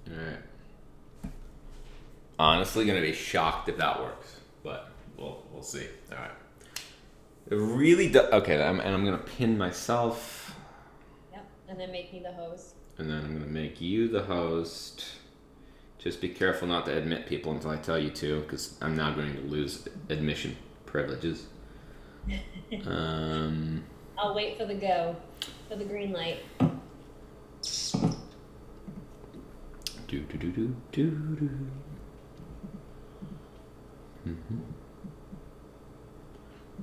Alright. Honestly, gonna be shocked if that works, but we'll see. Alright. It really does. Okay, and I'm gonna pin myself. Yep. And then make me the host. And then I'm gonna make you the host. Just be careful not to admit people until I tell you to, because I'm now going to lose admission privileges. I'll wait for the green light. Do.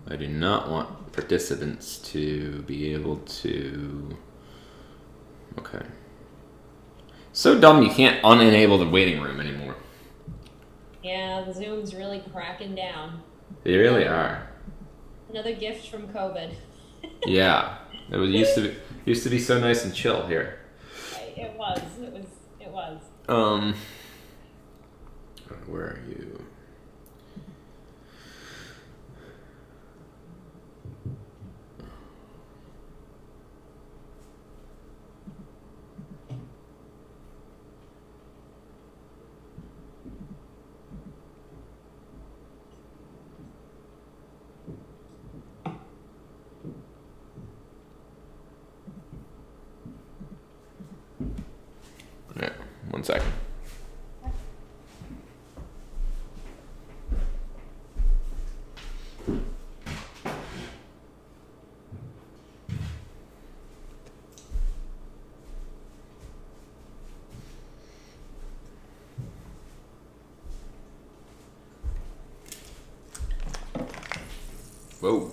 I do not want participants to be able to. Okay. So dumb you can't unenable the waiting room anymore. Yeah, the Zoom's really cracking down. They really are. Another gift from COVID. Yeah, it was used to be so nice and chill here. It was. Where are you? Yeah, 1 second. Whoa.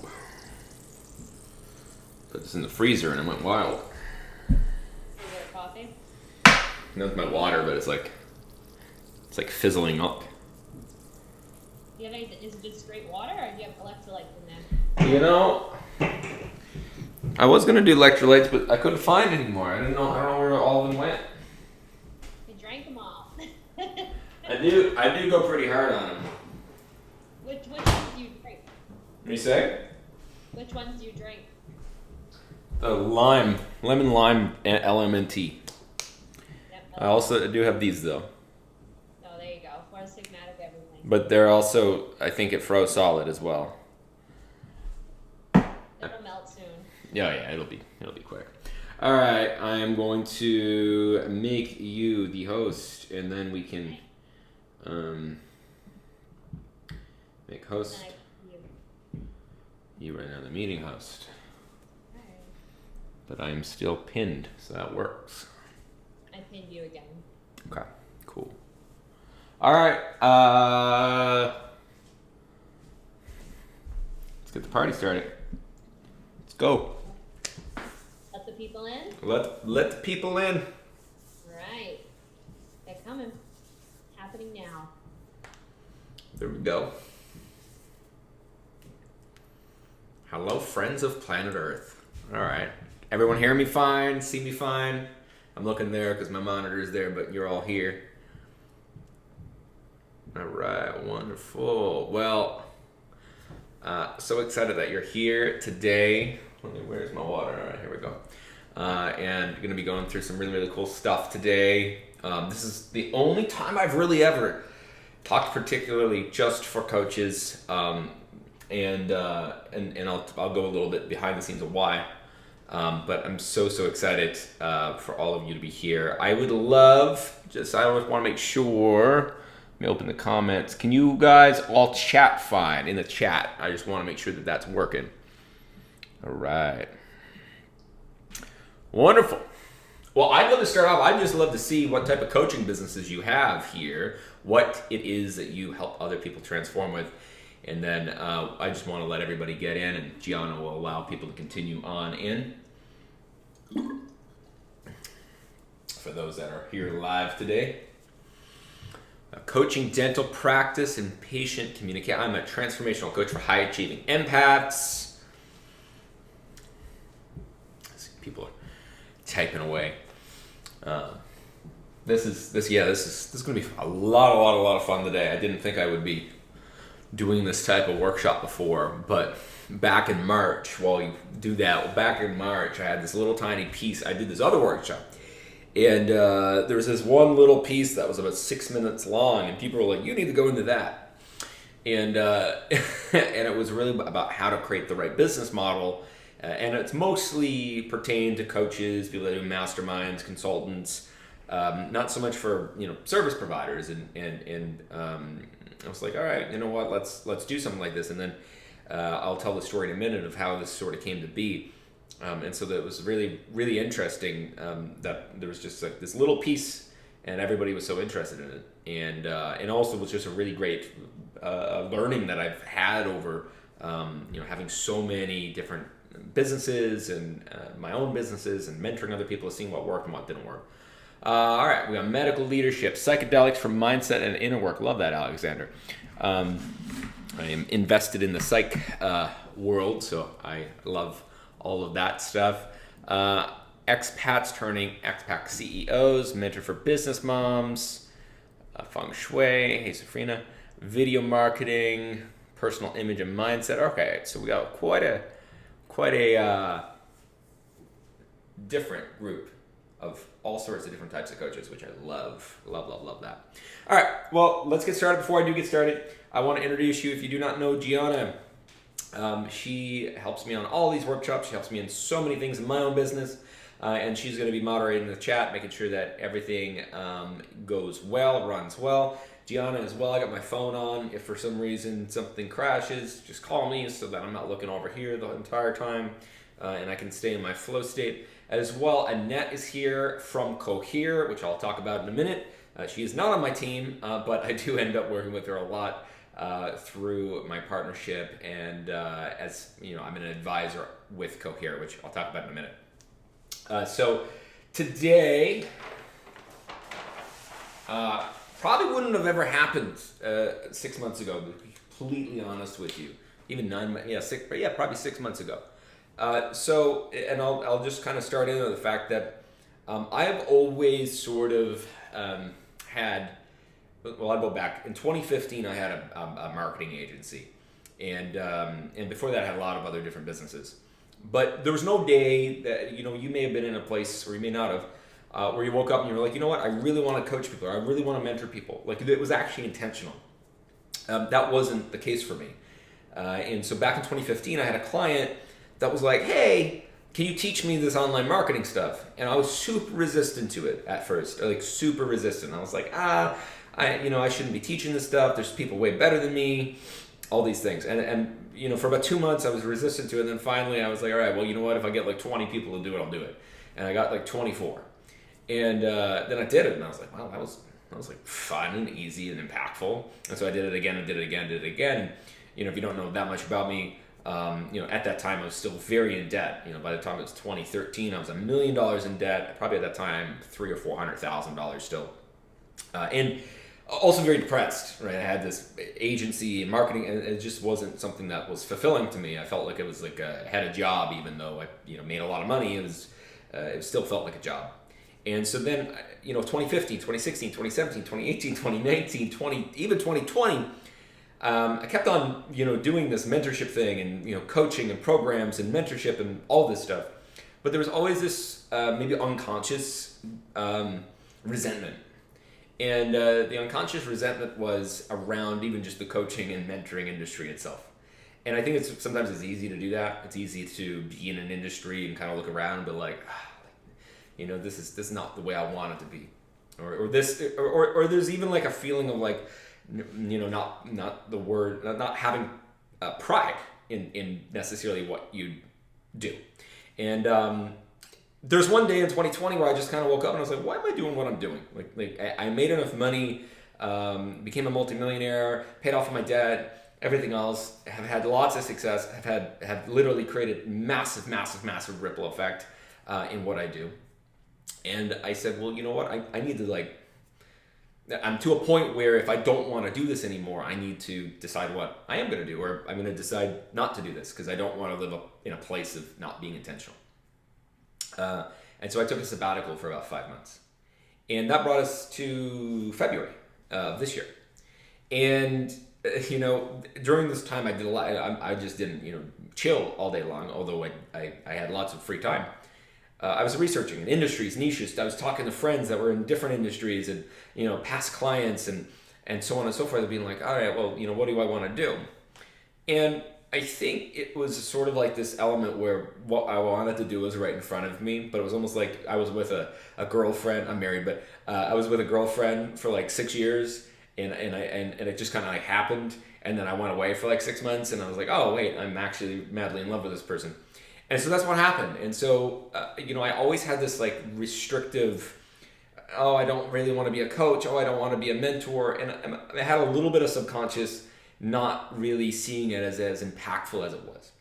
Put this in the freezer and it went wild. Is there coffee? No, it's my water, but it's like fizzling up. Do you have any, is it just straight water or do you have electrolytes in there? You know, I was gonna do electrolytes, but I couldn't find any more. I don't know where all of them went. You drank them all. I do go pretty hard on them. Which ones do you drink? What do you say? Which ones do you drink? The lemon lime LMNT. Yep. I also do have these though. Oh, there you go. For Sigmatic everything. But they're also, I think it froze solid as well. It'll melt soon. Yeah, it'll be quick. All right, I am going to make you the host, and then we can make host. You right now the meeting host. Alright. But I am still pinned, so that works. I pinned you again. Okay, cool. All right, let's get the party started. Let's go. Let the people in? Let the people in. Alright. They're coming. Happening now. There we go. Hello, friends of planet Earth. All right. Everyone hear me fine? See me fine? I'm looking there because my monitor is there, but you're all here. All right. Wonderful. Well, so excited that you're here today. Where's my water? All right, here we go. And you're going to be going through some really, really cool stuff today. This is the only time I've really ever talked particularly just for coaches. And I'll go a little bit behind the scenes of why. But I'm so excited for all of you to be here. I would love, I always want to make sure, let me open the comments. Can you guys all chat fine in the chat? I just want to make sure that that's working. All right. Wonderful. Well, I'd love to start off. I'd just love to see what type of coaching businesses you have here, what it is that you help other people transform with. And then I just want to let everybody get in, and Gianna will allow people to continue on in. For those that are here live today. Coaching dental practice and patient communication. I'm a transformational coach for high-achieving empaths. I see people are typing away. This is going to be a lot of fun today. I didn't think I would be doing this type of workshop before, but back in March, I had this little tiny piece. I did this other workshop, And there was this one little piece that was about 6 minutes long, and people were like, "You need to go into that." And and it was really about how to create the right business model, and it's mostly pertained to coaches, people that do masterminds, consultants, not so much for service providers. And I was like, all right, you know what, let's do something like this, and then I'll tell the story in a minute of how this sort of came to be. And so that was really, really interesting, that there was just like this little piece and everybody was so interested in it. And also was just a really great learning that I've had over, having so many different businesses and my own businesses and mentoring other people, seeing what worked and what didn't work. All right, we got medical leadership, psychedelics for mindset and inner work. Love that, Alexander. I am invested in the psych world, so I love all of that stuff. Expats turning expat CEOs, mentor for business moms, feng shui, hey Safrina, video marketing, personal image and mindset. Okay, so we got quite a different group of all sorts of different types of coaches, which I love that. All right, well, let's get started. Before I do get started, I want to introduce you, if you do not know Gianna. She helps me on all these workshops. She helps me in so many things in my own business. And she's going to be moderating the chat, making sure that everything goes well, runs well. Gianna as well, I got my phone on. If for some reason something crashes, just call me so that I'm not looking over here the entire time, and I can stay in my flow state. As well, Annette is here from Cohere, which I'll talk about in a minute. She is not on my team, but I do end up working with her a lot through my partnership, and as you know, I'm an advisor with Cohere, which I'll talk about in a minute. So today, probably wouldn't have ever happened 6 months ago, to be completely honest with you. Even 9 months, probably 6 months ago. So, and I'll just kind of start into the fact that I've always sort of had, well, I'll go back. In 2015, I had a marketing agency, and before that, I had a lot of other different businesses. But there was no day that, you may have been in a place, or you may not have, where you woke up and you were like, you know what, I really want to coach people, or I really want to mentor people. Like, it was actually intentional. That wasn't the case for me. And so back in 2015, I had a client that was like, hey, can you teach me this online marketing stuff? And I was super resistant to it at first, like super resistant. I was like, I shouldn't be teaching this stuff. There's people way better than me, all these things. And for about 2 months, I was resistant to it. And then finally, I was like, all right, well, you know what? If I get like 20 people to do it, I'll do it. And I got like 24. And then I did it. And I was like, wow, that was like fun and easy and impactful. And so I did it again and did it again. If you don't know that much about me, at that time I was still very in debt. By the time it was 2013, I was $1 million in debt. Probably at that time, $300,000 or $400,000 still, and also very depressed. Right, I had this agency and marketing, and it just wasn't something that was fulfilling to me. I felt like it was like I had a job, even though I made a lot of money. It still felt like a job. And so then 2015, 2016, 2017, 2018, 2019, even 2020. I kept on, doing this mentorship thing and, coaching and programs and mentorship and all this stuff. But there was always this maybe unconscious resentment. And the unconscious resentment was around even just the coaching and mentoring industry itself. And I think sometimes it's easy to do that. It's easy to be in an industry and kind of look around and be like, this is not the way I want it to be. Or there's even like a feeling of like, not having pride in necessarily what you do. And there's one day in 2020 where I just kind of woke up and I was like, why am I doing what I'm doing? Like I made enough money, became a multimillionaire, paid off my debt, everything else, have had lots of success, have literally created massive ripple effect in what I do. And I said, well, you know what? I need to I'm to a point where if I don't want to do this anymore, I need to decide what I am going to do, or I'm going to decide not to do this because I don't want to live in a place of not being intentional. And so I took a sabbatical for about 5 months. And that brought us to February of this year. And, during this time I did a lot. I just didn't, chill all day long, although I had lots of free time. I was researching in industries, niches. I was talking to friends that were in different industries and, past clients and so on and so forth, being like, all right, well, what do I want to do? And I think it was sort of like this element where what I wanted to do was right in front of me, but it was almost like I was with a girlfriend. I'm married, but I was with a girlfriend for like 6 years, and it just kind of like happened. And then I went away for like 6 months, and I was like, oh wait, I'm actually madly in love with this person. And so that's what happened. And so I always had this like restrictive, oh, I don't really want to be a coach. Oh, I don't want to be a mentor. And I had a little bit of subconscious not really seeing it as impactful as it was.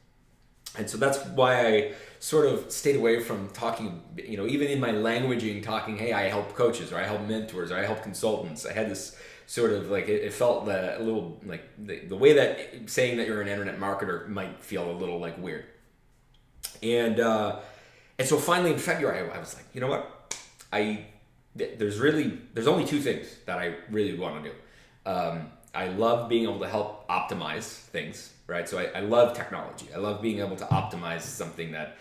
And so that's why I sort of stayed away from talking, even in my languaging, talking, hey, I help coaches, or I help mentors, or I help consultants. I had this sort of like, it felt a little like the way that saying that you're an internet marketer might feel a little like weird. And so finally in February, I was like, you know what? There's only two things that I really want to do. I love being able to help optimize things, right? So I love technology. I love being able to optimize something that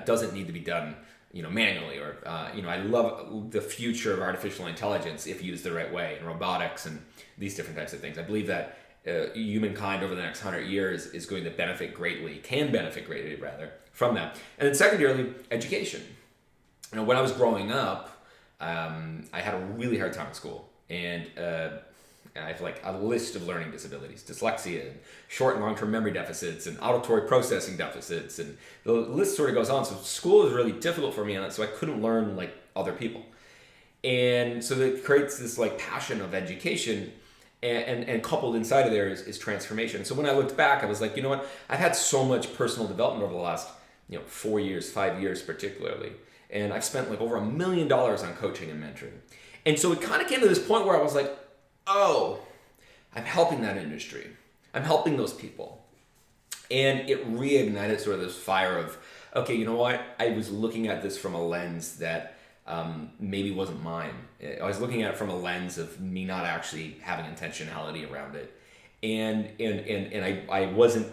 doesn't need to be done, manually, or I love the future of artificial intelligence if used the right way, and robotics and these different types of things. I believe that humankind over the next 100 years is going to can benefit greatly rather, from that. And then secondarily, education. When I was growing up, I had a really hard time in school, and I have like a list of learning disabilities, dyslexia, and short and long-term memory deficits, and auditory processing deficits, and the list sort of goes on. So school is really difficult for me on it, so I couldn't learn like other people. And so it creates this like passion of education, and coupled inside of there is transformation. So when I looked back, I was like, you know what? I've had so much personal development over the last 4 years, 5 years particularly, and I've spent like over $1 million on coaching and mentoring. And so it kind of came to this point where I was like, oh, I'm helping that industry. I'm helping those people. And it reignited sort of this fire of, okay, you know what? I was looking at this from a lens that maybe wasn't mine. I was looking at it from a lens of me not actually having intentionality around it. And I wasn't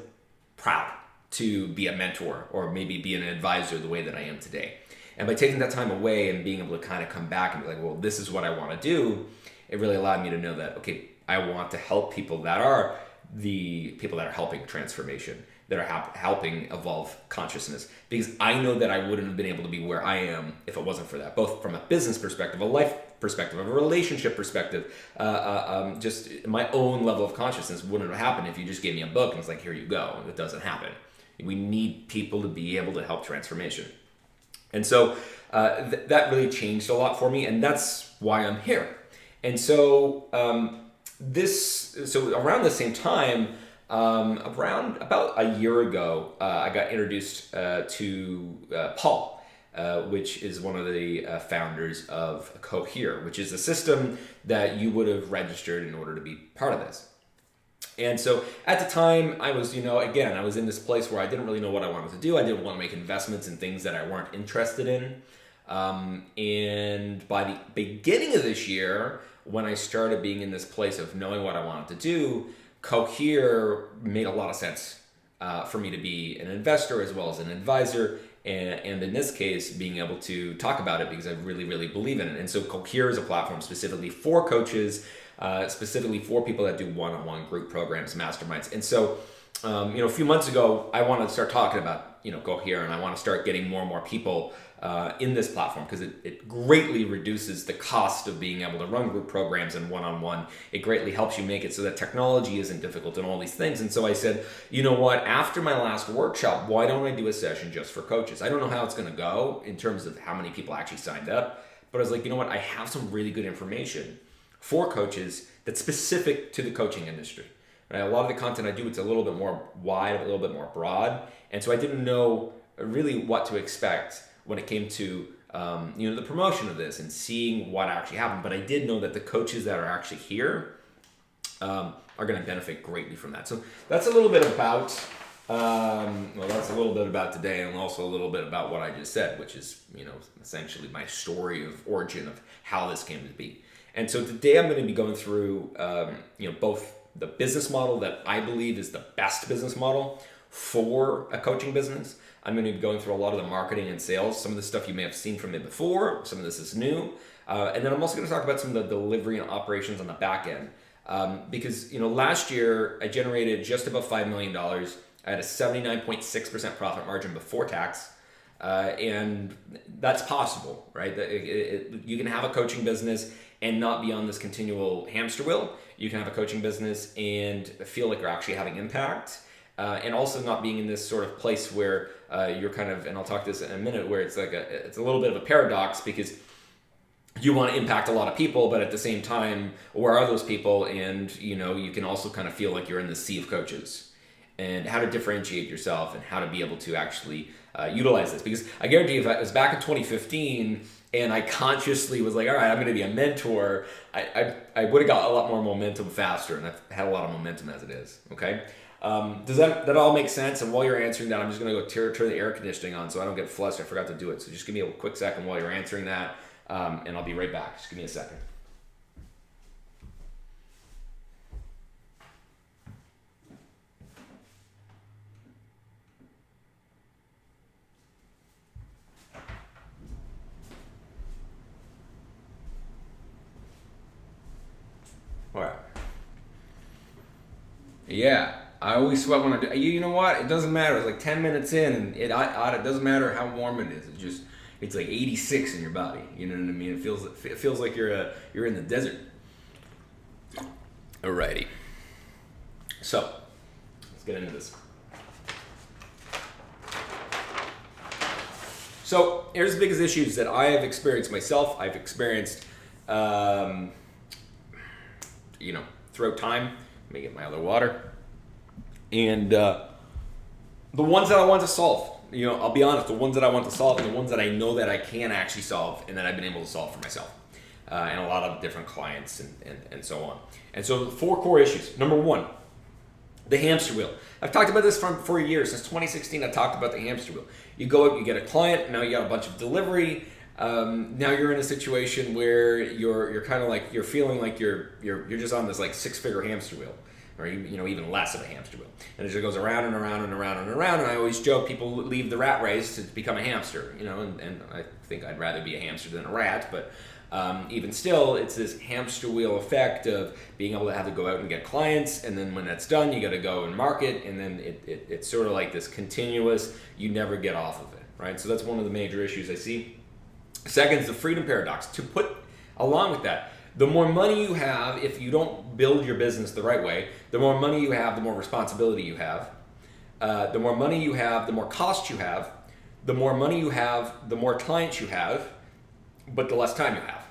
proud to be a mentor or maybe be an advisor the way that I am today. And by taking that time away and being able to kind of come back and be like, well, this is what I want to do, it really allowed me to know that, okay, I want to help people that are the people that are helping transformation, that are helping evolve consciousness. Because I know that I wouldn't have been able to be where I am if it wasn't for that, both from a business perspective, a life perspective, a relationship perspective. Just my own level of consciousness wouldn't have happened if you just gave me a book and it's like, here you go. It doesn't happen. We need people to be able to help transformation. And so that really changed a lot for me, and that's why I'm here. And so so around the same time, around about a year ago, I got introduced to Paul, which is one of the founders of Cohere, which is a system that you would have registered in order to be part of this. And so at the time, I was, I was in this place where I didn't really know what I wanted to do. I didn't want to make investments in things that I weren't interested in. And by the beginning of this year, when I started being in this place of knowing what I wanted to do, Cohere made a lot of sense for me to be an investor as well as an advisor. And in this case, being able to talk about it because I really, really believe in it. And so Cohere is a platform specifically for coaches, specifically for people that do one-on-one group programs, masterminds. And so, a few months ago, I wanted to start talking about, Cohere, and I want to start getting more and more people in this platform because it greatly reduces the cost of being able to run group programs and one-on-one. It greatly helps you make it so that technology isn't difficult and all these things. And so I said, you know what, after my last workshop, why don't I do a session just for coaches? I don't know how it's going to go in terms of how many people actually signed up, but I was like, you know what, I have some really good information for coaches that's specific to the coaching industry. Right? A lot of the content I do, it's a little bit more wide, a little bit more broad. And so I didn't know really what to expect when it came to the promotion of this and seeing what actually happened. But I did know that the coaches that are actually here are going to benefit greatly from that. So that's a little bit about today, and also a little bit about what I just said, which is essentially my story of origin of how this came to be. And so today I'm going to be going through both the business model that I believe is the best business model for a coaching business. I'm going to be going through a lot of the marketing and sales. Some of the stuff you may have seen from me before. Some of this is new. And then I'm also going to talk about some of the delivery and operations on the back end. Because last year I generated just above $5 million. I had a 79.6% profit margin before tax. And that's possible, right? You can have a coaching business and not be on this continual hamster wheel. You can have a coaching business and feel like you're actually having impact. And also not being in this sort of place where you're kind of, and I'll talk this in a minute, where it's it's a little bit of a paradox, because you want to impact a lot of people, but at the same time, where are those people? And you can also kind of feel like you're in the sea of coaches, and how to differentiate yourself and how to be able to actually utilize this. Because I guarantee you, if I was back in 2015 and I consciously was like, all right, I'm going to be a mentor, I would have got a lot more momentum faster, and I've had a lot of momentum as it is. Okay. Does that all make sense? And while you're answering that, I'm just going to go turn the air conditioning on so I don't get flustered. I forgot to do it. So just give me a quick second while you're answering that, and I'll be right back. Just give me a second. All right. Yeah. I always sweat when I do. You know what? It doesn't matter. It's like 10 minutes in, and it doesn't matter how warm it is. It's like 86 in your body. You know what I mean? It feels like you're in the desert. Alrighty. So let's get into this. So here's the biggest issues that I have experienced myself. I've experienced, throughout time. Let me get my other water. And the ones that I want to solve, I'll be honest, the ones that I want to solve and the ones that I know that I can actually solve and that I've been able to solve for myself and a lot of different clients and so on. And so the 4 core issues. Number 1, the hamster wheel. I've talked about this for years. Since 2016, I've talked about the hamster wheel. You go out, you get a client, now you got a bunch of delivery. Now you're in a situation where you're kind of like, you're feeling like you're just on this like 6-figure hamster wheel. Or even less of a hamster wheel, and it just goes around and around and around and around. And I always joke, people leave the rat race to become a hamster, and I think I'd rather be a hamster than a rat. But even still, it's this hamster wheel effect of being able to have to go out and get clients, and then when that's done, you got to go and market, and then it's sort of like this continuous. You never get off of it, right? So that's one of the major issues I see. Second is the freedom paradox. To put along with that, the more money you have, if you don't build your business the right way, the more money you have, the more responsibility you have. The more money you have, the more cost you have. The more money you have, the more clients you have, but the less time you have.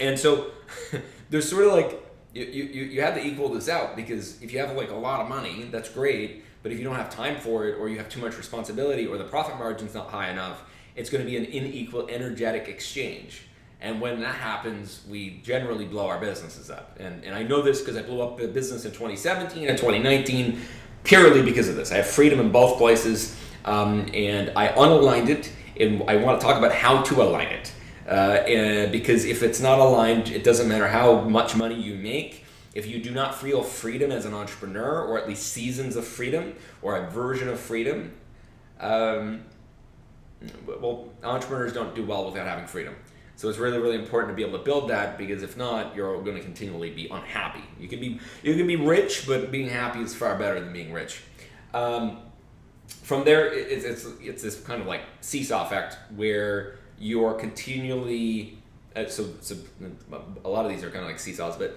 And so there's sort of like, you have to equal this out, because if you have like a lot of money, that's great, but if you don't have time for it, or you have too much responsibility, or the profit margin's not high enough, it's going to be an unequal energetic exchange. And when that happens, we generally blow our businesses up. And I know this because I blew up the business in 2017 and 2019 purely because of this. I have freedom in both places, and I unaligned it, and I want to talk about how to align it. Because if it's not aligned, it doesn't matter how much money you make. If you do not feel freedom as an entrepreneur, or at least seasons of freedom, or a version of freedom, entrepreneurs don't do well without having freedom. So it's really, really important to be able to build that, because if not, you're going to continually be unhappy. You can be rich, but being happy is far better than being rich. From there, it's this kind of like seesaw effect where you're continually. So a lot of these are kind of like seesaws, but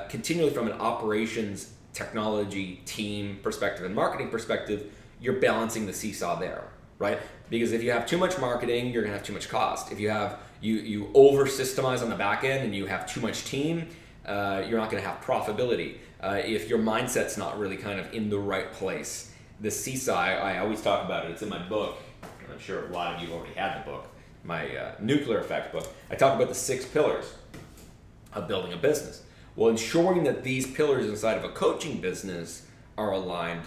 continually from an operations, technology, team perspective, and marketing perspective, you're balancing the seesaw there, right? Because if you have too much marketing, you're gonna have too much cost. If you have you over systemize on the back end and you have too much team, you're not gonna have profitability. If your mindset's not really kind of in the right place, the seesaw, I always talk about it. It's in my book. I'm sure a lot of you already had the book, my nuclear effect book. I talk about the 6 pillars of building a business. Well, ensuring that these pillars inside of a coaching business are aligned,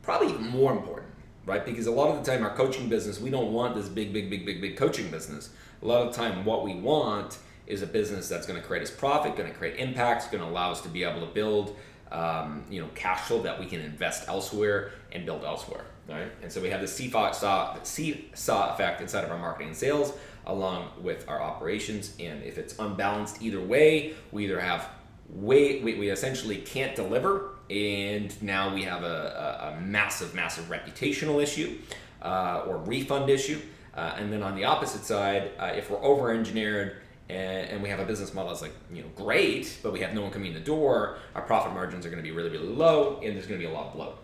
probably even more important, right? Because a lot of the time our coaching business, we don't want this big coaching business. A lot of the time what we want is a business that's going to create us profit, going to create impact, going to allow us to be able to build cash flow that we can invest elsewhere and build elsewhere, right? And so we have the seesaw effect inside of our marketing and sales, along with our operations. And if it's unbalanced either way, we either have we essentially can't deliver, and now we have a massive reputational issue or refund issue. And then on the opposite side, if we're over-engineered and we have a business model that's like, great, but we have no one coming in the door, our profit margins are going to be really, really low, and there's going to be a lot of bloat.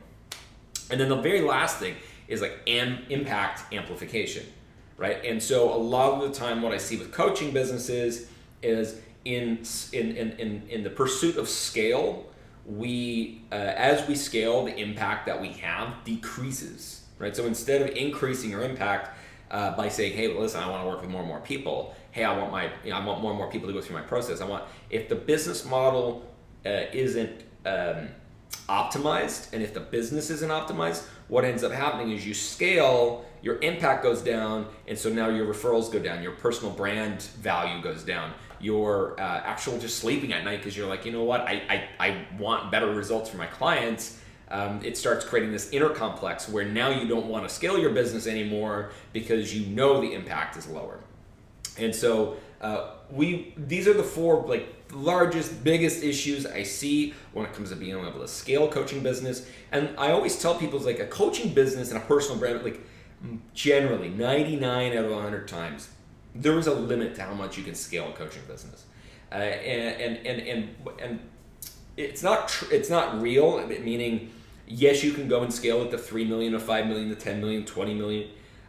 And then the very last thing is like impact amplification, right? And so a lot of the time what I see with coaching businesses is in the pursuit of scale, as we scale, the impact that we have decreases, right? So instead of increasing our impact by saying, hey, listen, I want to work with more and more people. Hey, I want more and more people to go through my process. If the business model isn't optimized, and if the business isn't optimized, what ends up happening is you scale, your impact goes down, and so now your referrals go down, your personal brand value goes down, your actual just sleeping at night because you're like, you know what, I want better results for my clients. It starts creating this inner complex where now you don't want to scale your business anymore because you know the impact is lower. And so these are the four largest, biggest issues I see when it comes to being able to scale a coaching business. And I always tell people it's like a coaching business and a personal brand, generally 99 out of 100 times, there is a limit to how much you can scale a coaching business. And it's not real, meaning yes, you can go and scale it to 3 million, to 5 million, to 10 million, 20 million.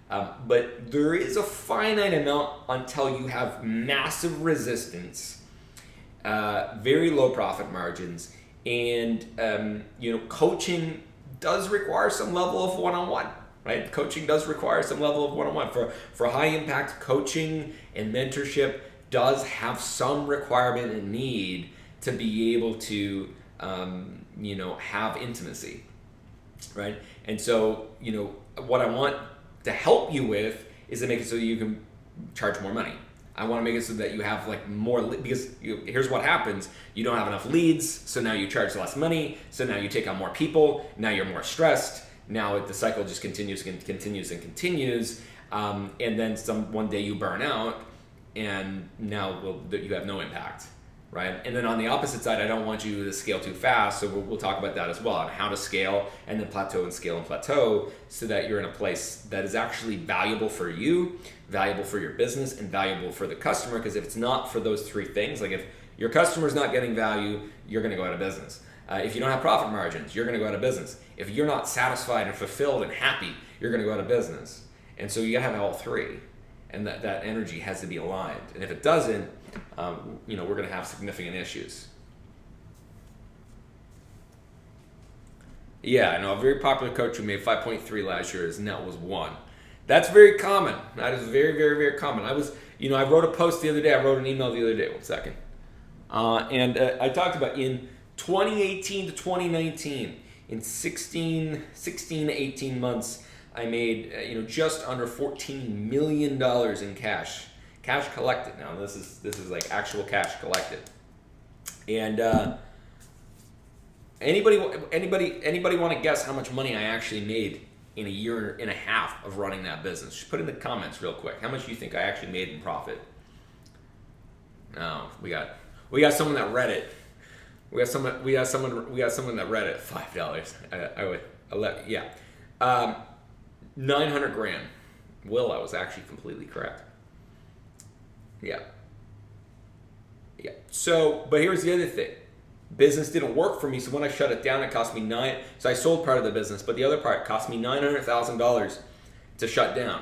But there is a finite amount until you have massive resistance, very low profit margins, and coaching does require some level of one-on-one, right? Coaching does require some level of one-on-one. For high impact, coaching and mentorship does have some requirement and need to be able to have intimacy, right? And so what I want to help you with is to make it so that you can charge more money. I want to make it so that you have more, because here's what happens. You don't have enough leads, so now you charge less money, so now you take on more people, now you're more stressed, now the cycle just continues and continues and continues, and then one day you burn out, and now you have no impact. Right? And then on the opposite side, I don't want you to scale too fast, so we'll talk about that as well, on how to scale and then plateau and scale and plateau, so that you're in a place that is actually valuable for you, valuable for your business, and valuable for the customer. Because if it's not for those three things, if your customer's not getting value, you're going to go out of business. If you don't have profit margins, you're going to go out of business. If you're not satisfied and fulfilled and happy, you're going to go out of business. And so you got to have all three, and that energy has to be aligned. And if it doesn't, we're going to have significant issues. Yeah, I know a very popular coach who made 5.3 last year. His net was 1. That's very common. That is very, very, very common. I wrote a post the other day. I wrote an email the other day. 1 second. And I talked about in 2018 to 2019, in 16 to 18 months, I made just under $14 million in cash collected. Now this is like actual cash collected. And anybody want to guess how much money I actually made in a year and a half of running that business? Just put in the comments real quick. How much do you think I actually made in profit? No, we got someone that read it. We got someone that read it. $5. Yeah. 900 grand. Will, I was actually completely correct. Yeah. So, but here's the other thing. Business didn't work for me, so when I shut it down, it cost me so I sold part of the business, but the other part cost me $900,000 to shut down.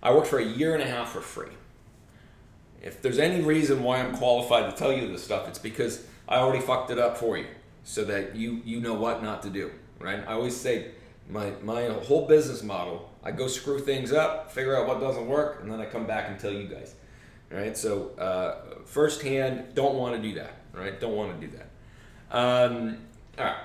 I worked for a year and a half for free. If there's any reason why I'm qualified to tell you this stuff, it's because I already fucked it up for you, so that you know what not to do, right? I always say my whole business model, I go screw things up, figure out what doesn't work, and then I come back and tell you guys, right? So firsthand, don't want to do that, right? Don't want to do that. All right.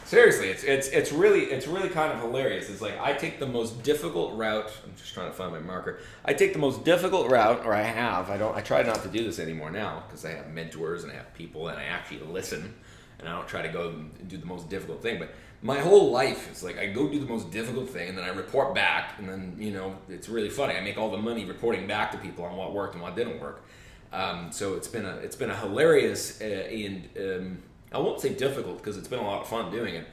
Seriously, it's really kind of hilarious. It's like I take the most difficult route. I'm just trying to find my marker. I take the most difficult route, or I have. I try not to do this anymore now because I have mentors and I have people and I actually listen, and I don't try to go and do the most difficult thing. But my whole life is like I go do the most difficult thing and then I report back, and then it's really funny. I make all the money reporting back to people on what worked and what didn't work. So it's been a hilarious and I won't say difficult because it's been a lot of fun doing it,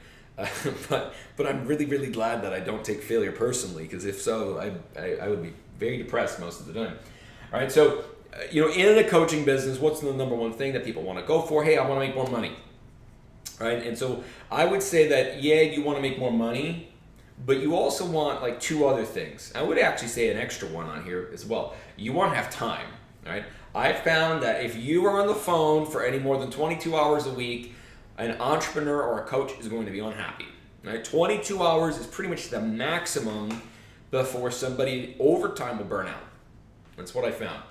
but I'm really glad that I don't take failure personally, because if so, I would be very depressed most of the time. All right, so in a coaching business, what's the number one thing that people want to go for? Hey, I want to make more money, right? And so I would say that you want to make more money, but you also want like two other things. I would actually say an extra one on here as well. You want to have time, right? I found that if you are on the phone for any more than 22 hours a week, an entrepreneur or a coach is going to be unhappy. Right? 22 hours is pretty much the maximum before somebody over time will burn out. That's what I found.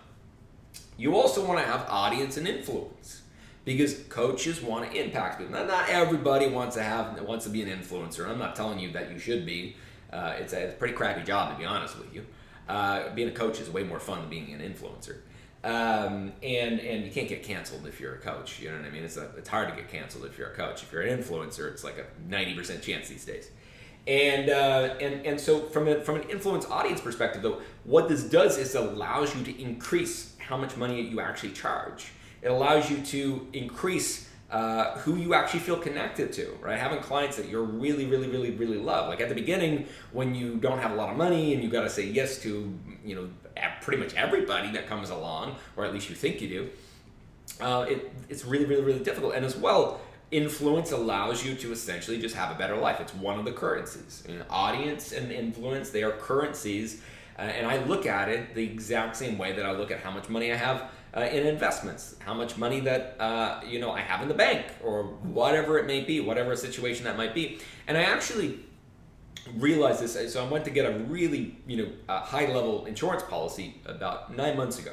You also want to have audience and influence, because coaches want to impact people. Now, not everybody wants to be an influencer. I'm not telling you that you should be. It's a pretty crappy job, to be honest with you. Being a coach is way more fun than being an influencer. And you can't get canceled if you're a coach. You know what I mean? It's hard to get canceled if you're a coach. If you're an influencer, it's like a 90% chance these days. And so from an influence audience perspective, though, what this does is it allows you to increase how much money you actually charge. It allows you to increase who you actually feel connected to, right? Having clients that you're really love. Like at the beginning, when you don't have a lot of money and you got to say yes to, pretty much everybody that comes along, or at least you think you do, it's really difficult. And as well, influence allows you to essentially just have a better life. It's one of the currencies. Audience and influence, they are currencies. And I look at it the exact same way that I look at how much money I have in investments, how much money that I have in the bank, or whatever it may be, whatever situation that might be. And I actually realized this. So I went to get a really high level insurance policy about 9 months ago,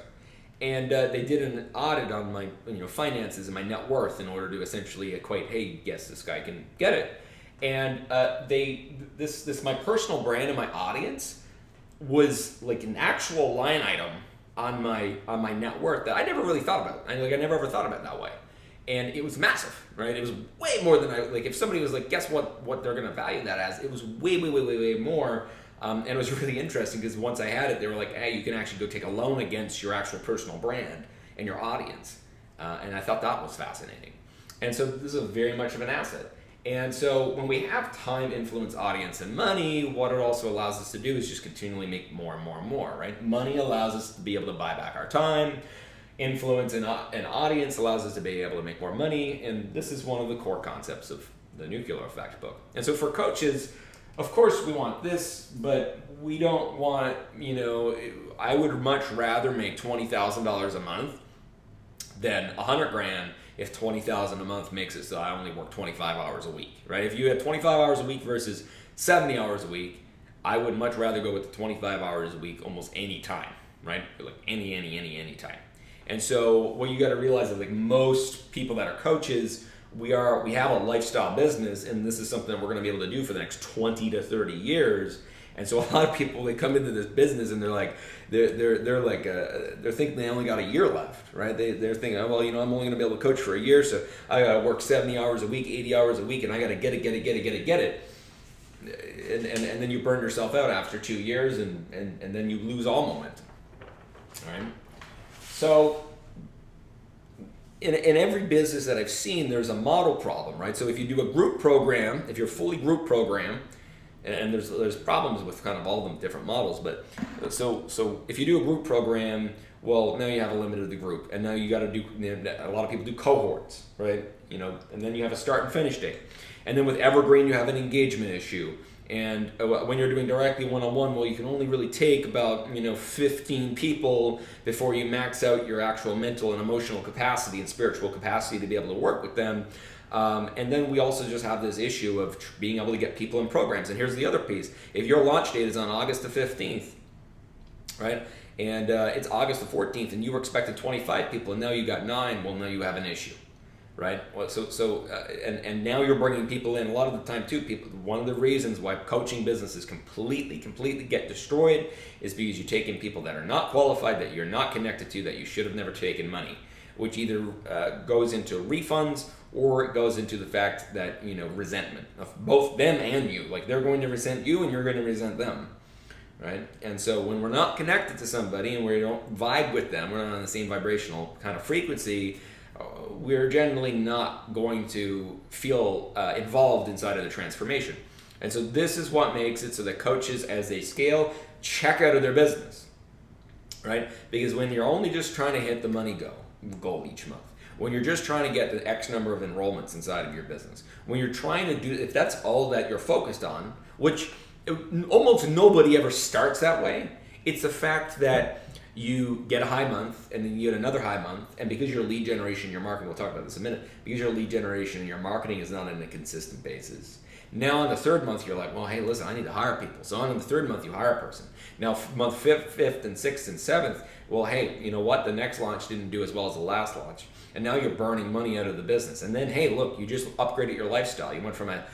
and they did an audit on my finances and my net worth in order to essentially equate, hey, yes, this guy can get it. And this my personal brand and my audience was like an actual line item on my net worth that I never really thought about. I never ever thought about it that way. And it was massive, right? It was way more than if somebody was like, guess what they're gonna value that as, it was way more. And it was really interesting because once I had it, they were like, hey, you can actually go take a loan against your actual personal brand and your audience. And I thought that was fascinating. And so this is very much of an asset. And so when we have time, influence, audience, and money, what it also allows us to do is just continually make more and more, right? Money allows us to be able to buy back our time. Influence and audience allows us to be able to make more money. And this is one of the core concepts of the Nuclear Effect book. And so for coaches, of course we want this, but we don't want, I would much rather make $20,000 a month than $100,000 if $20,000 a month makes it so I only work 25 hours a week, right? If you had 25 hours a week versus 70 hours a week, I would much rather go with the 25 hours a week almost any time, right? Like any time. And so what you got to realize is like most people that are coaches, we have a lifestyle business, and this is something we're going to be able to do for the next 20 to 30 years. And so a lot of people, they come into this business and they're thinking they only got a year left, right? They're thinking, oh, well, I'm only going to be able to coach for a year, so I got to work 70 hours a week, 80 hours a week, and I got to get it. And then you burn yourself out after 2 years, and then you lose all momentum, all right? So in every business that I've seen, there's a model problem, right? So if you do a group program, if you're fully group program, and there's problems with kind of all of them different models, but so if you do a group program, well, now you have a limit of the group, and now you got to do, a lot of people do cohorts, right? And then you have a start and finish date, and then with Evergreen you have an engagement issue, and when you're doing directly one-on-one, well, you can only really take about 15 people before you max out your actual mental and emotional capacity and spiritual capacity to be able to work with them. And then we also just have this issue of being able to get people in programs. And here's the other piece. If your launch date is on August the 15th, right, and it's August the 14th, and you were expecting 25 people, and now you got 9, well, now you have an issue. right? Well, and now you're bringing people in. A lot of the time too, people. One of the reasons why coaching businesses completely get destroyed is because you take in people that are not qualified, that you're not connected to, that you should have never taken money, which either goes into refunds or it goes into the fact that resentment of both them and you. Like they're going to resent you and you're going to resent them. Right? And so when we're not connected to somebody and we don't vibe with them, we're not on the same vibrational kind of frequency, we're generally not going to feel involved inside of the transformation. And so this is what makes it so that coaches, as they scale, check out of their business, right? Because when you're only just trying to hit the money goal each month, when you're just trying to get the X number of enrollments inside of your business, when you're trying to do, if that's all that you're focused on, which almost nobody ever starts that way. It's the fact that you get a high month and then you get another high month, and because your lead generation, your marketing, we'll talk about this in a minute, because your lead generation and your marketing is not on a consistent basis. Now on the third month, you're like, well, hey, listen, I need to hire people. So on the third month, you hire a person. Now month fifth and sixth and seventh, well, hey, you know what? The next launch didn't do as well as the last launch. And now you're burning money out of the business. And then, hey, look, you just upgraded your lifestyle. You went from a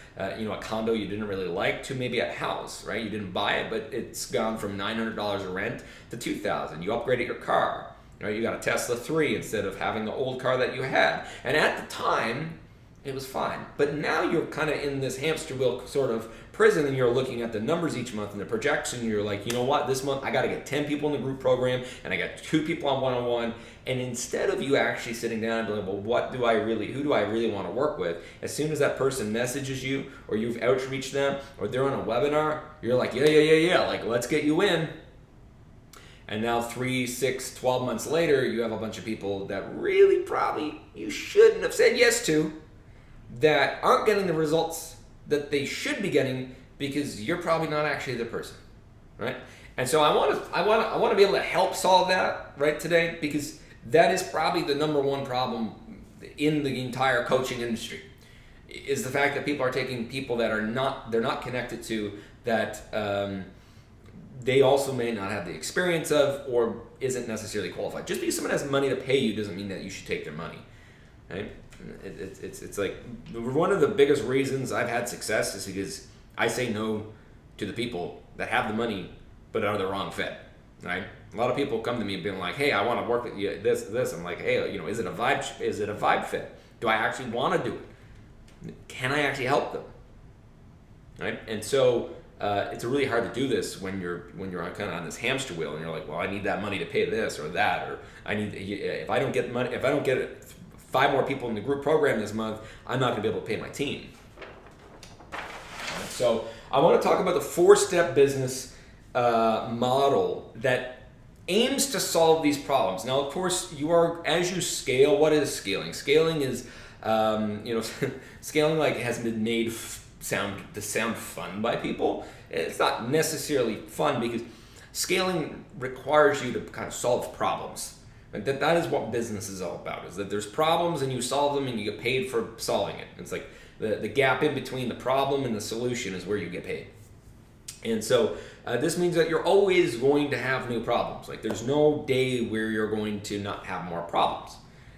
condo you didn't really like to maybe a house, right? You didn't buy it, but it's gone from $900 a rent to $2,000. You upgraded your car, right? You got a Tesla 3 instead of having the old car that you had. And at the time, it was fine. But now you're kind of in this hamster wheel sort of prison, and you're looking at the numbers each month and the projection. You're like, you know what? This month I got to get 10 people in the group program, and I got 2 people on one-on-one. And instead of you actually sitting down and being, well, who do I really want to work with? As soon as that person messages you, or you've outreached them, or they're on a webinar, you're like, yeah, like, let's get you in. And now 3, 6, 12 months later, you have a bunch of people that really probably you shouldn't have said yes to, that aren't getting the results that they should be getting because you're probably not actually the person, right? And so I want to be able to help solve that right today, because that is probably the number one problem in the entire coaching industry, is the fact that people are taking people that they're not connected to, that they also may not have the experience of, or isn't necessarily qualified. Just because someone has money to pay you doesn't mean that you should take their money, right? It's like one of the biggest reasons I've had success is because I say no to the people that have the money but are the wrong fit, right? A lot of people come to me being like, hey, I want to work with you, this. I'm like, hey, is it a vibe fit? Do I actually want to do it? Can I actually help them? Right? And so it's really hard to do this when you're kind of on this hamster wheel, and you're like, well, I need that money to pay this or that, or if I don't get 5 more people in the group program this month, I'm not going to be able to pay my team. So I want to talk about the 4-step business model that aims to solve these problems. Now, of course, as you scale, what is scaling? Scaling is, scaling like has been made to sound fun by people. It's not necessarily fun, because scaling requires you to kind of solve problems. And that is what business is all about, is that there's problems and you solve them and you get paid for solving it. It's like the gap in between the problem and the solution is where you get paid. And so this means that you're always going to have new problems. Like there's no day where you're going to not have more problems.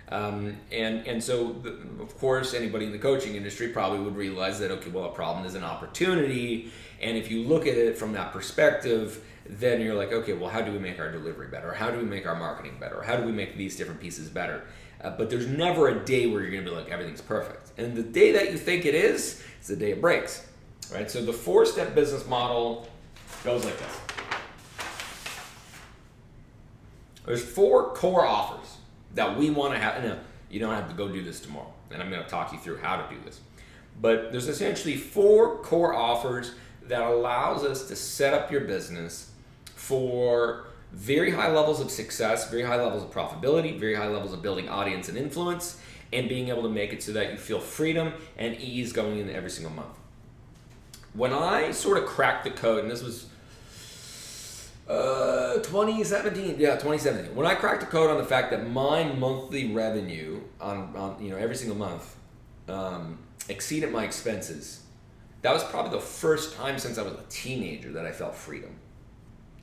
And so, of course, anybody in the coaching industry probably would realize that, okay, well, a problem is an opportunity. And if you look at it from that perspective, then you're like, okay, well, how do we make our delivery better? How do we make our marketing better? How do we make these different pieces better? But there's never a day where you're going to be like, everything's perfect. And the day that you think it is the day it breaks, right? So the 4-step business model goes like this. There's 4 core offers that we want to have. Now, you don't have to go do this tomorrow, and I'm going to talk you through how to do this. But there's essentially 4 core offers that allows us to set up your business for very high levels of success, very high levels of profitability, very high levels of building audience and influence, and being able to make it so that you feel freedom and ease going into every single month. When I sort of cracked the code, and this was 2017. When I cracked the code on the fact that my monthly revenue on every single month exceeded my expenses, that was probably the first time since I was a teenager that I felt freedom.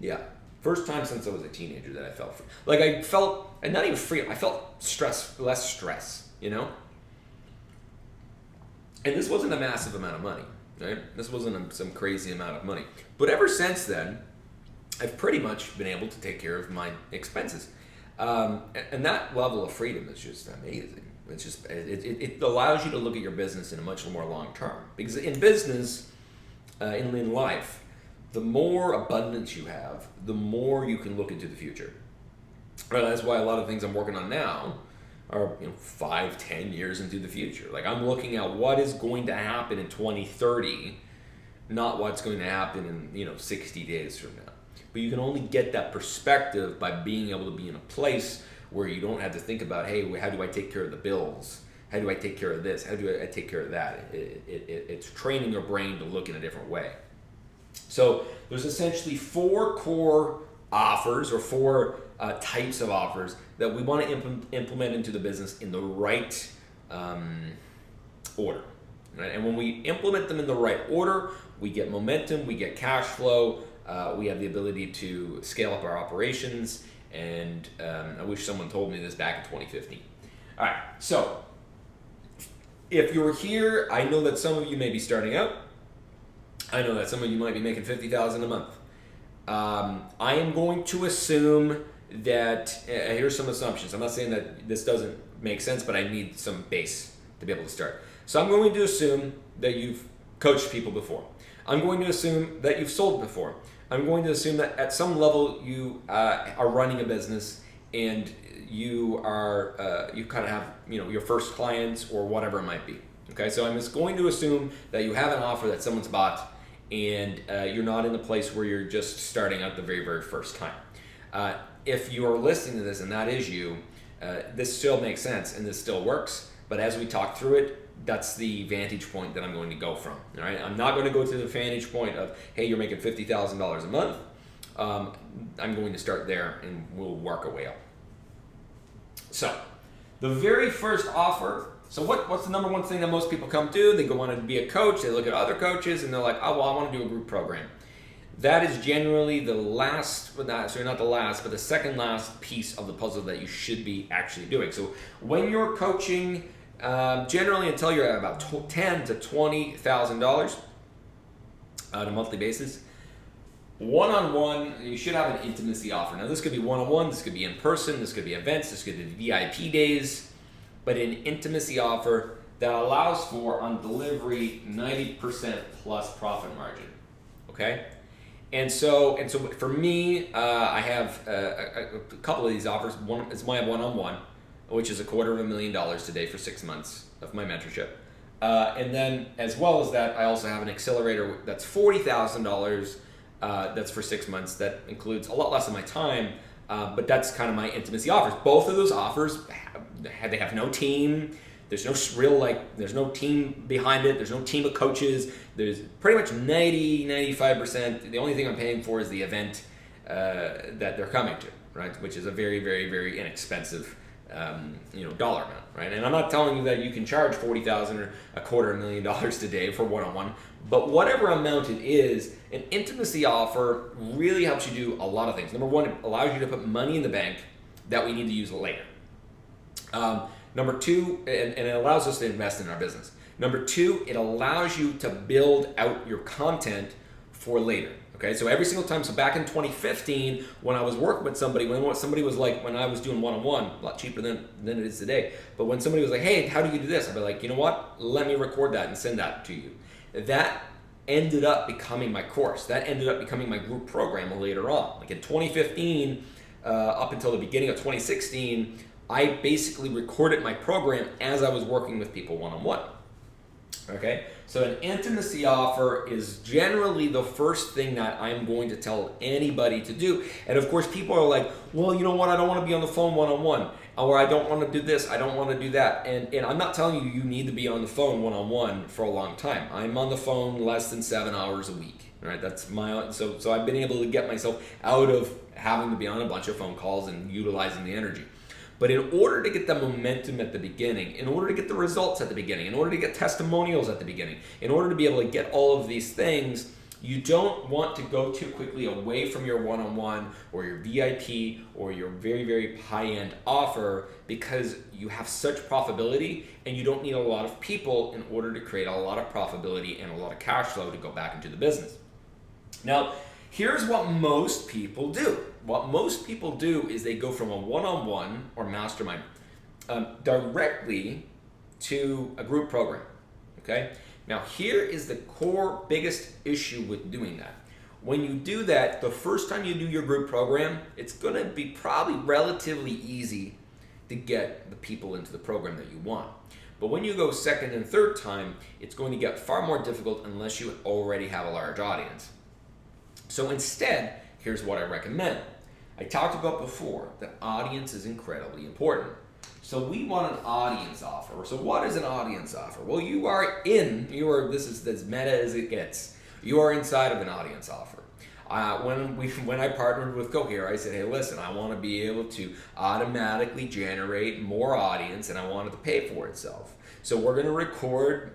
Yeah, first time since I was a teenager that I felt free. Like I felt, and not even freedom, I felt less stress, And this wasn't a massive amount of money, right? This wasn't some crazy amount of money. But ever since then, I've pretty much been able to take care of my expenses. And that level of freedom is just amazing. It's just, it allows you to look at your business in a much more long term. Because in business, in life, the more abundance you have, the more you can look into the future. Right? That's why a lot of things I'm working on now are 5-10 years into the future. Like, I'm looking at what is going to happen in 2030, not what's going to happen in 60 days from now. But you can only get that perspective by being able to be in a place where you don't have to think about, hey, how do I take care of the bills? How do I take care of this? How do I take care of that? It's training your brain to look in a different way. So there's essentially 4 core offers, or 4 types of offers that we want to implement into the business in the right order. Right? And when we implement them in the right order, we get momentum, we get cash flow, we have the ability to scale up our operations, and I wish someone told me this back in 2015. All right, so if you're here, I know that some of you may be starting out. I know that some of you might be making $50,000 a month. I am going to assume that, here's some assumptions. I'm not saying that this doesn't make sense, but I need some base to be able to start. So I'm going to assume that you've coached people before. I'm going to assume that you've sold before. I'm going to assume that at some level you are running a business, and you are you kind of have your first clients or whatever it might be. Okay, so I'm just going to assume that you have an offer that someone's bought, and you're not in the place where you're just starting out the very, very first time. If you are listening to this and that is you, this still makes sense and this still works. But as we talk through it, that's the vantage point that I'm going to go from. All right, I'm not going to go to the vantage point of, hey, you're making $50,000 a month. I'm going to start there, and we'll work our way up. So, the very first offer. So what's the number one thing that most people come to? They go want to be a coach. They look at other coaches, and they're like, oh, well, I want to do a group program. That is generally the last, not the last, but the second last piece of the puzzle that you should be actually doing. So when you're coaching, generally until you're at about $10,000 to $20,000 on a monthly basis, one-on-one, you should have an intimacy offer. Now, this could be one-on-one, this could be in person, this could be events, this could be VIP days, but an intimacy offer that allows for, on delivery, 90% plus profit margin. Okay? And so for me, I have a couple of these offers. One is my one-on-one, which is $250,000 today for 6 months of my mentorship. And then, as well as that, I also have an accelerator that's $40,000. That's for 6 months. That includes a lot less of my time, but that's kind of my intimacy offers. Both of those offers, they have no team. There's no there's no team behind it. There's no team of coaches. There's pretty much 95%. The only thing I'm paying for is the event that they're coming to, right? Which is a very, very, very inexpensive dollar amount, right? And I'm not telling you that you can charge $40,000 or $250,000 today for one-on-one, but whatever amount it is, an intimacy offer really helps you do a lot of things. Number one, it allows you to put money in the bank that we need to use later. Number two, and it allows us to invest in our business. Number two, it allows you to build out your content for later. Okay, so every single time, so back in 2015, when I was working with somebody, when somebody was like, when I was doing one-on-one, a lot cheaper than it is today, but when somebody was like, hey, how do you do this? I'd be like, you know what? Let me record that and send that to you. That ended up becoming my course. That ended up becoming my group program later on. Like in 2015, up until the beginning of 2016, I basically recorded my program as I was working with people one-on-one. Okay, so an intimacy offer is generally the first thing that I'm going to tell anybody to do. And of course, people are like, well, you know what? I don't want to be on the phone one-on-one, or I don't want to do this, I don't want to do that. And I'm not telling you need to be on the phone one-on-one for a long time. I'm on the phone less than 7 hours a week. Right? That's my so I've been able to get myself out of having to be on a bunch of phone calls and utilizing the energy. But in order to get the momentum at the beginning, in order to get the results at the beginning, in order to get testimonials at the beginning, in order to be able to get all of these things, You don't want to go too quickly away from your one-on-one or your VIP or your very, very high-end offer because you have such profitability and you don't need a lot of people in order to create a lot of profitability and a lot of cash flow to go back into the business. Now, here's what most people do. What most people do is they go from a one-on-one or mastermind directly to a group program, okay? Now, here is the core biggest issue with doing that. When you do that, the first time you do your group program, it's gonna be probably relatively easy to get the people into the program that you want. But when you go second and third time, it's going to get far more difficult unless you already have a large audience. So instead, here's what I recommend. I talked about before that audience is incredibly important. So we want an audience offer. So what is an audience offer? Well, this is as meta as it gets. You are inside of an audience offer. When I partnered with Cohere, I said, hey, listen, I want to be able to automatically generate more audience and I want it to pay for itself. So we're going to record,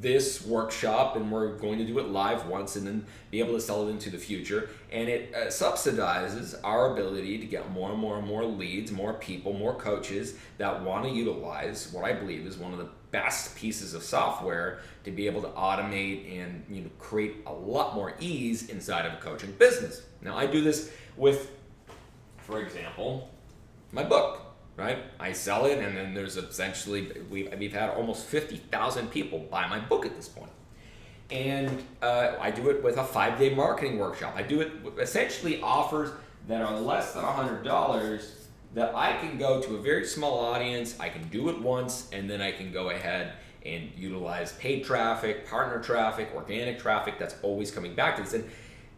this workshop and we're going to do it live once and then be able to sell it into the future. And it subsidizes our ability to get more and more and more leads, more people, more coaches that want to utilize what I believe is one of the best pieces of software to be able to automate and create a lot more ease inside of a coaching business. Now I do this with, for example, my book. Right? I sell it, and then there's essentially, we've had almost 50,000 people buy my book at this point. And I do it with a 5-day marketing workshop. I do it with essentially offers that are less than $100 that I can go to a very small audience, I can do it once, and then I can go ahead and utilize paid traffic, partner traffic, organic traffic that's always coming back to this. And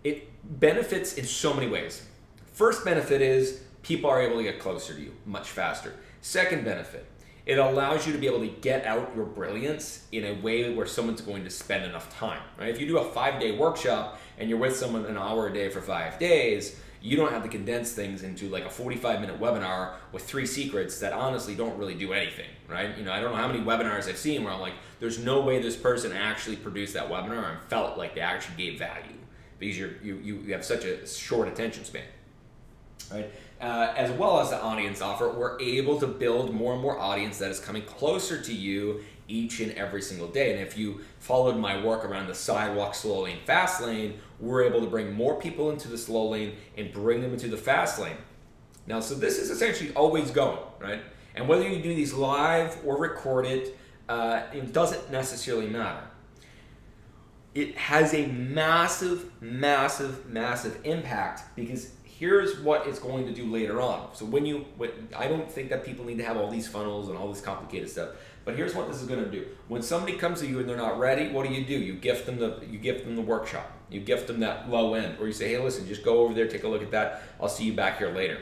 it benefits in so many ways. First benefit is people are able to get closer to you much faster. Second benefit, it allows you to be able to get out your brilliance in a way where someone's going to spend enough time, right? If you do a 5-day workshop and you're with someone an hour a day for 5 days, you don't have to condense things into like a 45-minute webinar with 3 secrets that honestly don't really do anything, right? I don't know how many webinars I've seen where I'm like, there's no way this person actually produced that webinar and felt like they actually gave value because you have such a short attention span, right? As well as the audience offer, we're able to build more and more audience that is coming closer to you each and every single day. And if you followed my work around the sidewalk, slow lane, fast lane, we're able to bring more people into the slow lane and bring them into the fast lane. Now, so this is essentially always going, right? And whether you do these live or recorded, it doesn't necessarily matter. It has a massive, massive, massive impact because here's what it's going to do later on. So I don't think that people need to have all these funnels and all this complicated stuff, but here's what this is going to do. When somebody comes to you and they're not ready, what do? You gift them the workshop. You gift them that low end, or you say, hey, listen, just go over there, take a look at that. I'll see you back here later.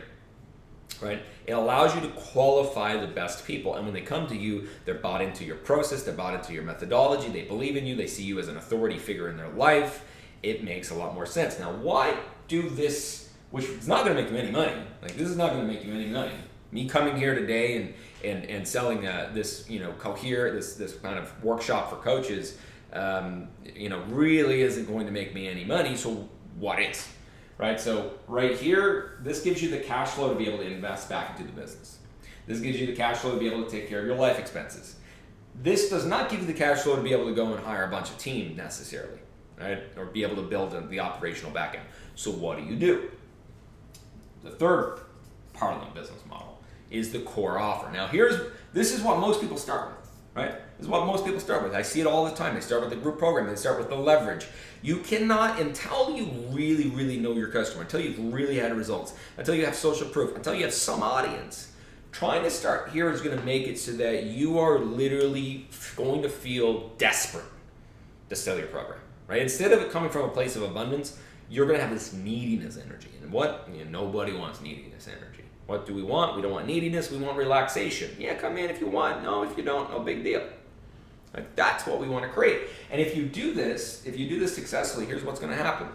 Right? It allows you to qualify the best people, and when they come to you, they're bought into your process, they're bought into your methodology, they believe in you, they see you as an authority figure in their life. It makes a lot more sense. Now, why do this? Which is not going to make you any money. Like, this is not going to make you any money. Me coming here today and selling this, Cohere, this kind of workshop for coaches, really isn't going to make me any money. So what is, right? So right here, this gives you the cash flow to be able to invest back into the business. This gives you the cash flow to be able to take care of your life expenses. This does not give you the cash flow to be able to go and hire a bunch of team necessarily, right? Or be able to build the operational backend. So what do? The third part of the business model is the core offer. Now this is what most people start with, right? This is what most people start with. I see it all the time. They start with the group program. They start with the leverage. You cannot, until you really, really know your customer, until you've really had results, until you have social proof, until you have some audience, trying to start here is going to make it so that you are literally going to feel desperate to sell your program, right? Instead of it coming from a place of abundance, you're going to have this neediness energy. And nobody wants neediness energy. What do we want? We don't want neediness. We want relaxation. Yeah, come in if you want. No, if you don't, no big deal. Like, that's what we want to create. And if you do this successfully, here's what's going to happen.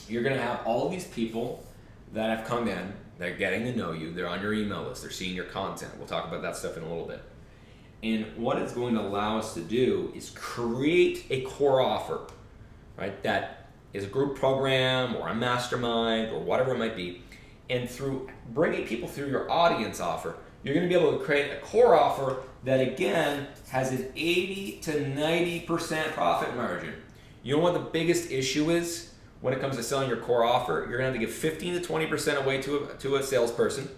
You're going to have all these people that have come in. They're getting to know you. They're on your email list. They're seeing your content. We'll talk about that stuff in a little bit. And what it's going to allow us to do is create a core offer, right, that is a group program or a mastermind or whatever it might be. And through bringing people through your audience offer, you're going to be able to create a core offer that, again, has an 80 to 90% profit margin. You know what the biggest issue is when it comes to selling your core offer? You're going to have to give 15 to 20% away to a salesperson.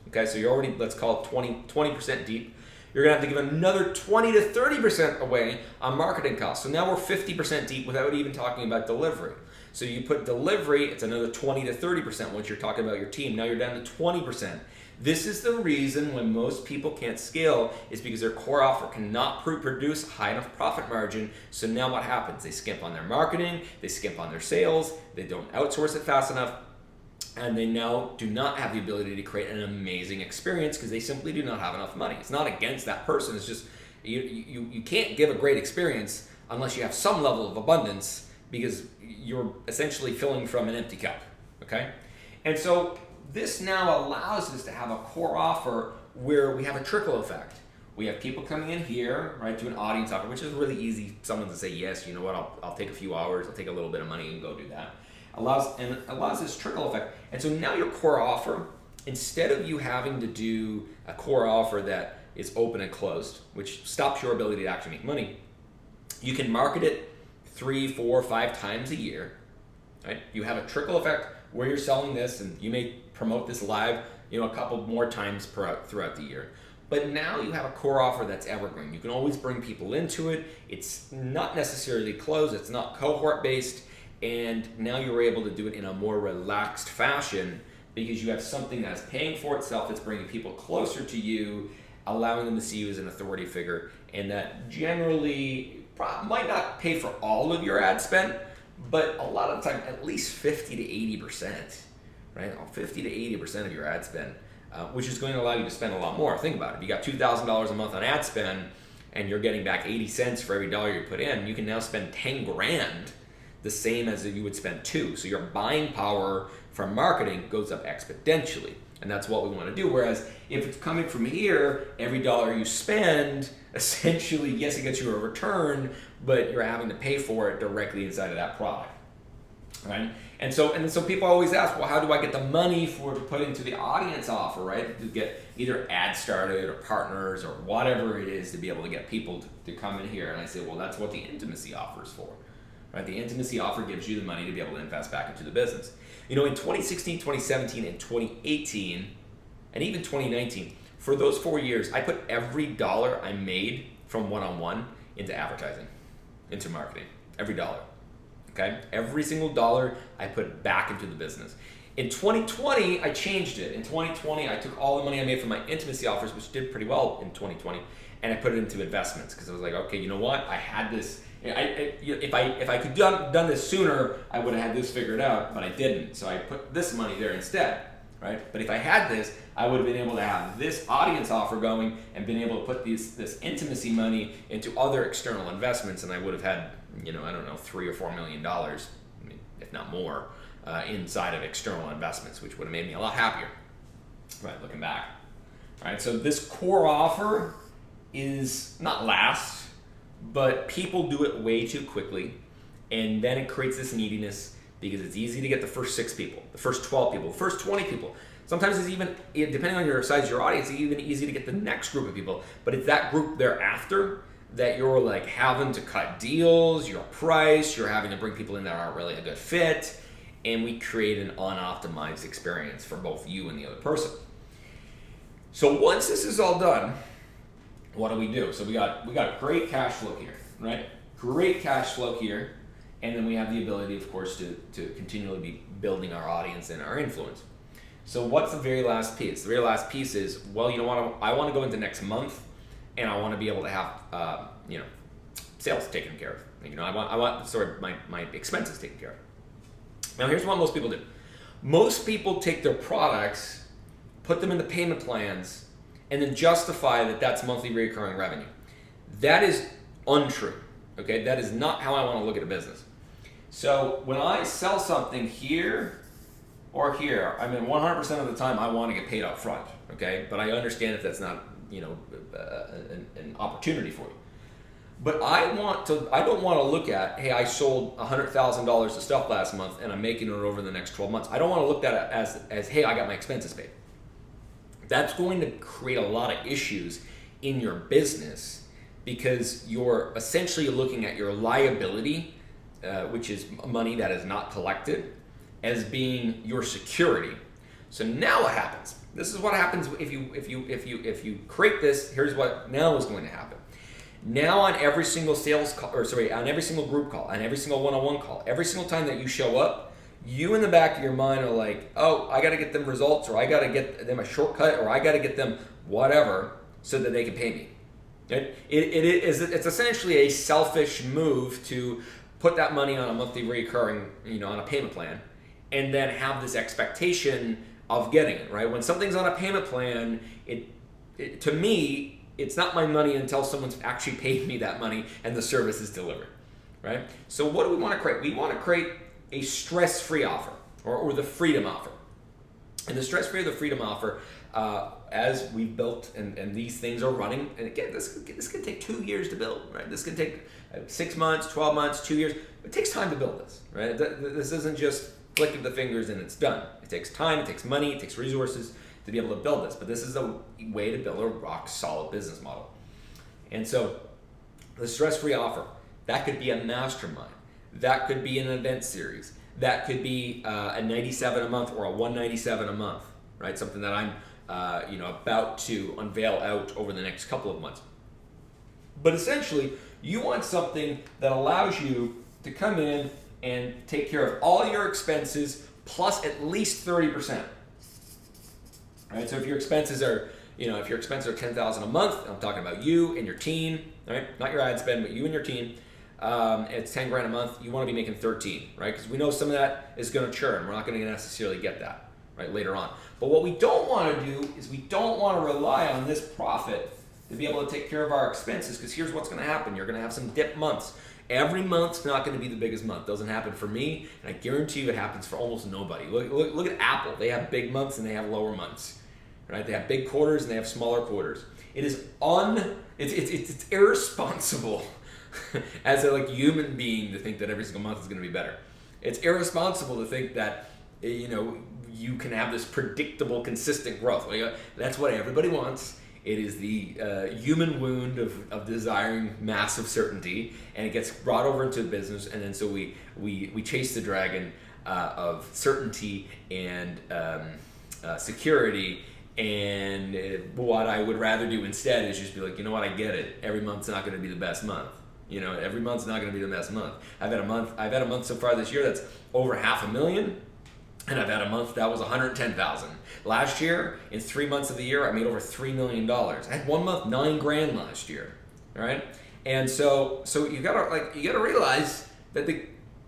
Okay, so you're already, let's call it 20% deep. You're going to have to give another 20 to 30% away on marketing costs. So now we're 50% deep without even talking about delivery. So you put delivery, it's another 20 to 30% once you're talking about your team. Now you're down to 20%. This is the reason when most people can't scale is because their core offer cannot produce a high enough profit margin. So now what happens? They skimp on their marketing, they skimp on their sales, they don't outsource it fast enough, and they now do not have the ability to create an amazing experience because they simply do not have enough money. It's not against that person, it's just you can't give a great experience unless you have some level of abundance because you're essentially filling from an empty cup, okay? And so this now allows us to have a core offer where we have a trickle effect. We have people coming in here, right, to an audience offer, which is really easy. Someone to say, yes, you know what, I'll take a few hours, I'll take a little bit of money and go do that. Allows this trickle effect. And so now your core offer, instead of you having to do a core offer that is open and closed, which stops your ability to actually make money, you can market it 3, 4, 5 times a year, right? You have a trickle effect where you're selling this, and you may promote this live, a couple more times throughout the year. But now you have a core offer that's evergreen. You can always bring people into it. It's not necessarily closed. It's not cohort based. And now you're able to do it in a more relaxed fashion because you have something that's paying for itself. It's bringing people closer to you, allowing them to see you as an authority figure, and that generally might not pay for all of your ad spend, but a lot of the time, at least 50 to 80%, right? 50 to 80% of your ad spend, which is going to allow you to spend a lot more. Think about it. If you got $2,000 a month on ad spend and you're getting back 80 cents for every dollar you put in, you can now spend 10 grand the same as you would spend 2. So your buying power from marketing goes up exponentially. And that's what we want to do. Whereas if it's coming from here, every dollar you spend, essentially, yes, it gets you a return, but you're having to pay for it directly inside of that product, right? And so people always ask, well, how do I get the money to put into the audience offer, right? To get either ad started or partners or whatever it is to be able to get people to come in here. And I say, well, that's what the intimacy offer is for, right? The intimacy offer gives you the money to be able to invest back into the business. In 2016, 2017, and 2018, and even 2019, for those 4 years, I put every dollar I made from one-on-one into advertising, into marketing, every dollar, okay? Every single dollar I put back into the business. In 2020, I changed it. In 2020, I took all the money I made from my intimacy offers, which did pretty well in 2020, and I put it into investments because I was like, okay, you know what? I had this. If I could done this sooner, I would have had this figured out, but I didn't. So I put this money there instead, right? But if I had this, I would have been able to have this audience offer going and been able to put this intimacy money into other external investments, and I would have had, I don't know, $3 or $4 million, if not more, inside of external investments, which would have made me a lot happier, right? Looking back, right? So this core offer is not last. But people do it way too quickly, and then it creates this neediness because it's easy to get the first 6 people, the first 12 people, the first 20 people. Sometimes it's even, depending on your size of your audience, it's even easy to get the next group of people. But it's that group thereafter that you're like having to cut deals, your price, you're having to bring people in that aren't really a good fit, and we create an unoptimized experience for both you and the other person. So once this is all done, what do? So we got great cash flow here, right? Great cash flow here, and then we have the ability, of course, to continually be building our audience and our influence. So what's the very last piece? The very last piece is, well, I want to go into next month, and I want to be able to have sales taken care of. I want my expenses taken care of. Now here's what most people do. Most people take their products, put them into payment plans, and then justify that that's monthly recurring revenue. That is untrue, okay? That is not how I want to look at a business. So when I sell something here or here, 100% of the time I want to get paid up front, okay? But I understand if that's not, an opportunity for you. But I don't want to look at, hey, I sold $100,000 of stuff last month and I'm making it over the next 12 months. I don't want to look at it as hey, I got my expenses paid. That's going to create a lot of issues in your business because you're essentially looking at your liability, which is money that is not collected, as being your security. So now what happens? This is what happens if you create this. Here's what now is going to happen. Now on every single sales call, on every single group call, on every single one-on-one call, every single time that you show up, you in the back of your mind are like, oh, I got to get them results, or I got to get them a shortcut, or I got to get them whatever so that they can pay me. It's essentially a selfish move to put that money on a monthly recurring, on a payment plan, and then have this expectation of getting it, right? When something's on a payment plan, to me, it's not my money until someone's actually paid me that money and the service is delivered, right? So what do we want to create? We want to create a stress-free offer or the freedom offer. And the stress-free or the freedom offer, as we've built and these things are running, and again, this can take 2 years to build, right? This can take 6 months, 12 months, 2 years. It takes time to build this, right? This isn't just flick of the fingers and it's done. It takes time, it takes money, it takes resources to be able to build this. But this is a way to build a rock solid business model. And so the stress-free offer, that could be a mastermind. That could be an event series. That could be a $97 a month or a $197 a month, right? Something that I'm about to unveil out over the next couple of months. But essentially, you want something that allows you to come in and take care of all your expenses plus at least 30%. Right? So if your expenses are, $10,000 a month, I'm talking about you and your team, right? Not your ad spend, but you and your team. It's 10 grand a month. You want to be making 13, right? Because we know some of that is going to churn. We're not going to necessarily get that, right, later on. But what we don't want to do is we don't want to rely on this profit to be able to take care of our expenses, because here's what's going to happen. You're going to have some dip months. Every month's not going to be the biggest month. Doesn't happen for me, and I guarantee you it happens for almost nobody. Look at Apple. They have big months and they have lower months, right? They have big quarters and they have smaller quarters. It is it's irresponsible as a human being to think that every single month is going to be better. It's irresponsible to think that you can have this predictable, consistent growth. That's what everybody wants. It is the human wound of desiring massive certainty, and it gets brought over into business, and then so we chase the dragon of certainty and security. And what I would rather do instead is just be like, you know what, I get it. Every month's not going to be the best month. Every month's not going to be the best month. I've had a month so far this year that's over $500,000, and I've had a month that was $110,000. Last year, in 3 months of the year, I made over $3 million. I had 1 month, $9 grand last year. All right, and so you gotta realize that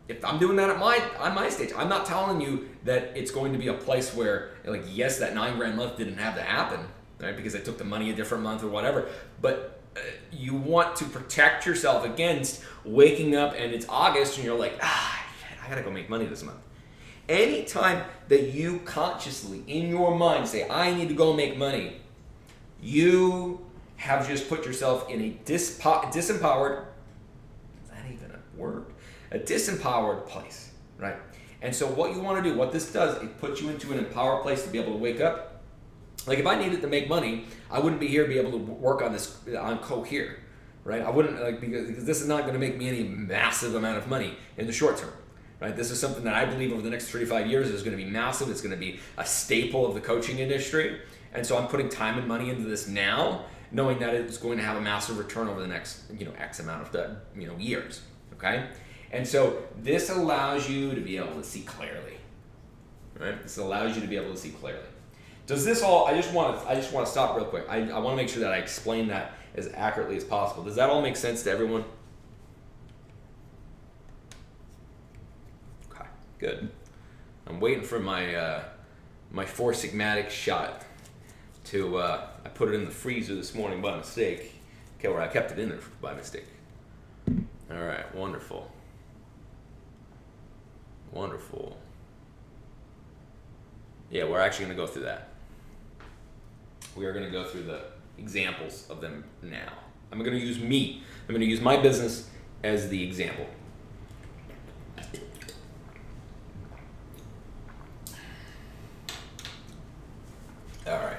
if I'm doing that on my stage, I'm not telling you that it's going to be a place where yes, that $9 grand month didn't have to happen, right? Because I took the money a different month or whatever, but. You want to protect yourself against waking up and it's August and you're like, shit, I gotta go make money this month. Anytime that you consciously, in your mind, say, I need to go make money, you have just put yourself in a disempowered, is that even a word? A disempowered place, right? And so what you want to do, what this does, it puts you into an empowered place to be able to wake up. If I needed to make money, I wouldn't be here to be able to work on Cohere, right? I wouldn't, because this is not going to make me any massive amount of money in the short term, right? This is something that I believe over the next 3 to 5 years is going to be massive. It's going to be a staple of the coaching industry. And so I'm putting time and money into this now, knowing that it's going to have a massive return over the next, X amount of, years, okay? And so this allows you to be able to see clearly, right? This allows you to be able to see clearly. Does this all? I just want to stop real quick. I want to make sure that I explain that as accurately as possible. Does that all make sense to everyone? Okay, good. I'm waiting for my my Four Sigmatic shot to. I put it in the freezer this morning by mistake. Okay, where I kept it in there by mistake. All right, wonderful. Wonderful. Yeah, we're actually going to go through that. We are going to go through the examples of them now. I'm going to use me. I'm going to use my business as the example. All right.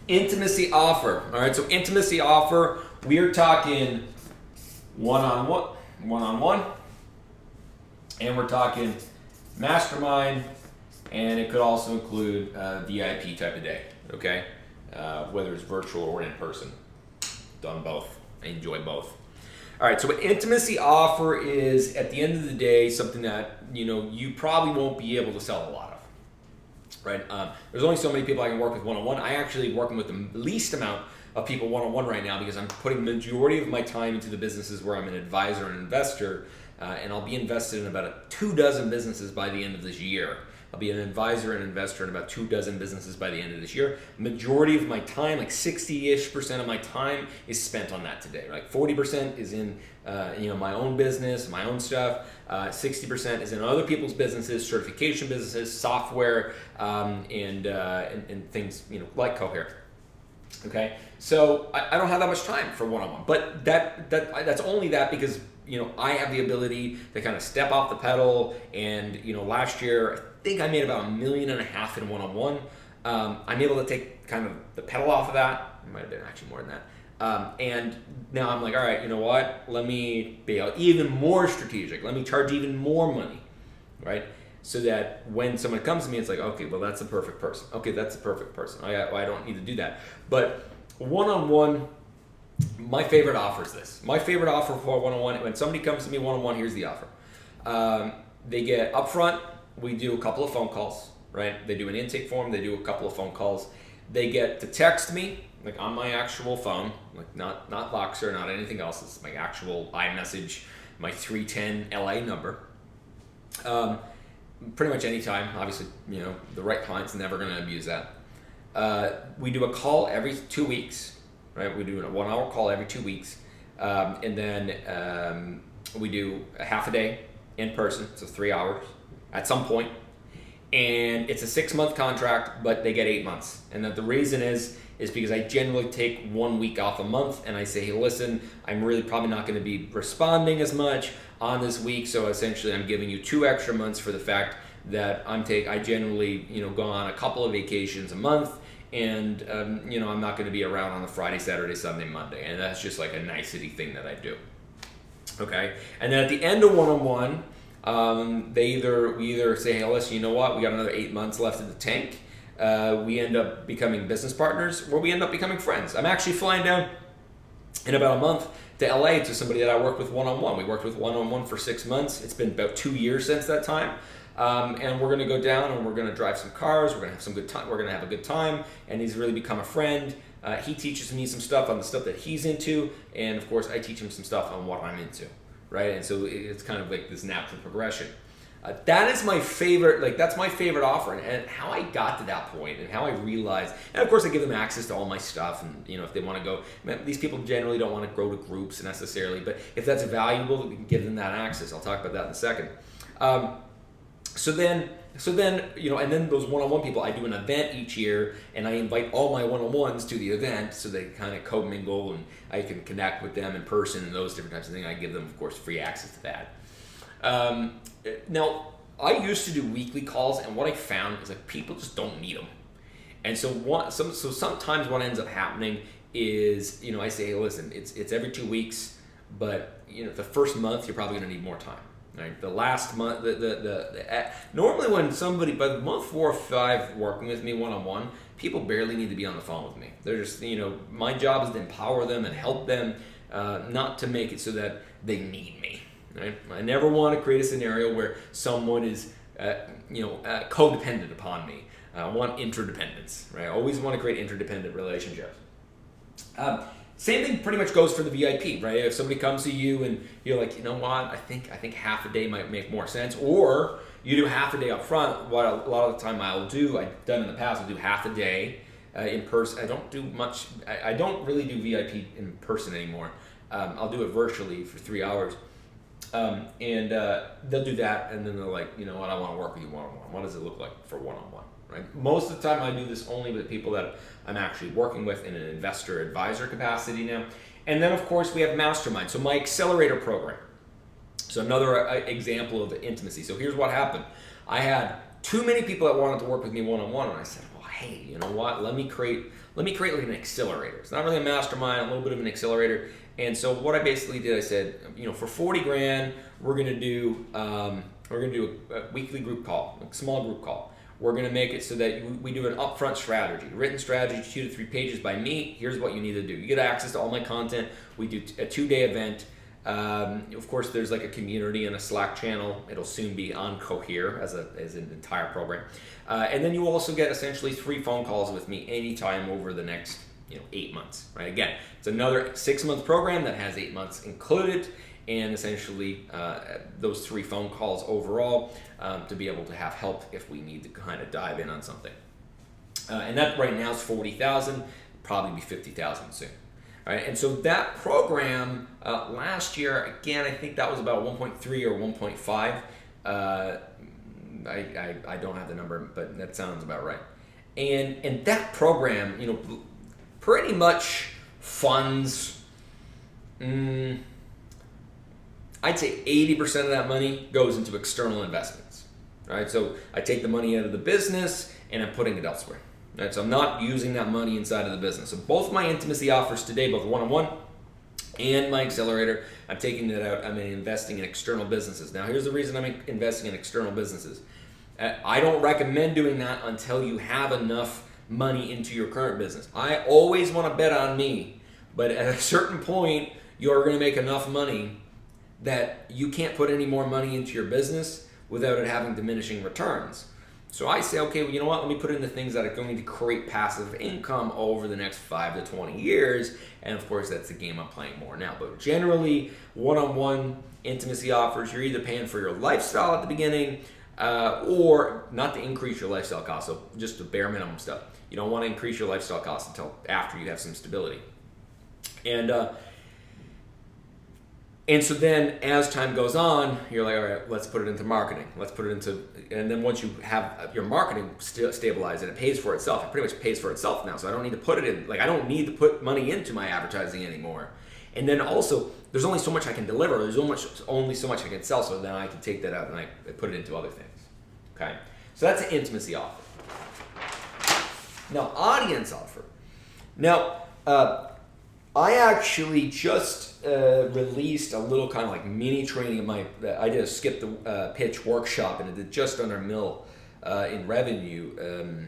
Intimacy offer. All right, so intimacy offer, we're talking one-on-one, and we're talking mastermind, and it could also include VIP type of day, okay? Whether it's virtual or in person. Done both. I enjoy both. All right, so an intimacy offer is, at the end of the day, something that, you probably won't be able to sell a lot of, right? There's only so many people I can work with one-on-one. I actually working with the least amount of people one-on-one right now because I'm putting the majority of my time into the businesses where I'm an advisor and investor, and I'll be invested in about 24 businesses by the end of this year. I'll be an advisor and investor in about 24 businesses by the end of this year. Majority of my time, like 60-ish% of my time, is spent on that today. Like 40% is in my own business, my own stuff. 60% is in other people's businesses, certification businesses, software, and things like Cohere. Okay, so I don't have that much time for one-on-one, but that's only that because I have the ability to kind of step off the pedal, and last year I think I made about $1.5 million in one-on-one. I'm able to take kind of the pedal off of that. It might have been actually more than that. And now I'm like, all right, you know what? Let me be even more strategic. Let me charge even more money, right? So that when someone comes to me, it's like, okay, well, that's the perfect person. Okay, that's the perfect person. I don't need to do that. But one-on-one, my favorite offer is this. My favorite offer for one-on-one, when somebody comes to me one-on-one, here's the offer. They get upfront, we do a couple of phone calls, right? They do an intake form, they do a couple of phone calls. They get to text me, like on my actual phone, like not Voxer, not anything else. It's my actual iMessage, my 310 LA number. Pretty much anytime. Obviously, the right client's never going to abuse that. We do a call every 2 weeks, right? We do a 1 hour call every 2 weeks. And then we do a half a day in person, so 3 hours at some point. And it's a 6-month contract, but they get 8 months. And the reason is because I generally take 1 week off a month and I say, hey, listen, I'm really probably not going to be responding as much on this week. So essentially I'm giving you 2 extra months for the fact that I generally, go on a couple of vacations a month, and I'm not going to be around on the Friday, Saturday, Sunday, Monday. And that's just like a nicety thing that I do. Okay. And then at the end of one-on-one, we either say, hey, listen, you know what? We got another 8 months left in the tank. We end up becoming business partners, or we end up becoming friends. I'm actually flying down in about a month to LA to somebody that I work with one-on-one. We worked with one-on-one for 6 months. It's been about 2 years since that time. And we're going to go down and we're going to drive some cars. We're going to have some good time. We're going to have a good time. And he's really become a friend. He teaches me some stuff on the stuff that he's into. And of course, I teach him some stuff on what I'm into. Right? And so it's kind of like this natural progression. That is my favorite, that's my favorite offer, and how I got to that point and how I realized, and of course I give them access to all my stuff, and if they want to go, these people generally don't want to go to groups necessarily, but if that's valuable, give them that access. I'll talk about that in a second. So then, and then those one-on-one people, I do an event each year, and I invite all my one-on-ones to the event so they kind of co-mingle, and I can connect with them in person and those different types of things. I give them, of course, free access to that. Now, I used to do weekly calls, and what I found is people just don't need them. And so sometimes what ends up happening is, I say, hey, listen, it's every 2 weeks, but the first month you're probably going to need more time. Right? The last month, normally when somebody, by the month 4 or 5 working with me one-on-one, people barely need to be on the phone with me. They're just, my job is to empower them and help them, not to make it so that they need me. Right? I never want to create a scenario where someone is, codependent upon me. I want interdependence. Right? I always want to create interdependent relationships. Same thing pretty much goes for the VIP, right? If somebody comes to you and you're like, you know what, I think half a day might make more sense, or you do half a day up front. What a lot of the time I've done in the past, I'll do half a day in person. I don't do much. I don't really do VIP in person anymore. I'll do it virtually for 3 hours. They'll do that, and then they're like, you know what, I want to work with you one-on-one. What does it look like for one-on-one, right? Most of the time I do this only with people that I'm actually working with in an investor advisor capacity now. And then of course we have Mastermind, so my accelerator program. So another example of the intimacy. So here's what happened. I had too many people that wanted to work with me one-on-one, and I said, well, hey, you know what, let me create like an accelerator. It's not really a mastermind, a little bit of an accelerator. And so what I basically did, I said, you know, for 40 grand, we're gonna do a weekly group call, a small group call. We're gonna make it so that we do an upfront strategy, written strategy, 2 to 3 pages by me. Here's what you need to do. You get access to all my content. We do a 2-day event. Of course, there's like a community and a Slack channel. It'll soon be on Cohere as an entire program. And then you also get essentially 3 phone calls with me anytime over the next 8 months, right? Again, it's another 6-month program that has 8 months included, and essentially those 3 phone calls overall to be able to have help if we need to kind of dive in on something. And that right now is 40,000, probably be 50,000 soon. Right, and so that program last year, again, I think that was about 1.3 or 1.5. I don't have the number, but that sounds about right. And that program, pretty much funds, I'd say 80% of that money goes into external investments. Right, so I take the money out of the business and I'm putting it elsewhere. Right, so I'm not using that money inside of the business. So both my intimacy offers today, both one-on-one and my accelerator, I'm taking that out. I'm investing in external businesses. Now, here's the reason I'm investing in external businesses. I don't recommend doing that until you have enough money into your current business. I always want to bet on me, but at a certain point, you're going to make enough money that you can't put any more money into your business without it having diminishing returns. So I say, okay, well, you know what? Let me put in the things that are going to create passive income over the next 5 to 20 years. And of course, that's the game I'm playing more now. But generally, one-on-one intimacy offers, you're either paying for your lifestyle at the beginning or not to increase your lifestyle costs, so just the bare minimum stuff. You don't want to increase your lifestyle costs until after you have some stability. And so then as time goes on, you're like, all right, let's put it into marketing. And then once you have your marketing stabilized and it pays for itself, it pretty much pays for itself now. So I don't need to put it in, I don't need to put money into my advertising anymore. And then also, there's only so much I can deliver. There's only so much I can sell. So then I can take that out and I put it into other things. Okay? So that's an intimacy offer. Now, audience offer. Now, I actually just released a little kind of like mini training I did a skip the pitch workshop, and it did just under $1 million in revenue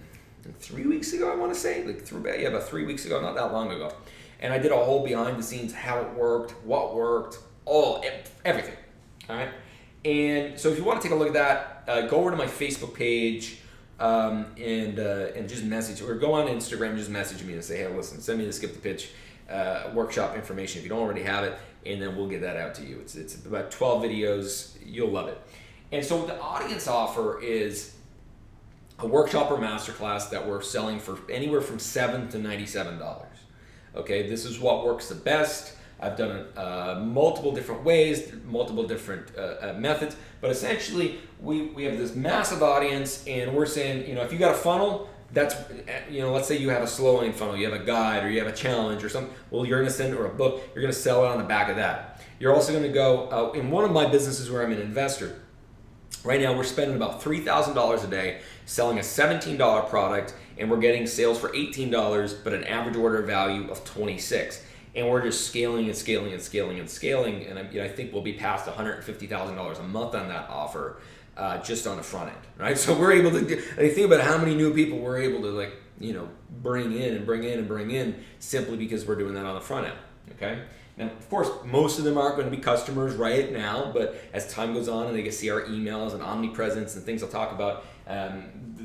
3 weeks ago, I want to say, about 3 weeks ago, not that long ago. And I did a whole behind the scenes, how it worked, what worked, everything. All right. And so if you want to take a look at that, go over to my Facebook page and just message, or go on Instagram, just message me and say, hey, listen, send me the skip the pitch workshop information if you don't already have it, and then we'll get that out to you. It's about 12 videos. You'll love it. And so the audience offer is a workshop or masterclass that we're selling for anywhere from $7 to $97. Okay, this is what works the best. I've done it multiple different ways, multiple different methods, but essentially we have this massive audience, and we're saying, if you got a funnel, that's, let's say you have a slow lane funnel, you have a guide or you have a challenge or something, well, you're going to send, or a book, you're going to sell it on the back of that. You're also going to go, in one of my businesses where I'm an investor, right now we're spending about $3,000 a day selling a $17 product, and we're getting sales for $18, but an average order value of $26. And we're just scaling and scaling and scaling and scaling, and I think we'll be past $150,000 a month on that offer. Just on the front end, right? So we're able to think about how many new people we're able to bring in simply because we're doing that on the front end, okay? Now, of course, most of them aren't going to be customers right now, but as time goes on and they get to see our emails and omnipresence and things I'll talk about,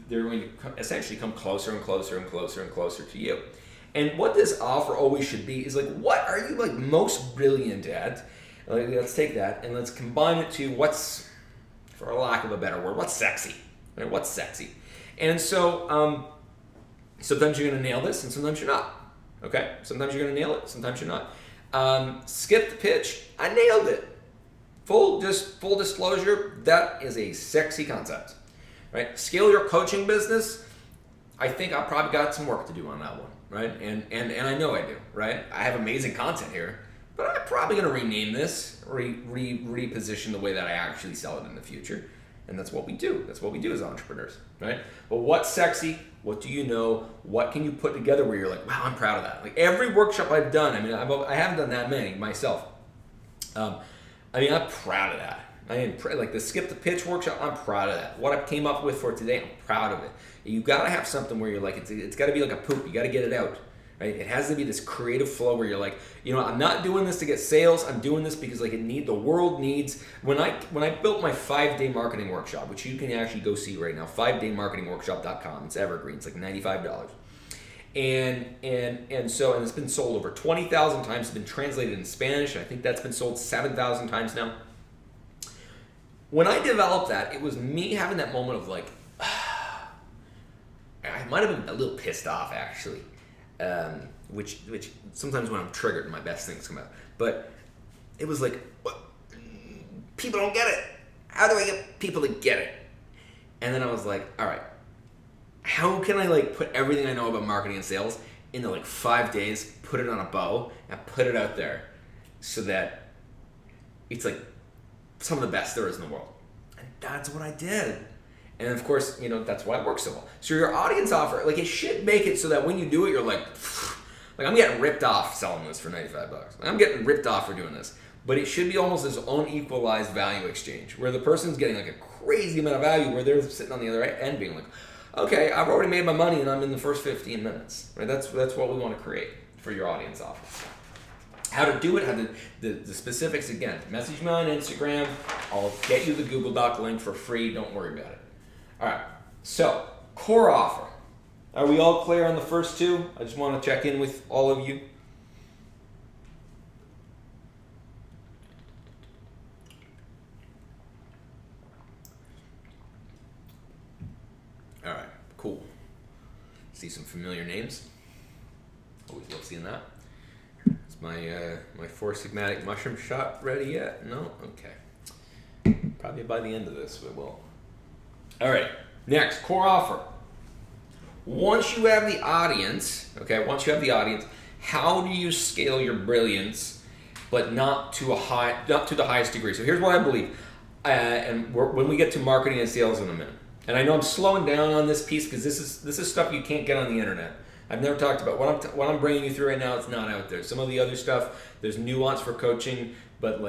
they're going to essentially come closer and closer and closer and closer to you. And what this offer always should be is what are you most brilliant at? Let's take that and let's combine it to what's, for lack of a better word, what's sexy, right? What's sexy? And so sometimes you're going to nail this and sometimes you're not, okay? Sometimes you're going to nail it, sometimes you're not. Skip the pitch, I nailed it. full disclosure, that is a sexy concept, right? Scale your coaching business. I think I probably got some work to do on that one, right? And I know I do, right? I have amazing content here, but I'm probably going to rename this, reposition the way that I actually sell it in the future. And that's what we do. That's what we do as entrepreneurs, right? But what's sexy? What do you know? What can you put together where you're like, wow, I'm proud of that. Like every workshop I've done, I mean, I haven't done that many myself. I'm proud of that. Like the skip the pitch workshop, I'm proud of that. What I came up with for today, I'm proud of it. You got to have something where you're like, it's got to be like a poop. You got to get it out. Right? It has to be this creative flow where you're like, I'm not doing this to get sales. I'm doing this because the world needs. When I built my 5-day marketing workshop, which you can actually go see right now, 5daymarketingworkshop.com. It's evergreen. It's like $95. And it's been sold over 20,000 times. It's been translated in Spanish. I think that's been sold 7,000 times now. When I developed that, it was me having that moment of like, I might have been a little pissed off actually. Which sometimes when I'm triggered, my best things come out. But it was like, what? People don't get it. How do I get people to get it? And then I was like, all right, how can I like put everything I know about marketing and sales into like 5 days, put it on a bow, and put it out there so that it's like some of the best there is in the world. And that's what I did. And of course, that's why it works so well. So your audience offer, like it should make it so that when you do it, you're like I'm getting ripped off selling this for $95. Like, I'm getting ripped off for doing this. But it should be almost this unequalized value exchange where the person's getting like a crazy amount of value where they're sitting on the other end being like, okay, I've already made my money and I'm in the first 15 minutes. Right? That's what we want to create for your audience offer. How to do it, the specifics again. Message me on Instagram. I'll get you the Google Doc link for free. Don't worry about it. All right, so core offer. Are we all clear on the first two? I just want to check in with all of you. All right, cool. See some familiar names. Always love seeing that. Is my Four Sigmatic mushroom shot ready yet? No? Okay. Probably by the end of this we will. All right, next, core offer. Once you have the audience, how do you scale your brilliance, but not to the highest degree? So here's what I believe, when we get to marketing and sales in a minute. And I know I'm slowing down on this piece because this is stuff you can't get on the internet. I've never talked about what I'm bringing you through right now. It's not out there. Some of the other stuff, there's nuance for coaching, but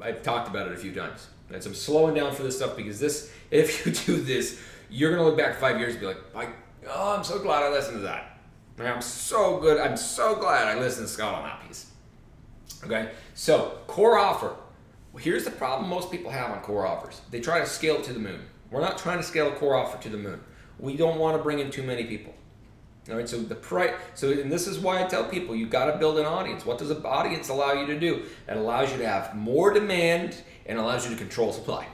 I've talked about it a few times. And so I'm slowing down for this stuff because if you do this, you're gonna look back 5 years and be like, I'm so glad I listened to that. I'm so glad I listened to Scott on that piece. Okay, so core offer. Here's the problem most people have on core offers. They try to scale it to the moon. We're not trying to scale a core offer to the moon. We don't want to bring in too many people. All right, and this is why I tell people you got to build an audience. What does an audience allow you to do? It allows you to have more demand and allows you to control supply.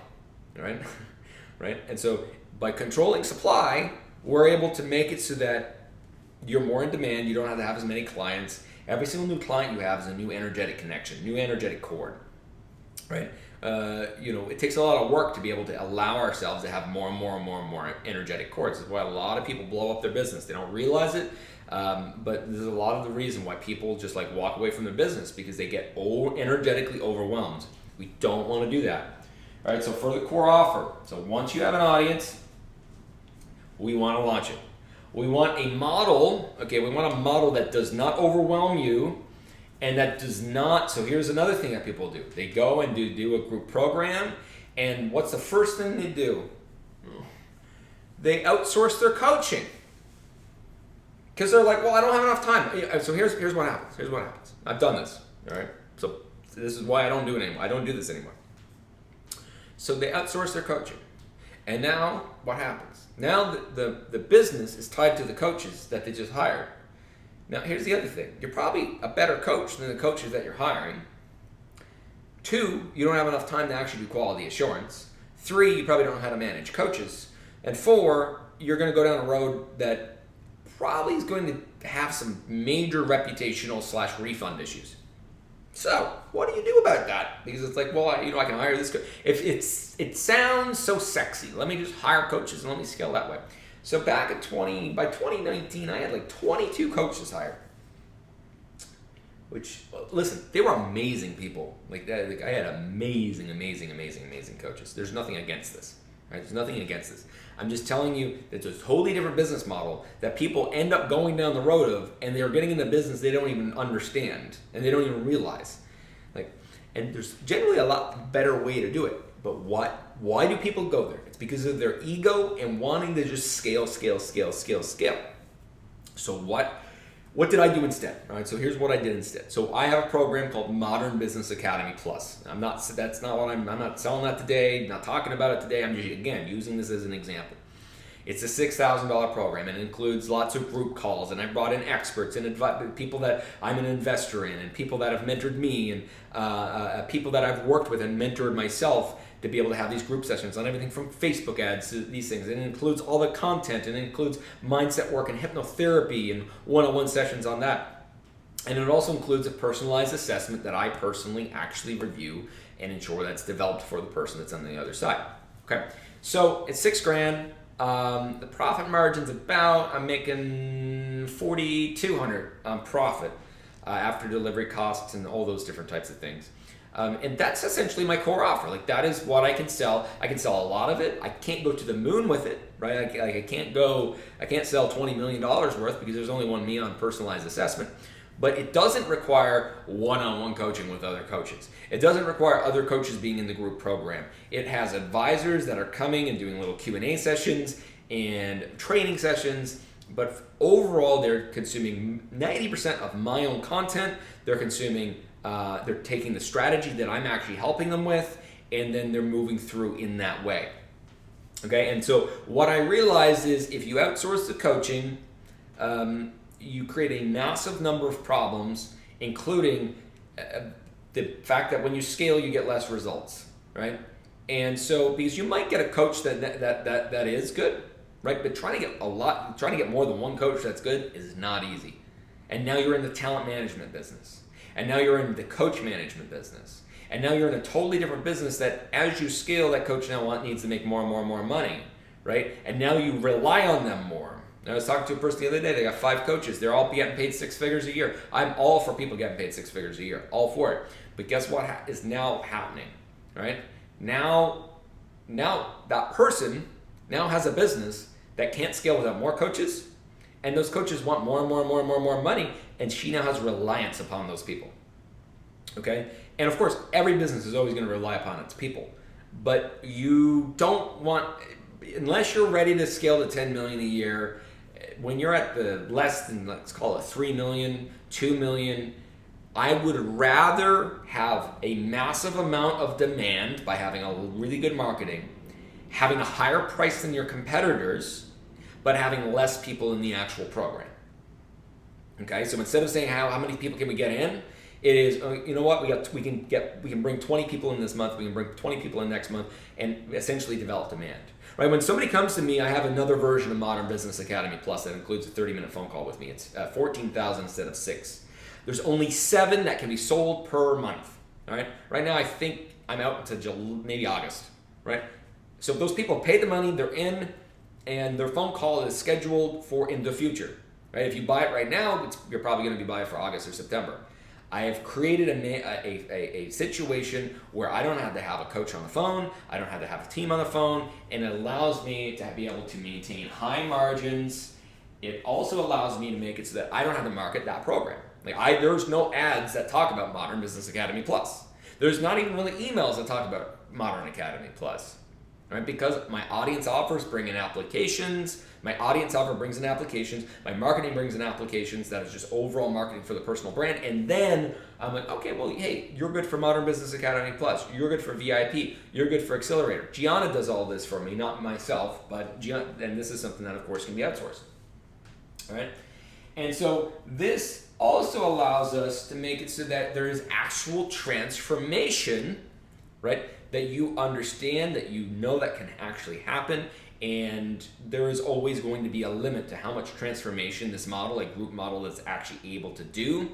All right, right. And so by controlling supply, we're able to make it so that you're more in demand. You don't have to have as many clients. Every single new client you have is a new energetic connection, new energetic cord. Right. It takes a lot of work to be able to allow ourselves to have more and more and more and more energetic cords. That's why a lot of people blow up their business. They don't realize it, but there's a lot of the reason why people just walk away from their business because they get energetically overwhelmed. We don't want to do that. All right, so for the core offer, so once you have an audience, we want to launch it. We want a model, that does not overwhelm you. And that does not, so here's another thing that people do. They go and do a group program, and what's the first thing they do? They outsource their coaching. Because they're like, well, I don't have enough time. So here's what happens. I've done this, all right? So this is why I don't do it anymore. I don't do this anymore. So they outsource their coaching. And now what happens? Now the business is tied to the coaches that they just hired. Now, here's the other thing. You're probably a better coach than the coaches that you're hiring. 2, you don't have enough time to actually do quality assurance. 3, you probably don't know how to manage coaches. And 4, you're going to go down a road that probably is going to have some major reputational / refund issues. So what do you do about that? Because it's like, well, I can hire this coach. If it sounds so sexy, let me just hire coaches and let me scale that way. So back at by 2019, I had like 22 coaches hired. Which, listen, they were amazing people. Like I had amazing coaches. There's nothing against this, right? There's nothing against this. I'm just telling you that it's a totally different business model that people end up going down the road of, and they're getting in the business they don't even understand and they don't even realize. And there's generally a lot better way to do it. But why do people go there? It's because of their ego and wanting to just scale. So what did I do instead? All right, so here's what I did instead. So I have a program called Modern Business Academy Plus. I'm not selling that today, I'm not talking about it today. I'm just, again, using this as an example. It's a $6,000 program and it includes lots of group calls, and I brought in experts and people that I'm an investor in, and people that have mentored me, and people that I've worked with and mentored myself to be able to have these group sessions on everything from Facebook ads to these things. And it includes all the content, and it includes mindset work and hypnotherapy and one-on-one sessions on that. And it also includes a personalized assessment that I personally actually review and ensure that's developed for the person that's on the other side. Okay, so it's $6,000. The profit margin's I'm making $4,200 on profit after delivery costs and all those different types of things. And that's essentially my core offer. Like, that is what I can sell. I can sell a lot of it. I can't go to the moon with it, right? I can't sell $20 million worth because there's only one me on personalized assessment. But it doesn't require one-on-one coaching with other coaches. It doesn't require other coaches being in the group program. It has advisors that are coming and doing little Q&A sessions and training sessions. But overall, they're consuming 90% of my own content. They're taking the strategy that I'm actually helping them with, and then they're moving through in that way. Okay, and so what I realized is if you outsource the coaching, you create a massive number of problems, including the fact that when you scale, you get less results, right? And so, because you might get a coach that is good, right? But trying to get more than one coach that's good is not easy. And now you're in the talent management business. And now you're in the coach management business. And now you're in a totally different business that as you scale, that coach now needs to make more and more and more money, right? And now you rely on them more. I was talking to a person the other day, they got 5 coaches. They're all getting paid 6 figures a year. I'm all for people getting paid 6 figures a year, all for it. But guess what is now happening, right? Now that person now has a business that can't scale without more coaches, and those coaches want more and more and more and more and more money, and she now has reliance upon those people, okay? And of course, every business is always going to rely upon its people, but you don't want, unless you're ready to scale to 10 million a year, when you're at the less than, let's call it 3 million, 2 million, I would rather have a massive amount of demand by having a really good marketing, having a higher price than your competitors, but having less people in the actual program. Okay, so instead of saying how many people can we get in, it is, you know what, we can bring 20 people in this month, we can bring 20 people in next month, and essentially develop demand. Right? When somebody comes to me, I have another version of Modern Business Academy Plus that includes a 30-minute phone call with me. It's 14,000 instead of 6. There's only 7 that can be sold per month. All right. Right now, I think I'm out until maybe August. Right. So those people paid the money, they're in, and their phone call is scheduled for in the future. Right. If you buy it right now, you're probably going to be buying it for August or September. I have created a situation where I don't have to have a coach on the phone, I don't have to have a team on the phone, and it allows me to be able to maintain high margins. It also allows me to make it so that I don't have to market that program. There's no ads that talk about Modern Business Academy Plus. There's not even really emails that talk about Modern Academy Plus. Right? Because my audience offers bring in applications, my marketing brings in applications, that is just overall marketing for the personal brand, and then I'm like, okay, well, hey, you're good for Modern Business Academy Plus, you're good for VIP, you're good for Accelerator. Gianna does all this for me, not myself, but Gianna, and this is something that, of course, can be outsourced. All right? And so this also allows us to make it so that there is actual transformation, right? That you understand, that you know that can actually happen, and there is always going to be a limit to how much transformation this model, a group model, is actually able to do.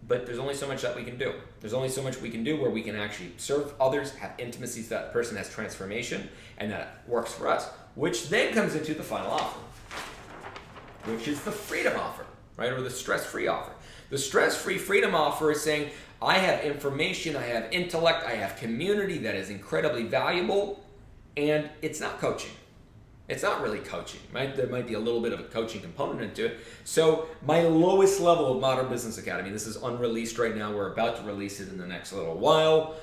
but there's only so much that we can do. There's only so much we can do where we can actually serve others, have intimacy so that person has transformation, and that works for us, which then comes into the final offer, which is the freedom offer, right? Or the stress-free offer. The stress-free freedom offer is saying, I have information, I have intellect, I have community that is incredibly valuable, and it's not coaching. It's not really coaching, right? There might be a little bit of a coaching component into it. So my lowest level of Modern Business Academy, this is unreleased right now. We're about to release it in the next little while.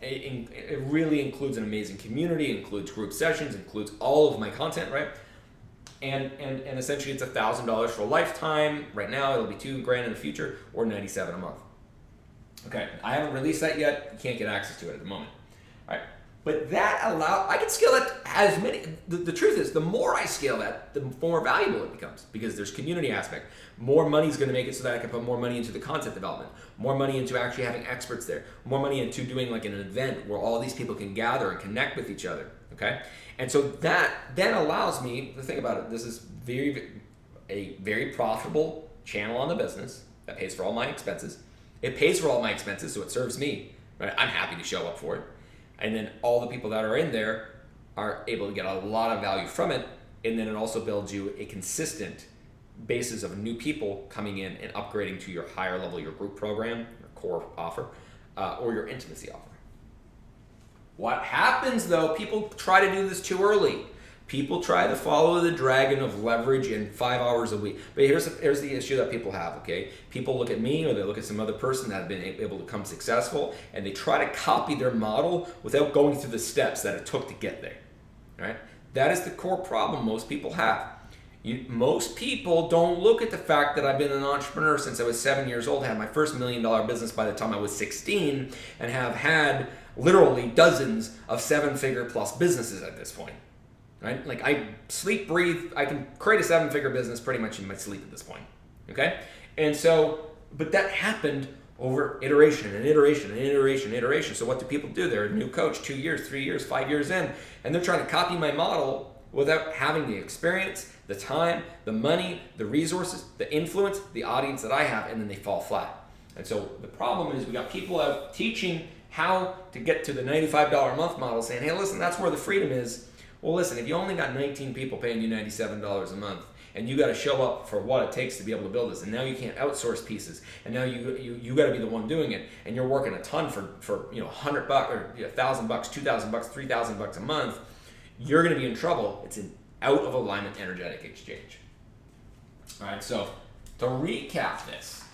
It really includes an amazing community, includes group sessions, includes all of my content, right? And essentially it's $1,000 for a lifetime. Right now it'll be $2,000 in the future, or $97 a month. Okay, I haven't released that yet. You can't get access to it at the moment. All right. But that I can scale it as many. The truth is, the more I scale that, the more valuable it becomes, because there's community aspect. More money is going to make it so that I can put more money into the content development, more money into actually having experts there, more money into doing like an event where all these people can gather and connect with each other. Okay, and so that then allows me to think about it. This is a very profitable channel on the business that pays for all my expenses. It pays for all my expenses, so it serves me. Right, I'm happy to show up for it. And then all the people that are in there are able to get a lot of value from it. And then it also builds you a consistent basis of new people coming in and upgrading to your higher level, your group program, your core offer, or your intimacy offer. What happens though, people try to do this too early. People try to follow the dragon of leverage in 5 hours a week. But here's the issue that people have, okay? People look at me, or they look at some other person that have been able to become successful, and they try to copy their model without going through the steps that it took to get there, right? That is the core problem most people have. Most people don't look at the fact that I've been an entrepreneur since I was 7 years old, had my first $1 million business by the time I was 16, and have had literally dozens of 7-figure plus businesses at this point. Right? Like I sleep, breathe, I can create a 7-figure business pretty much in my sleep at this point. Okay? And so, but that happened over iteration and iteration and iteration and iteration. So what do people do? They're a new coach 2 years, 3 years, 5 years in, and they're trying to copy my model without having the experience, the time, the money, the resources, the influence, the audience that I have, and then they fall flat. And so the problem is we got people out teaching how to get to the $95 a month model, saying, hey, listen, that's where the freedom is. Well, listen, if you only got 19 people paying you $97 a month, and you got to show up for what it takes to be able to build this, and now you can't outsource pieces, and now you got to be the one doing it, and you're working a ton for $100 or $1,000, $2,000, $3,000 a month, you're going to be in trouble. It's an out of alignment energetic exchange. All right. So to recap this,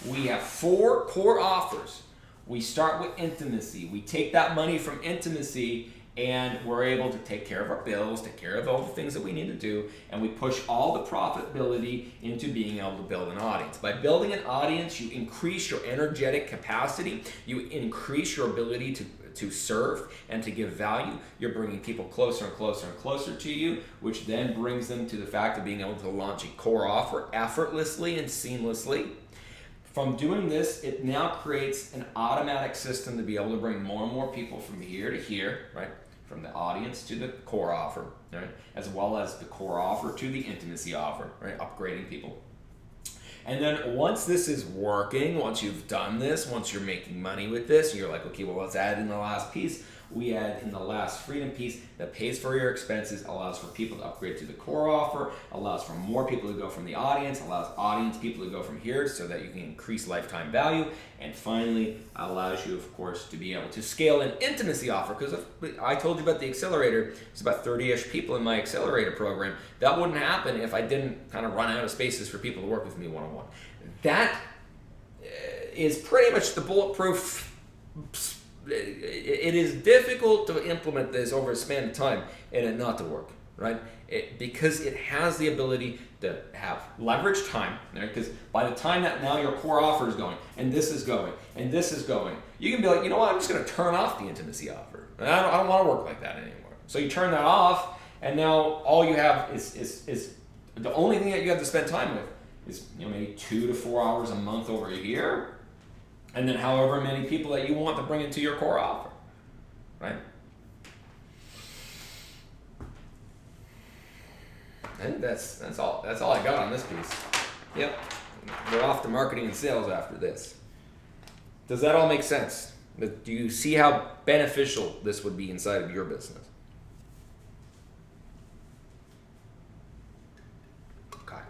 we have 4 core offers. We start with intimacy. We take that money from intimacy, and we're able to take care of our bills, take care of all the things that we need to do, and we push all the profitability into being able to build an audience. By building an audience, you increase your energetic capacity, you increase your ability to serve and to give value. You're bringing people closer and closer and closer to you, which then brings them to the fact of being able to launch a core offer effortlessly and seamlessly. From doing this, it now creates an automatic system to be able to bring more and more people from here to here, right? From the audience to the core offer, right? As well as the core offer to the intimacy offer, right? Upgrading people. And then once this is working, once you've done this, once you're making money with this, you're like, okay, well, let's add in the last piece. We add in the last freedom piece that pays for your expenses, allows for people to upgrade to the core offer, allows for more people to go from the audience, allows audience people to go from here so that you can increase lifetime value, and finally allows you, of course, to be able to scale an intimacy offer. Because I told you about the accelerator, there's about 30-ish people in my accelerator program. That wouldn't happen if I didn't kind of run out of spaces for people to work with me one-on-one. That is pretty much the bulletproof. It is difficult to implement this over a span of time and it not to work, right? Because it has the ability to have leverage time, right? Because by the time that now your core offer is going, and this is going, and this is going, you can be like, you know what, I'm just going to turn off the intimacy offer. I don't want to work like that anymore. So you turn that off, and now all you have is the only thing that you have to spend time with is maybe 2 to 4 hours a month over a year. And then however many people that you want to bring into your core offer, right? I think that's all I got on this piece. Yep. we're off to marketing and sales after this. Does that all make sense? Do you see how beneficial this would be inside of your business? Okay.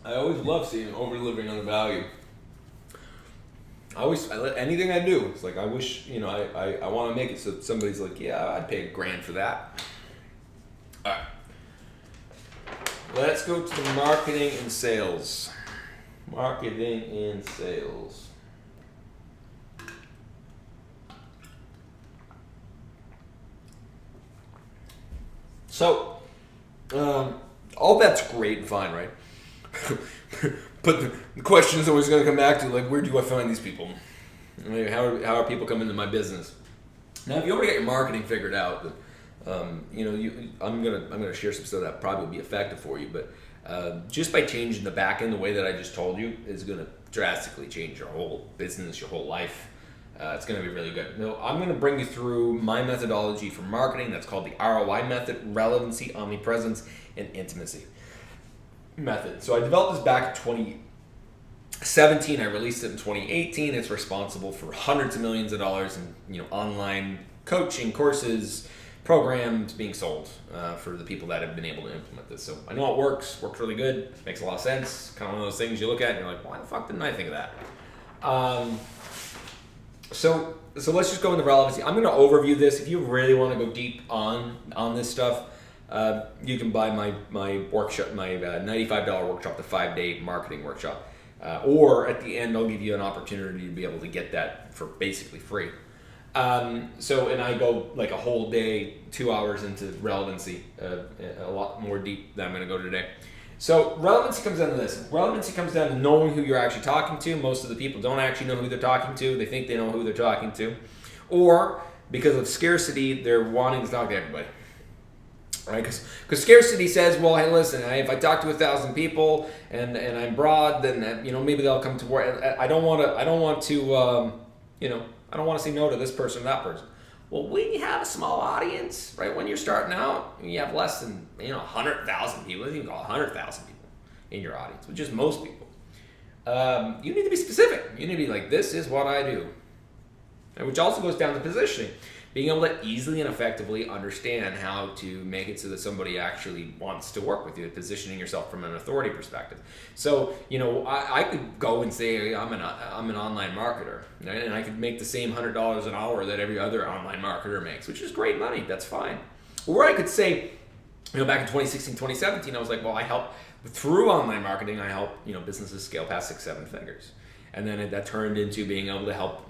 I always love seeing over-delivering on the value. Anything I do, it's like I wish, I want to make it so somebody's like, yeah, I'd pay $1,000 for that. All right. Let's go to the marketing and sales. Marketing and sales. So, all that's great and fine, right? But the question is always going to come back to, like, where do I find these people? I mean, how are people coming into my business? Now, if you already got your marketing figured out, then, I'm gonna share some stuff that probably will be effective for you. But just by changing the back end, the way that I just told you, is going to drastically change your whole business, your whole life. It's going to be really good. Now, I'm going to bring you through my methodology for marketing. That's called the ROI method: relevancy, omnipresence, and intimacy method. So I developed this back in 2017. I released it in 2018. It's responsible for hundreds of millions of dollars in online coaching courses, programs being sold for the people that have been able to implement this. So I know it works really good, makes a lot of sense. Kind of one of those things you look at and you're like, why the fuck didn't I think of that? So let's just go into relevancy. I'm going to overview this. If you really want to go deep on this stuff, you can buy my workshop, my $95 workshop, the 5-day marketing workshop. Or at the end, I'll give you an opportunity to be able to get that for basically free. And I go like a whole day, 2 hours into relevancy, a lot more deep than I'm going to go today. So relevancy comes down to this. Relevancy comes down to knowing who you're actually talking to. Most of the people don't actually know who they're talking to. They think they know who they're talking to. Or because of scarcity, they're wanting to talk to everybody. Right? Because scarcity says, well, hey, listen, if I talk to 1,000 people and I'm broad, then maybe they'll come to work. I don't want to say no to this person or that person. Well, when you have a small audience, right? When you're starting out, you have less than 100,000 people. You can call 100,000 people in your audience, which is most people. You need to be specific. You need to be like, this is what I do, which also goes down to positioning. Being able to easily and effectively understand how to make it so that somebody actually wants to work with you, positioning yourself from an authority perspective. So, I could go and say I'm an online marketer, right? And I could make the same $100 an hour that every other online marketer makes, which is great money. That's fine. Or I could say, back in 2016, 2017, I was like, well, I help through online marketing. I help businesses scale past 6-7 figures, and then that turned into being able to help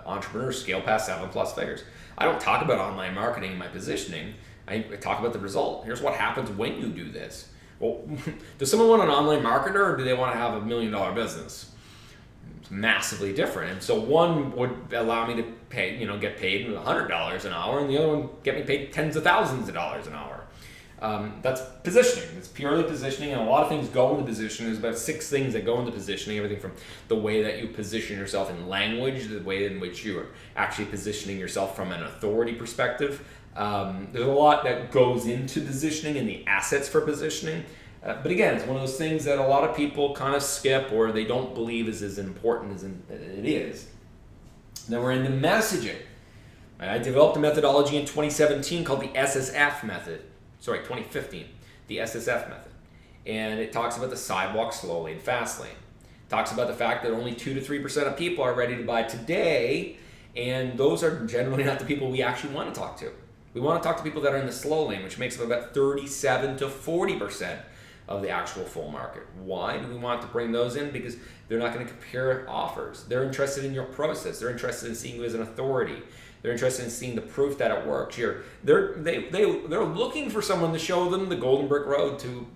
entrepreneurs scale past 7+ figures. I don't talk about online marketing in my positioning. I talk about the result. Here's what happens when you do this. Well, does someone want an online marketer, or do they want to have $1 million business? It's massively different. And so one would allow me to pay, get paid $100 an hour, and the other one get me paid tens of thousands of dollars an hour. That's positioning. It's purely positioning, and a lot of things go into positioning. There's about 6 things that go into positioning. Everything from the way that you position yourself in language, the way in which you are actually positioning yourself from an authority perspective. There's a lot that goes into positioning and the assets for positioning. But again, it's one of those things that a lot of people kind of skip, or they don't believe is as important as it is. Then we're into messaging. I developed a methodology in 2017 called the SSF method. 2015, the SSF method. And it talks about the sidewalk, slow lane, fast lane. It talks about the fact that only 2 to 3% of people are ready to buy today, and those are generally not the people we actually want to talk to. We want to talk to people that are in the slow lane, which makes up about 37 to 40% of the actual full market. Why do we want to bring those in? Because they're not going to compare offers. They're interested in your process. They're interested in seeing you as an authority. They're interested in seeing the proof that it works. They're looking for someone to show them the golden brick road to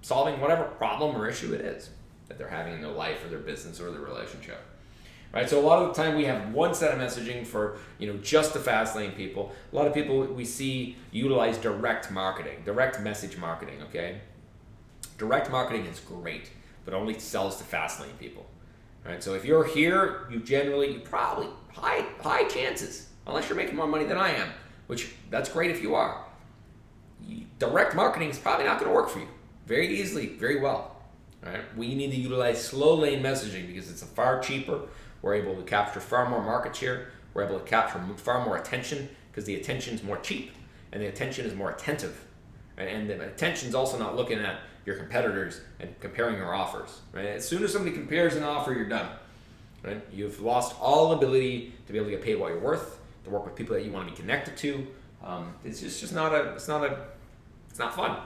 solving whatever problem or issue it is that they're having in their life or their business or their relationship. Right? So a lot of the time we have one set of messaging for just the fast lane people. A lot of people we see utilize direct marketing, direct message marketing. Okay, direct marketing is great, but only sells to fast lane people. Right? So if you're here, you probably high chances unless you're making more money than I am, which that's great if you are. Direct marketing is probably not going to work for you very easily, very well. All right? We need to utilize slow lane messaging because it's far cheaper. We're able to capture far more market share. We're able to capture far more attention because the attention is more cheap and the attention is more attentive. Right? And the attention is also not looking at your competitors and comparing your offers. Right? As soon as somebody compares an offer, you're done. Right? You've lost all ability to be able to get paid what you're worth, to work with people that you want to be connected to. It's just not it's not fun.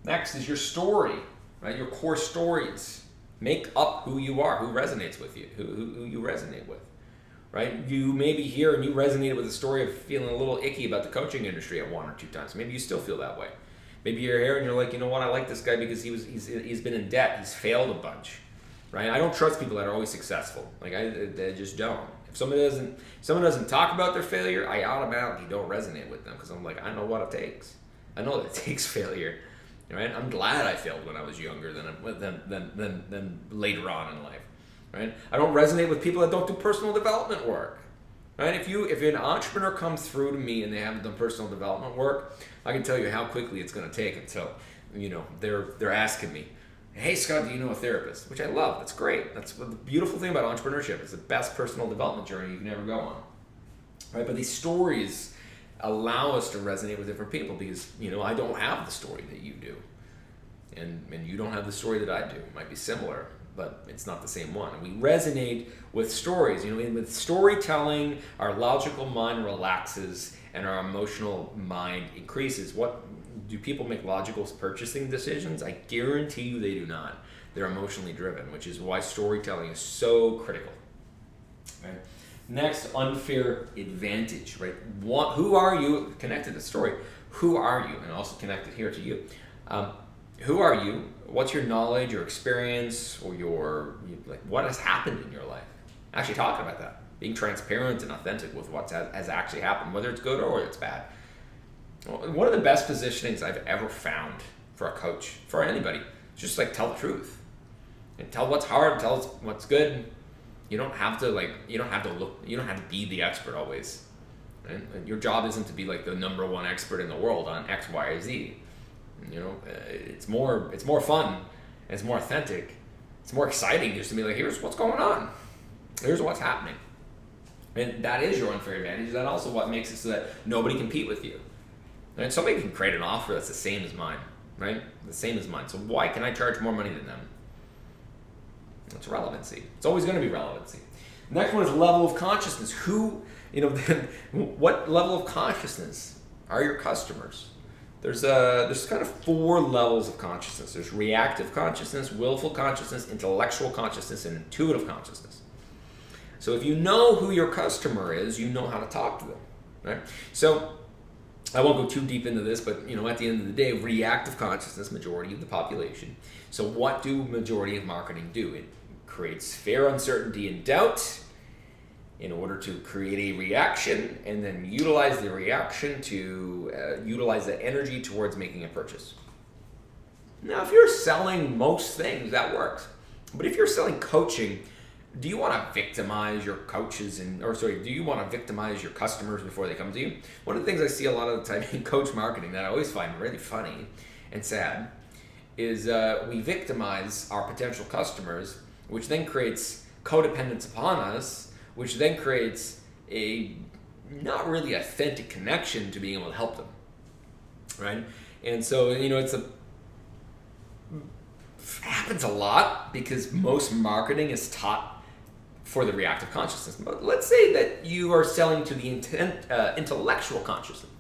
Next is your story, right? Your core stories. Make up who you are, who resonates with you, who you resonate with, right? You may be here and you resonated with the story of feeling a little icky about the coaching industry at 1 or 2 times. Maybe you still feel that way. Maybe you're here and you're like, you know what? I like this guy because he's been in debt. He's failed a bunch, right? I don't trust people that are always successful. Like I just don't. If someone doesn't talk about their failure, I automatically don't resonate with them because I'm like, I know what it takes. I know that it takes failure, right? I'm glad I failed when I was younger than later on in life, right? I don't resonate with people that don't do personal development work, right? If an entrepreneur comes through to me and they haven't done personal development work, I can tell you how quickly it's going to take until, they're asking me, hey Scott, do you know a therapist? Which I love. That's great. That's the beautiful thing about entrepreneurship. It's the best personal development journey you can ever go on, right? But these stories allow us to resonate with different people because, I don't have the story that you do. And you don't have the story that I do. It might be similar, but it's not the same one. And we resonate with stories. With storytelling, our logical mind relaxes and our emotional mind increases. What do people make logical purchasing decisions? I guarantee you they do not. They're emotionally driven, which is why storytelling is so critical. Right? Next, unfair advantage, right? Who are you? Connected to story. Who are you? And also connected here to you. Who are you? What's your knowledge, your experience, or what has happened in your life? Actually talking about that. Being transparent and authentic with what has actually happened, whether it's good or it's bad. One of the best positionings I've ever found for a coach, for anybody, is just tell the truth. And tell what's hard, tell what's good. You don't have to be the expert always. Right? Your job isn't to be the number one expert in the world on X, Y, or Z. It's more fun, and it's more authentic. It's more exciting just to be here's what's going on. Here's what's happening. And that is your unfair advantage. That's also what makes it so that nobody can compete with you. And somebody can create an offer that's the same as mine, right? The same as mine. So why can I charge more money than them? It's relevancy. It's always going to be relevancy. The next one is level of consciousness. What level of consciousness are your customers? There's kind of 4 levels of consciousness. There's reactive consciousness, willful consciousness, intellectual consciousness, and intuitive consciousness. So if you know who your customer is, you know how to talk to them, right? So I won't go too deep into this, but at the end of the day, reactive consciousness, majority of the population. So what do majority of marketing do? It creates fear, uncertainty, and doubt in order to create a reaction and then utilize the reaction to utilize that energy towards making a purchase. Now, if you're selling most things, that works. But if you're selling coaching, do you want to victimize your coaches do you want to victimize your customers before they come to you? One of the things I see a lot of the time in coach marketing that I always find really funny and sad is we victimize our potential customers, which then creates codependence upon us, which then creates a not really authentic connection to being able to help them, right? And so, happens a lot because most marketing is taught for the reactive consciousness. But let's say that you are selling to the intellectual consciousness.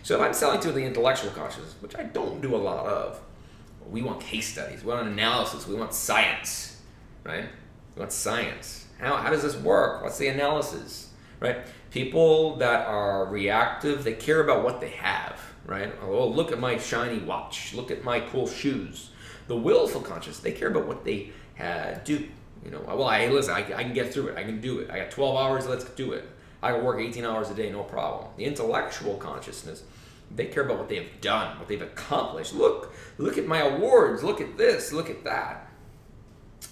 So if I'm selling to the intellectual consciousness, which I don't do a lot of, we want case studies, we want analysis, we want science, right? We want science. How does this work? What's the analysis, right? People that are reactive, they care about what they have, right? Oh, look at my shiny watch. Look at my cool shoes. The willful conscious, they care about what they do. I can get through it. I can do it. I got 12 hours, let's do it. I can work 18 hours a day, no problem. The intellectual consciousness, they care about what they have done, what they've accomplished. Look at my awards. Look at this. Look at that.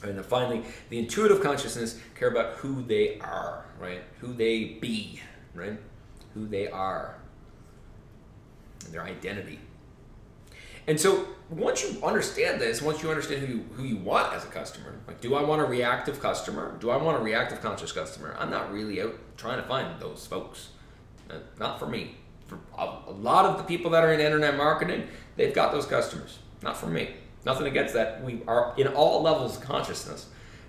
And then finally, the intuitive consciousness care about who they are, right? Who they be, right? Who they are, and their identity. And so once you understand this, once you understand who you want as a customer, like, do I want a reactive customer? Do I want a reactive conscious customer? I'm not really out trying to find those folks. Not for me. For a lot of the people that are in internet marketing, they've got those customers. Not for me. Nothing against that. We are in all levels of consciousness,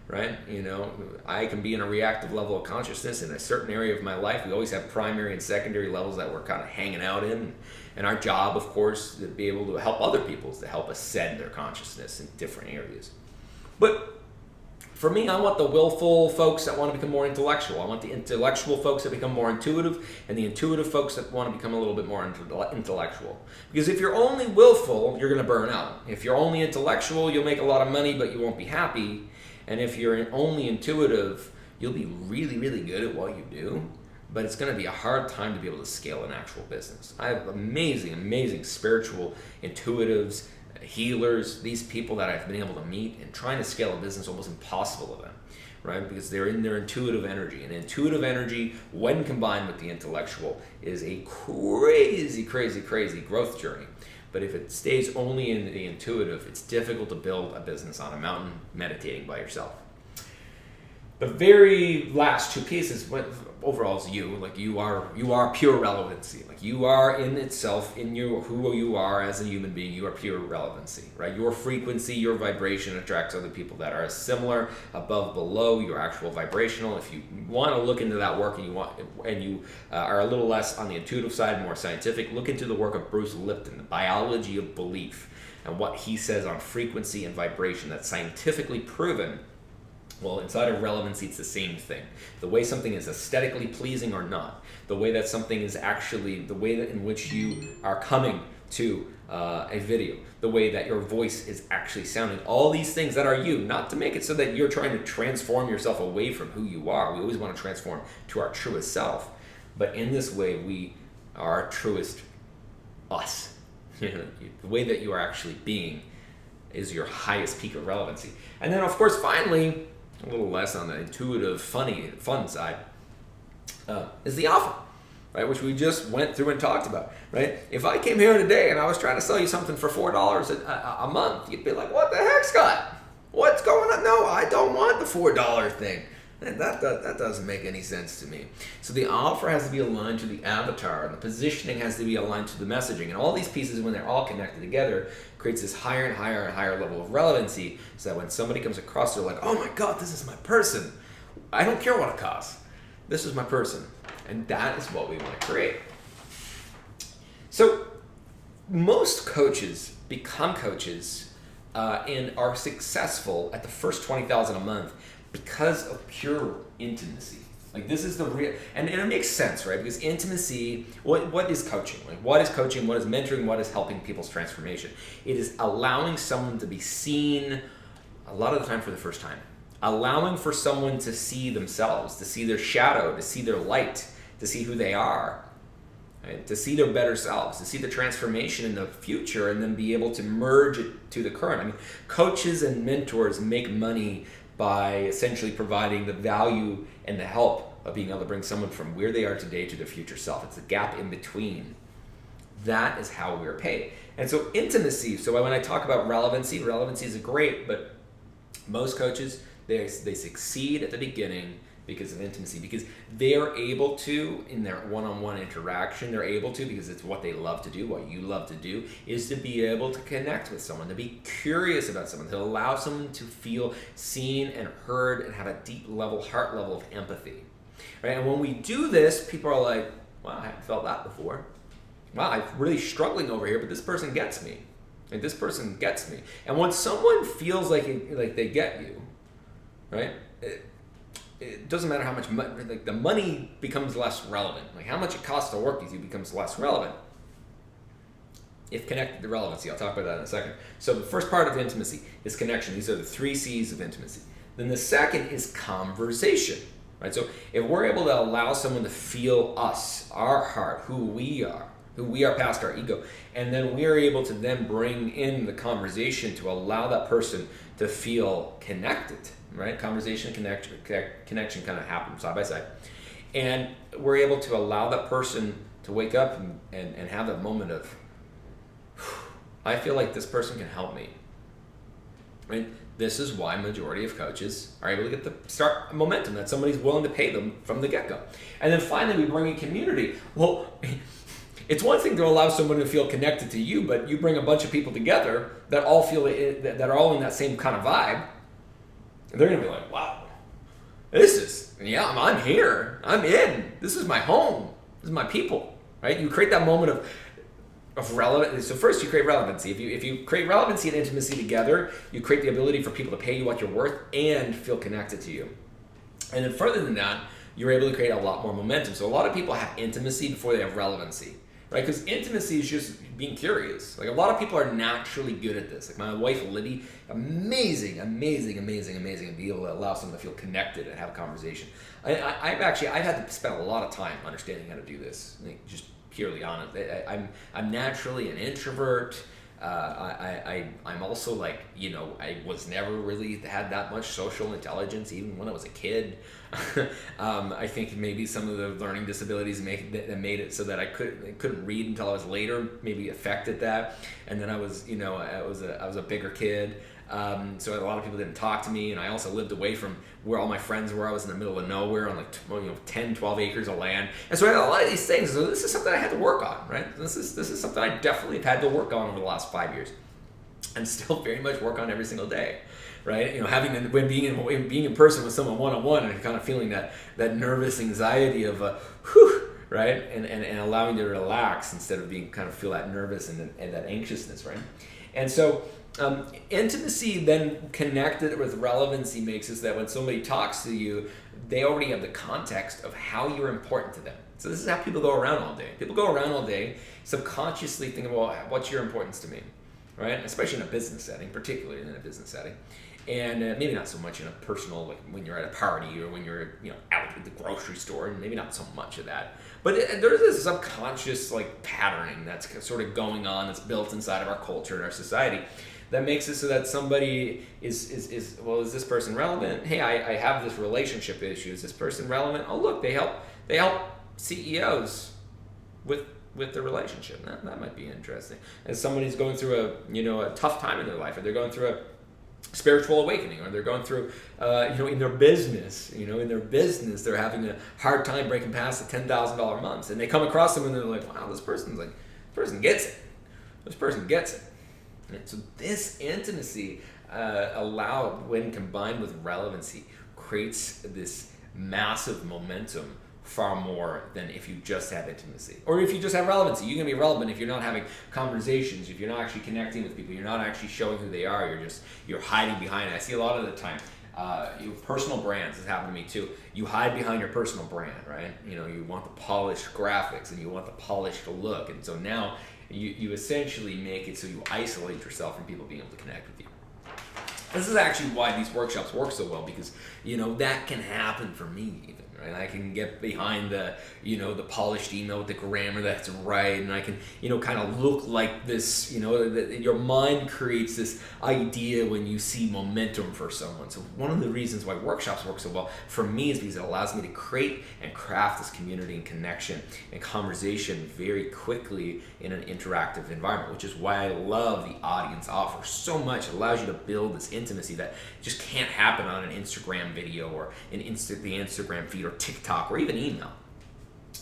right? You know, I can be in a reactive level of consciousness in a certain area of my life. We always have primary and secondary levels that we're kind of hanging out in. And our job, of course, to be able to help other people is to help ascend their consciousness in different areas. But for me, I want the willful folks that want to become more intellectual. I want the intellectual folks that become more intuitive, and the intuitive folks that want to become a little bit more intellectual. Because if you're only willful, you're going to burn out. If you're only intellectual, you'll make a lot of money, but you won't be happy. And if you're only intuitive, you'll be really, really good at what you do, but it's going to be a hard time to be able to scale an actual business. I have amazing, amazing spiritual intuitives, healers, these people that I've been able to meet, and trying to scale a business almost impossible to them, right? Because they're in their intuitive energy. And intuitive energy, when combined with the intellectual, is a crazy, crazy, crazy growth journey. But if it stays only in the intuitive, it's difficult to build a business on a mountain meditating by yourself. The very last two pieces, overall, is you. Like, you are pure relevancy. Like, you are in itself, in you, who you are as a human being. You are pure relevancy, right? Your frequency, your vibration attracts other people that are similar, above, below your actual vibrational. If you want to look into that work, and you are a little less on the intuitive side, more scientific, look into the work of Bruce Lipton, The Biology of Belief, and what he says on frequency and vibration. That's scientifically proven. Well, inside of relevancy, it's the same thing. The way something is aesthetically pleasing or not, the way that something is actually, the way that in which you are coming to a video, the way that your voice is actually sounding, all these things that are you, not to make it so that you're trying to transform yourself away from who you are. We always want to transform to our truest self. But in this way, we are our truest us. The way that you are actually being is your highest peak of relevancy. And then, of course, finally, a little less on the intuitive, fun side, is the offer, right? Which we just went through and talked about, right? If I came here today and I was trying to sell you something for $4 a month, you'd be like, what the heck, Scott? What's going on? No, I don't want the $4 thing. And that doesn't make any sense to me. So the offer has to be aligned to the avatar, and the positioning has to be aligned to the messaging. And all these pieces, when they're all connected together, creates this higher and higher and higher level of relevancy, so that when somebody comes across, they're like, oh my God, this is my person. I don't care what it costs. This is my person. And that is what we want to create. So most coaches become coaches and are successful at the first $20,000 a month because of pure intimacy. Like, this is the real, and it makes sense, right? Because intimacy, what is coaching? Like, what is coaching? What is mentoring? What is helping people's transformation? It is allowing someone to be seen a lot of the time for the first time. Allowing for someone to see themselves, to see their shadow, to see their light, to see who they are, right? To see their better selves, to see the transformation in the future, and then be able to merge it to the current. I mean, coaches and mentors make money by essentially providing the value and the help of being able to bring someone from where they are today to their future self. It's the gap in between. That is how we're paid. And so intimacy, so when I talk about relevancy is great, but most coaches, they succeed at the beginning because of intimacy, because they're able to, in their one-on-one interaction, they're able to, because it's what they love to do, what you love to do, is to be able to connect with someone, to be curious about someone, to allow someone to feel seen and heard and have a deep level, heart level of empathy, right? And when we do this, people are like, wow, I haven't felt that before. Wow, I'm really struggling over here, but this person gets me. Like, this person gets me. And when someone feels like they get you, right? It doesn't matter how much money, like, the money becomes less relevant. Like, how much it costs to work with you becomes less relevant if connected to relevancy. I'll talk about that in a second. So the first part of intimacy is connection. These are the 3 C's of intimacy. Then the second is conversation, right? So if we're able to allow someone to feel us, our heart, who we are, we are past our ego, and then we are able to then bring in the conversation to allow that person to feel connected, right? Conversation, connection kind of happen side by side, and we're able to allow that person to wake up and have that moment of, I feel like this person can help me. Right? This is why majority of coaches are able to get the start momentum, that somebody's willing to pay them from the get-go. And then finally, we bring in community. Well, it's one thing to allow someone to feel connected to you, but you bring a bunch of people together that all feel that are all in that same kind of vibe. They're gonna be like, wow, I'm here, I'm in. This is my home. This is my people. Right? You create that moment of relevance. So first you create relevancy. If you create relevancy and intimacy together, you create the ability for people to pay you what you're worth and feel connected to you. And then further than that, you're able to create a lot more momentum. So a lot of people have intimacy before they have relevancy, right? Because intimacy is just being curious. Like a lot of people are naturally good at this. Like my wife, Liddy, amazing to be able to allow someone to feel connected and have a conversation. I've had to spend a lot of time understanding how to do this. Like just purely honest. I'm naturally an introvert. I'm also like, I was never really had that much social intelligence even when I was a kid. I think maybe some of the learning disabilities made it so that I couldn't read until I was later, maybe affected that. And then I was a bigger kid. So a lot of people didn't talk to me, and I also lived away from where all my friends were. I was in the middle of nowhere on 10, 12 acres of land. And so I had a lot of these things. So this is something I had to work on, right? This is something I definitely have had to work on over the last 5 years, and still very much work on every single day, right? When being in person with someone one-on-one and kind of feeling that nervous anxiety of right? And allowing you to relax instead of being kind of feel that nervous and that anxiousness, right? And so intimacy then connected with relevancy makes it so that when somebody talks to you, they already have the context of how you're important to them. So this is how people go around all day. People go around all day subconsciously thinking about what's your importance to me, right? Especially in a business setting, particularly in a business setting. And maybe not so much in a personal, like when you're at a party or when you're out at the grocery store, and maybe not so much of that. But there's this subconscious patterning that's sort of going on, that's built inside of our culture and our society, that makes it so that somebody is this person relevant? Hey, I have this relationship issue. Is this person relevant? Oh, look, they help CEOs with their relationship. That might be interesting. As somebody's going through a tough time in their life, or they're going through a spiritual awakening, or they're going through in their business, they're having a hard time breaking past the $10,000 months, and they come across them and they're like, wow, this person gets it. This person gets it. And so this intimacy when combined with relevancy, creates this massive momentum, far more than if you just have intimacy. Or if you just have relevancy. You're going to be relevant if you're not having conversations, if you're not actually connecting with people, you're not actually showing who they are, you're hiding behind it. I see a lot of the time, personal brands, this happened to me too. You hide behind your personal brand, right? You want the polished graphics and you want the polished look. And so now you essentially make it so you isolate yourself from people being able to connect with you. This is actually why these workshops work so well, because that can happen for me even, right? I can get behind the the polished email with the grammar that's right, and I can kind of look like this. Your mind creates this idea when you see momentum for someone. So one of the reasons why workshops work so well for me is because it allows me to create and craft this community and connection and conversation very quickly in an interactive environment, which is why I love the audience offer so much. It allows you to build this intimacy that just can't happen on an Instagram video or the Instagram feed or TikTok or even email,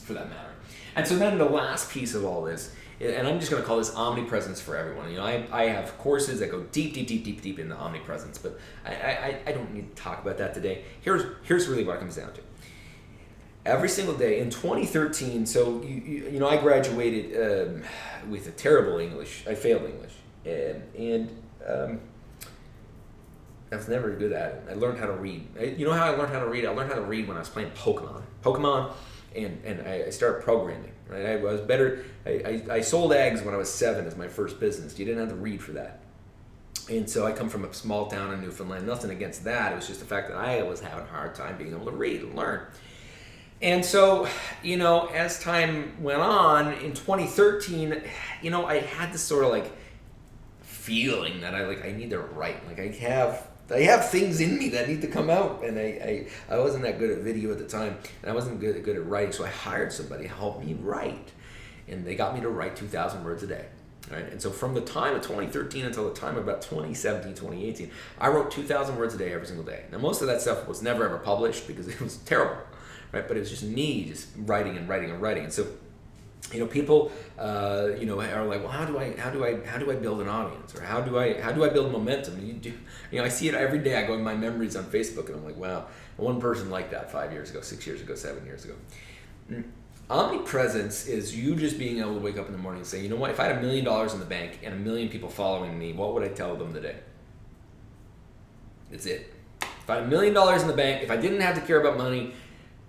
for that matter. And so then the last piece of all this, and I'm just going to call this omnipresence for everyone. I have courses that go deep into omnipresence, but I don't need to talk about that today. Here's really what it comes down to. Every single day in 2013, so I graduated with a terrible English. I failed English, and I was never good at it. I learned how to read. How I learned how to read? I learned how to read when I was playing Pokemon, and I started programming. Right, I was better. I sold eggs when I was 7 as my first business. You didn't have to read for that. And so I come from a small town in Newfoundland. Nothing against that. It was just the fact that I was having a hard time being able to read and learn. And so, as time went on in 2013, I had this sort of like feeling that I need to write. Like I have things in me that need to come out, and I wasn't that good at video at the time, and I wasn't good at writing, so I hired somebody to help me write, and they got me to write 2,000 words a day. Right? And so from the time of 2013 until the time of about 2017, 2018, I wrote 2,000 words a day every single day. Now most of that stuff was never ever published because it was terrible, right? But it was just me just writing and writing and writing. And so, people, are like, well, how do I build an audience, or how do I build momentum? And I see it every day. I go in my memories on Facebook, and I'm like, wow, one person liked that 5 years ago, 6 years ago, 7 years ago. Omnipresence is you just being able to wake up in the morning and say, you know what, if I had $1 million in the bank and 1 million people following me, what would I tell them today? That's it. If I had $1 million in the bank, if I didn't have to care about money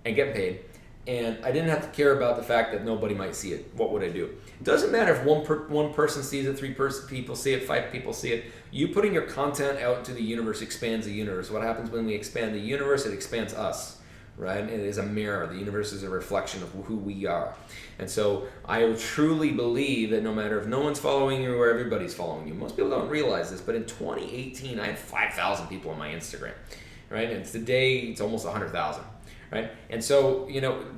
and get paid, and I didn't have to care about the fact that nobody might see it, what would I do? It doesn't matter if one person sees it, people see it, 5 people see it. You putting your content out into the universe expands the universe. What happens when we expand the universe? It expands us. Right? It is a mirror. The universe is a reflection of who we are. And so I truly believe that no matter if no one's following you or everybody's following you, most people don't realize this, but in 2018, I had 5,000 people on my Instagram, right? And today, it's almost 100,000, right? And so,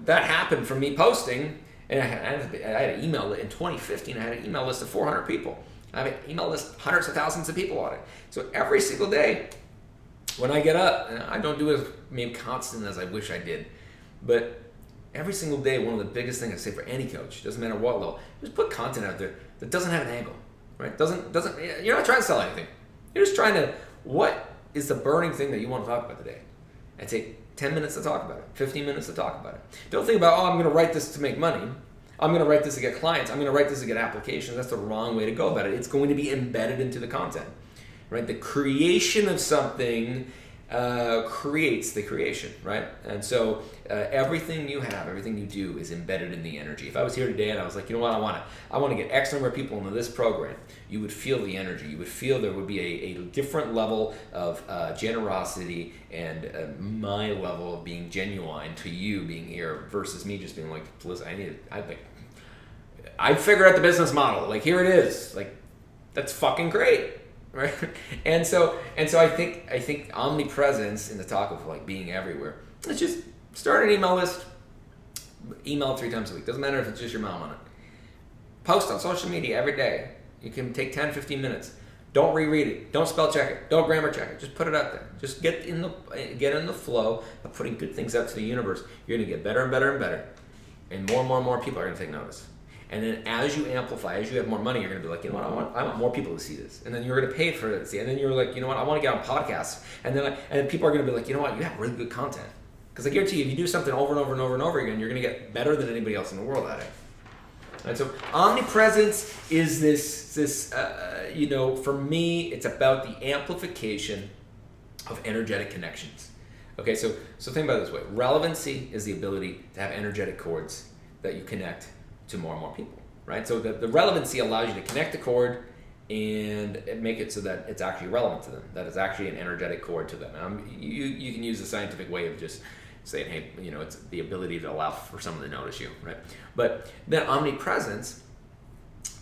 that happened from me posting, and I had an email list. In 2015, I had an email list of 400 people. I have an email list, hundreds of thousands of people on it. So every single day, when I get up, and I don't do it as maybe constant as I wish I did, but every single day, one of the biggest things I say for any coach, doesn't matter what level, just put content out there that doesn't have an angle, right? You're not trying to sell anything. You're just trying to, what is the burning thing that you want to talk about today? And take 10 minutes to talk about it, 15 minutes to talk about it. Don't think about, I'm going to write this to make money. I'm going to write this to get clients. I'm going to write this to get applications. That's the wrong way to go about it. It's going to be embedded into the content. Right? The creation of something creates the creation, right? And so everything you have, everything you do is embedded in the energy. If I was here today and I was like, you know what, I want to get X number of people into this program, you would feel the energy. You would feel there would be a different level of generosity and my level of being genuine to you being here versus me just being like, listen, I'd figure out the business model. Like, here it is. Like, that's fucking great. Right, and so I think omnipresence in the talk of like being everywhere. Let's just start an email list. Email 3 times a week. Doesn't matter if it's just your mom on it. Post on social media every day. You can take 10, 15 minutes. Don't reread it. Don't spell check it. Don't grammar check it. Just put it out there. Just get in the flow of putting good things out to the universe. You're gonna get better and better and better, and more people are gonna take notice. And then as you amplify, as you have more money, you're going to be like, you know what, I want more people to see this. And then you're going to pay for it to see. And then you're like, you know what, I want to get on podcasts. And then people are going to be like, you know what, you have really good content. Because I guarantee you, if you do something over and over and over and over again, you're going to get better than anybody else in the world at it. And so omnipresence is this for me, it's about the amplification of energetic connections. Okay, so think about it this way. Relevancy is the ability to have energetic cords that you connect to more and more people, right? So the relevancy allows you to connect the cord and make it so that it's actually relevant to them, that it's actually an energetic cord to them. You can use the scientific way of just saying, hey, it's the ability to allow for someone to notice you, right? But then omnipresence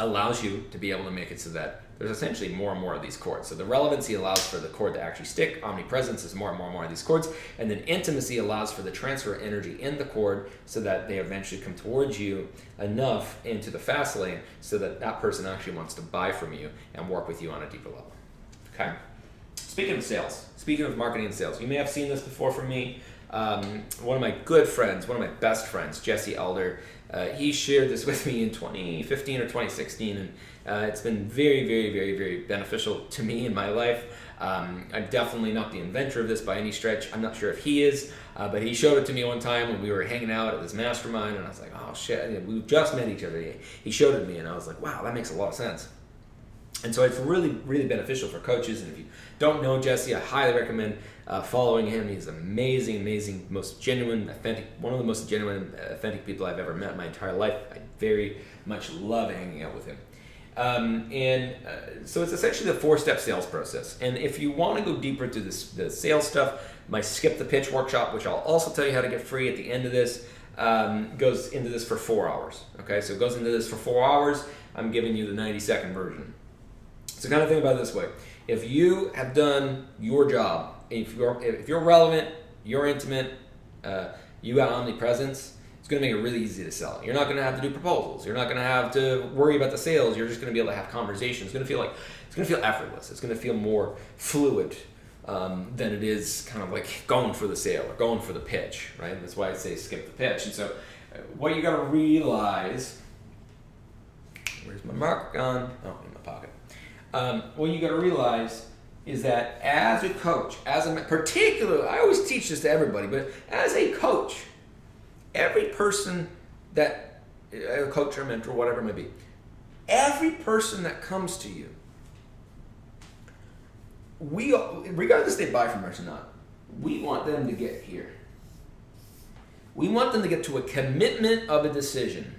allows you to be able to make it so that there's essentially more and more of these cords. So the relevancy allows for the cord to actually stick. Omnipresence is more and more of these cords. And then intimacy allows for the transfer of energy in the cord so that they eventually come towards you enough into the fast lane so that person actually wants to buy from you and work with you on a deeper level. Okay? Speaking of sales, speaking of marketing and sales, you may have seen this before from me. One of my good friends, one of my best friends, Jesse Elder, he shared this with me in 2015 or 2016, and it's been very, very, very, very beneficial to me in my life. I'm definitely not the inventor of this by any stretch. I'm not sure if he is, but he showed it to me one time when we were hanging out at this mastermind, and I was like, oh shit, we just met each other. He showed it to me, and I was like, wow, that makes a lot of sense. And so it's really, really beneficial for coaches. And if you don't know Jesse, I highly recommend following him. He's amazing, amazing, most genuine, authentic, one of the most genuine, authentic people I've ever met in my entire life. I very much love hanging out with him. So it's essentially the 4-step sales process. And if you want to go deeper into the sales stuff, my Skip the Pitch workshop, which I'll also tell you how to get free at the end of this, goes into this for 4 hours. Okay, so it goes into this for 4 hours. I'm giving you the 90-second version. So kind of think about it this way. If you have done your job, if you're relevant, you're intimate, you got omnipresence, it's going to make it really easy to sell. You're not going to have to do proposals. You're not going to have to worry about the sales. You're just going to be able to have conversations. It's going to feel effortless. It's going to feel more fluid than it is kind of like going for the sale or going for the pitch, right? That's why I say skip the pitch. And so what you got to realize, where's my marker gone? Oh, in my pocket. What you got to realize is that as a coach, particularly, I always teach this to everybody, but as a coach, every person that, a coach or mentor, whatever it may be, every person that comes to you, regardless if they buy from us or not, we want them to get here. We want them to get to a commitment of a decision.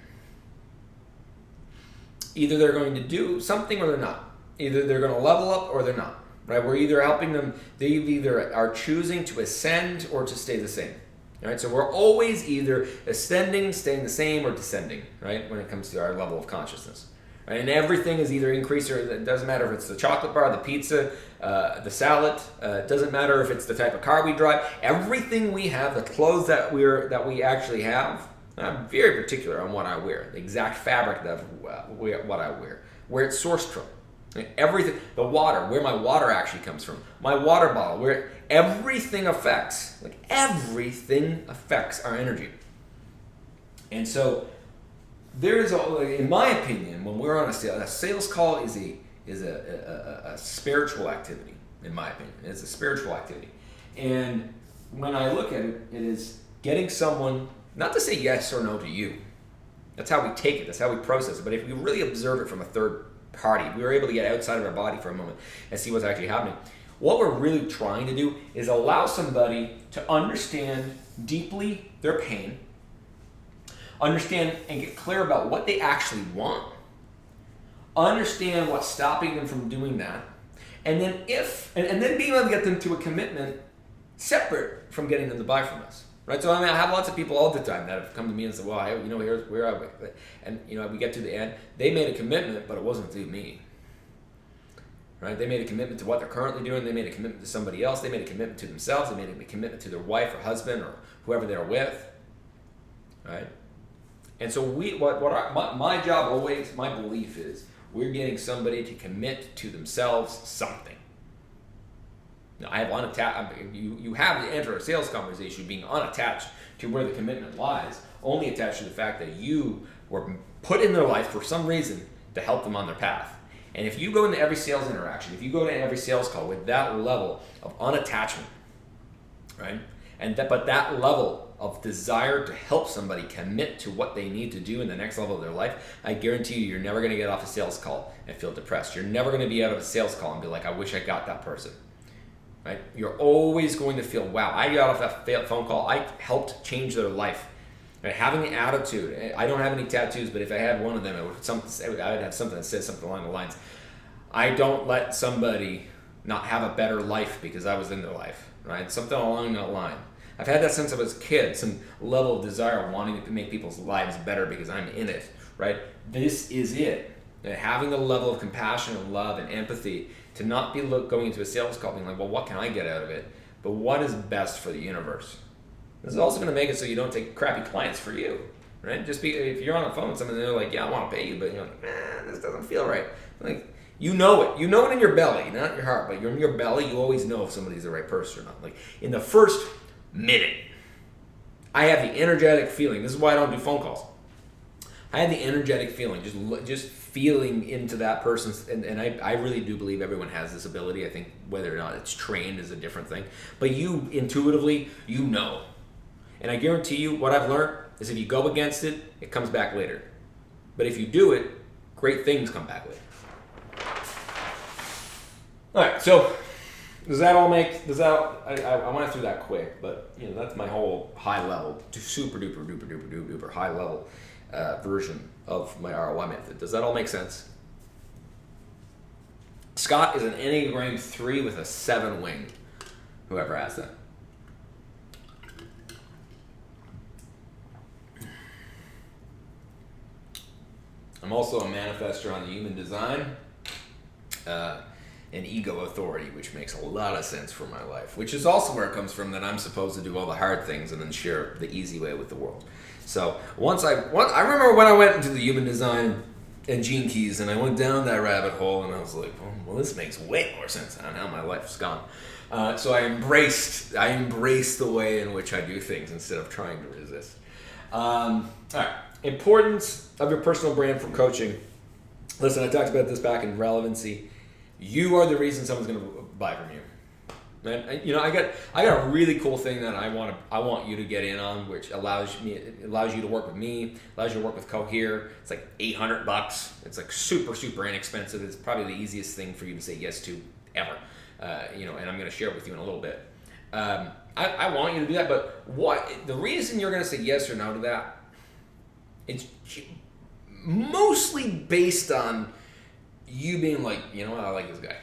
Either they're going to do something or they're not. Either they're going to level up or they're not. Right? We're either helping them, they either are choosing to ascend or to stay the same. All right? So we're always either ascending, staying the same, or descending, right? When it comes to our level of consciousness. Right? And everything is either increased or it doesn't matter if it's the chocolate bar, the pizza, the salad. It doesn't matter if it's the type of car we drive. Everything we have, the clothes that we actually have. I'm very particular on what I wear, the exact fabric of what I wear, where it's sourced from. Everything, the water, where my water actually comes from, my water bottle, where everything affects our energy. And so there is, in my opinion, when we're on a sales call is a spiritual activity. In my opinion, it's a spiritual activity. And when I look at it, it is getting someone not to say yes or no to you. That's how we take it. That's how we process it. But if we really observe it from a third party, we were able to get outside of our body for a moment and see what's actually happening. What we're really trying to do is allow somebody to understand deeply their pain, understand and get clear about what they actually want, understand what's stopping them from doing that, and then then being able to get them to a commitment separate from getting them to buy from us. Right, so I have lots of people all the time that have come to me and said, "Well, here's where I," and we get to the end. They made a commitment, but it wasn't to me. Right? They made a commitment to what they're currently doing. They made a commitment to somebody else. They made a commitment to themselves. They made a commitment to their wife or husband or whoever they're with. Right? And so my job always, my belief is, we're getting somebody to commit to themselves something. Now, I have unattached. You have to enter a sales conversation being unattached to where the commitment lies, only attached to the fact that you were put in their life for some reason to help them on their path. And if you go into every sales interaction, if you go to every sales call with that level of unattachment, right, but that level of desire to help somebody commit to what they need to do in the next level of their life, I guarantee you're never going to get off a sales call and feel depressed. You're never going to be out of a sales call and be like, I wish I got that person. Right? You're always going to feel, wow, I got off that phone call, I helped change their life. Right? Having the attitude, I don't have any tattoos, but if I had one of them, I would have something that says something along the lines, I don't let somebody not have a better life because I was in their life. Right? Something along that line. I've had that since I was a kid, some level of desire wanting to make people's lives better because I'm in it. Right? This is it. And having a level of compassion and love and empathy to not be going into a sales call being like, well, what can I get out of it? But what is best for the universe? This is also going to make it so you don't take crappy clients for you, right? If you're on the phone with someone and they're like, yeah, I want to pay you, but you're like, this doesn't feel right. Like, you know it. You know it in your belly, not in your heart, but you're in your belly. You always know if somebody's the right person or not. Like, in the first minute, I have the energetic feeling. This is why I don't do phone calls. I had the energetic feeling, just feeling into that person's, and I really do believe everyone has this ability. I think whether or not it's trained is a different thing. But you intuitively, you know. And I guarantee you, what I've learned is if you go against it, it comes back later. But if you do it, great things come back later. All right, so I went through that quick, but that's my whole high level, super duper high level version of my ROI method. Does that all make sense? Scott is an Enneagram 3 with a 7 wing. Whoever asked that. I'm also a manifester on the human design, and ego authority, which makes a lot of sense for my life, which is also where it comes from that I'm supposed to do all the hard things and then share the easy way with the world. So I remember when I went into the human design and Gene Keys, and I went down that rabbit hole, and I was like, well, this makes way more sense on how my life's gone. So I embraced the way in which I do things instead of trying to resist. All right, importance of your personal brand for coaching. Listen, I talked about this back in Relevancy. You are the reason someone's going to buy from you. And I got a really cool thing that I want you to get in on, which allows you to work with me, allows you to work with Cohere. It's like $800. It's like super inexpensive. It's probably the easiest thing for you to say yes to ever. And I'm going to share it with you in a little bit. I want you to do that, but the reason you're going to say yes or no to that, it's mostly based on you being like, I like this guy.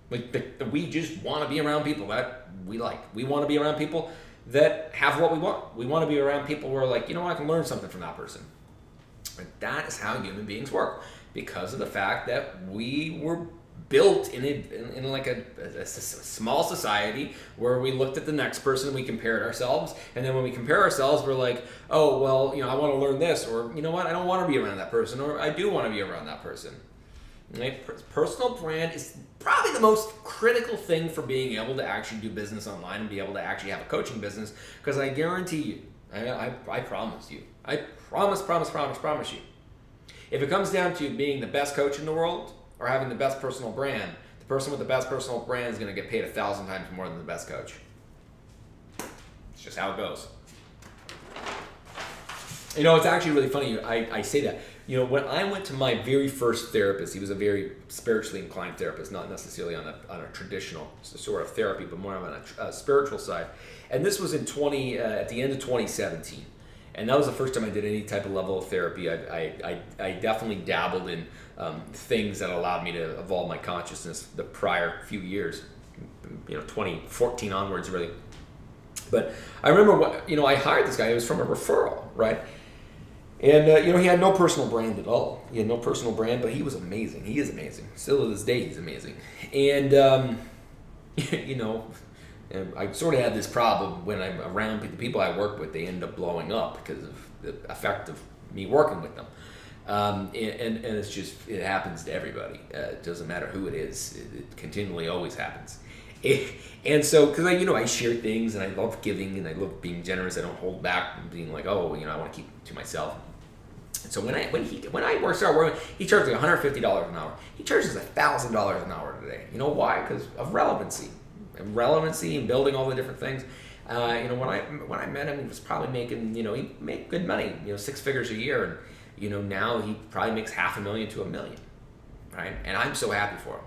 Like, we just want to be around people that we like. We want to be around people that have what we want. We want to be around people who are like, I can learn something from that person. And that is how human beings work, because of the fact that we were built in like a small society where we looked at the next person and we compared ourselves. And then when we compare ourselves, we're like, oh, well, I want to learn this, or you know what, I don't want to be around that person, or I do want to be around that person. Right? Personal brand is probably the most critical thing for being able to actually do business online and be able to actually have a coaching business, because I guarantee you, I promise you, I promise you, if it comes down to being the best coach in the world or having the best personal brand, the person with the best personal brand is going to get paid 1,000 times more than the best coach. It's just how it goes. It's actually really funny I say that. When I went to my very first therapist, he was a very spiritually inclined therapist, not necessarily on a traditional sort of therapy, but more on a spiritual side. And this was at the end of 2017. And that was the first time I did any type of level of therapy. I definitely dabbled in things that allowed me to evolve my consciousness the prior few years, 2014 onwards, really. But I remember I hired this guy. It was from a referral, right? And, he had no personal brand at all. He had no personal brand, but he was amazing. He is amazing. Still to this day, he's amazing. And, I sort of had this problem when I'm around the people I work with. They end up blowing up because of the effect of me working with them. And it's just, it happens to everybody. It doesn't matter who it is. It continually always happens. And so, because I share things and I love giving and I love being generous. I don't hold back and being like, I want to keep it to myself. And so when I started working, he charged like $150 an hour. He charges $1,000 an hour today. You know why? Because of relevancy and building all the different things. When I met him, he was probably making, he made good money, 6 figures a year, and now he probably makes $500,000 to $1 million, right? And I'm so happy for him.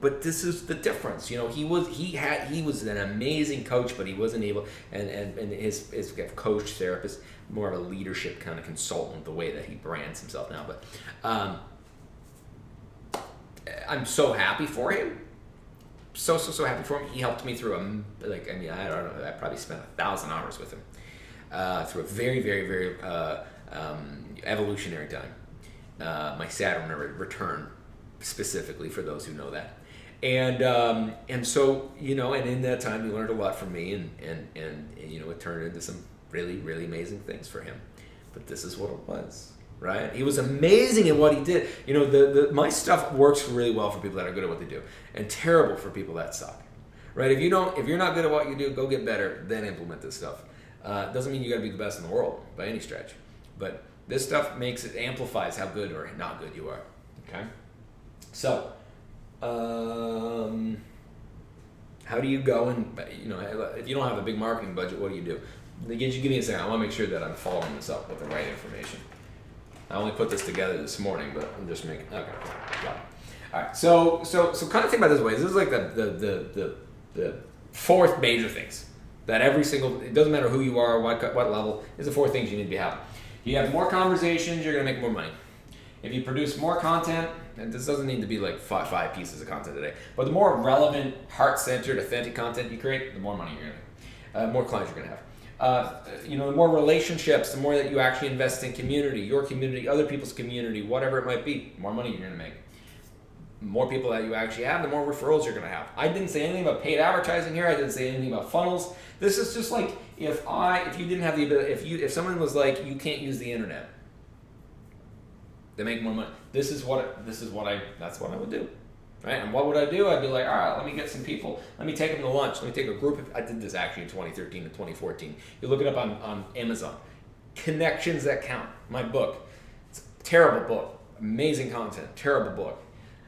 But this is the difference. He was an amazing coach, but he wasn't able, and his coach therapist, more of a leadership kind of consultant, the way that he brands himself now. But I'm so happy for him. So happy for him. He helped me through I don't know, I probably spent 1,000 hours with him through a very, very, very evolutionary time. My Saturn return, specifically, for those who know that. And so, and in that time he learned a lot from me, and it turned into some really, really amazing things for him. But this is what it was, right? He was amazing at what he did. My stuff works really well for people that are good at what they do, and terrible for people that suck, right? If you're not good at what you do, go get better, then implement this stuff. Doesn't mean you got to be the best in the world by any stretch, but this stuff amplifies how good or not good you are. Okay. So, how do you go and, if you don't have a big marketing budget, what do you do? Give me a second. I want to make sure that I'm following this up with the right information. I only put this together this morning, but I'm just making, okay. Yeah. All right. So kind of think about it this way. This is like the 4th major things that it doesn't matter who you are, what level, is the 4 things you need to be having. You have more conversations, you're going to make more money. If you produce more content, and this doesn't need to be like 5 pieces of content a day, but the more relevant, heart-centered, authentic content you create, the more money you're going to make, more clients you're going to The more relationships, the more that you actually invest in community, your community, other people's community, whatever it might be, the more money you're going to make. The more people that you actually have, the more referrals you're going to have. I didn't say anything about paid advertising here. I didn't say anything about funnels. This is just like if you didn't have the ability, if someone was like, you can't use the internet, they make more money. That's what I would do. Right? And what would I do? I'd be like, all right, let me get some people. Let me take them to lunch. Let me take a group. I did this actually in 2013 and 2014. You look it up on Amazon. Connections That Count, my book. It's a terrible book. Amazing content. Terrible book.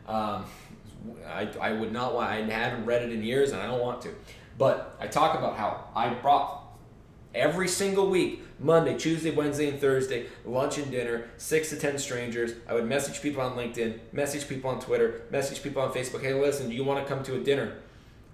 I would not want, I haven't read it in years and I don't want to. But I talk about how I brought every single week, Monday, Tuesday, Wednesday, and Thursday, lunch and dinner, 6 to 10 strangers. I would message people on LinkedIn, message people on Twitter, message people on Facebook. Hey, listen, do you want to come to a dinner?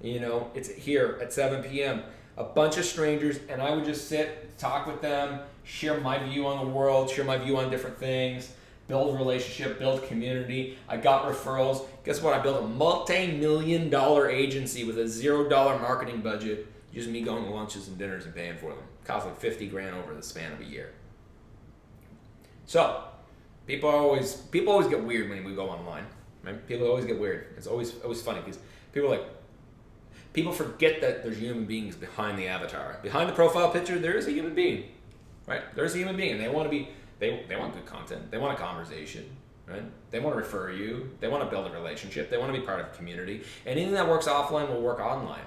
It's here at 7 p.m. A bunch of strangers, and I would just sit, talk with them, share my view on the world, share my view on different things, build relationship, build community. I got referrals. Guess what? I built a multi-million-dollar agency with a $0 marketing budget. Just me going to lunches and dinners and paying for them. Cost like $50,000 over the span of a year. So, people always get weird when we go online. Right? People always get weird. It's always funny because people forget that there's human beings behind the avatar. Behind the profile picture, there is a human being. Right? There's a human being, and they want good content. They want a conversation. Right? They want to refer you. They want to build a relationship. They want to be part of a community. Anything that works offline will work online.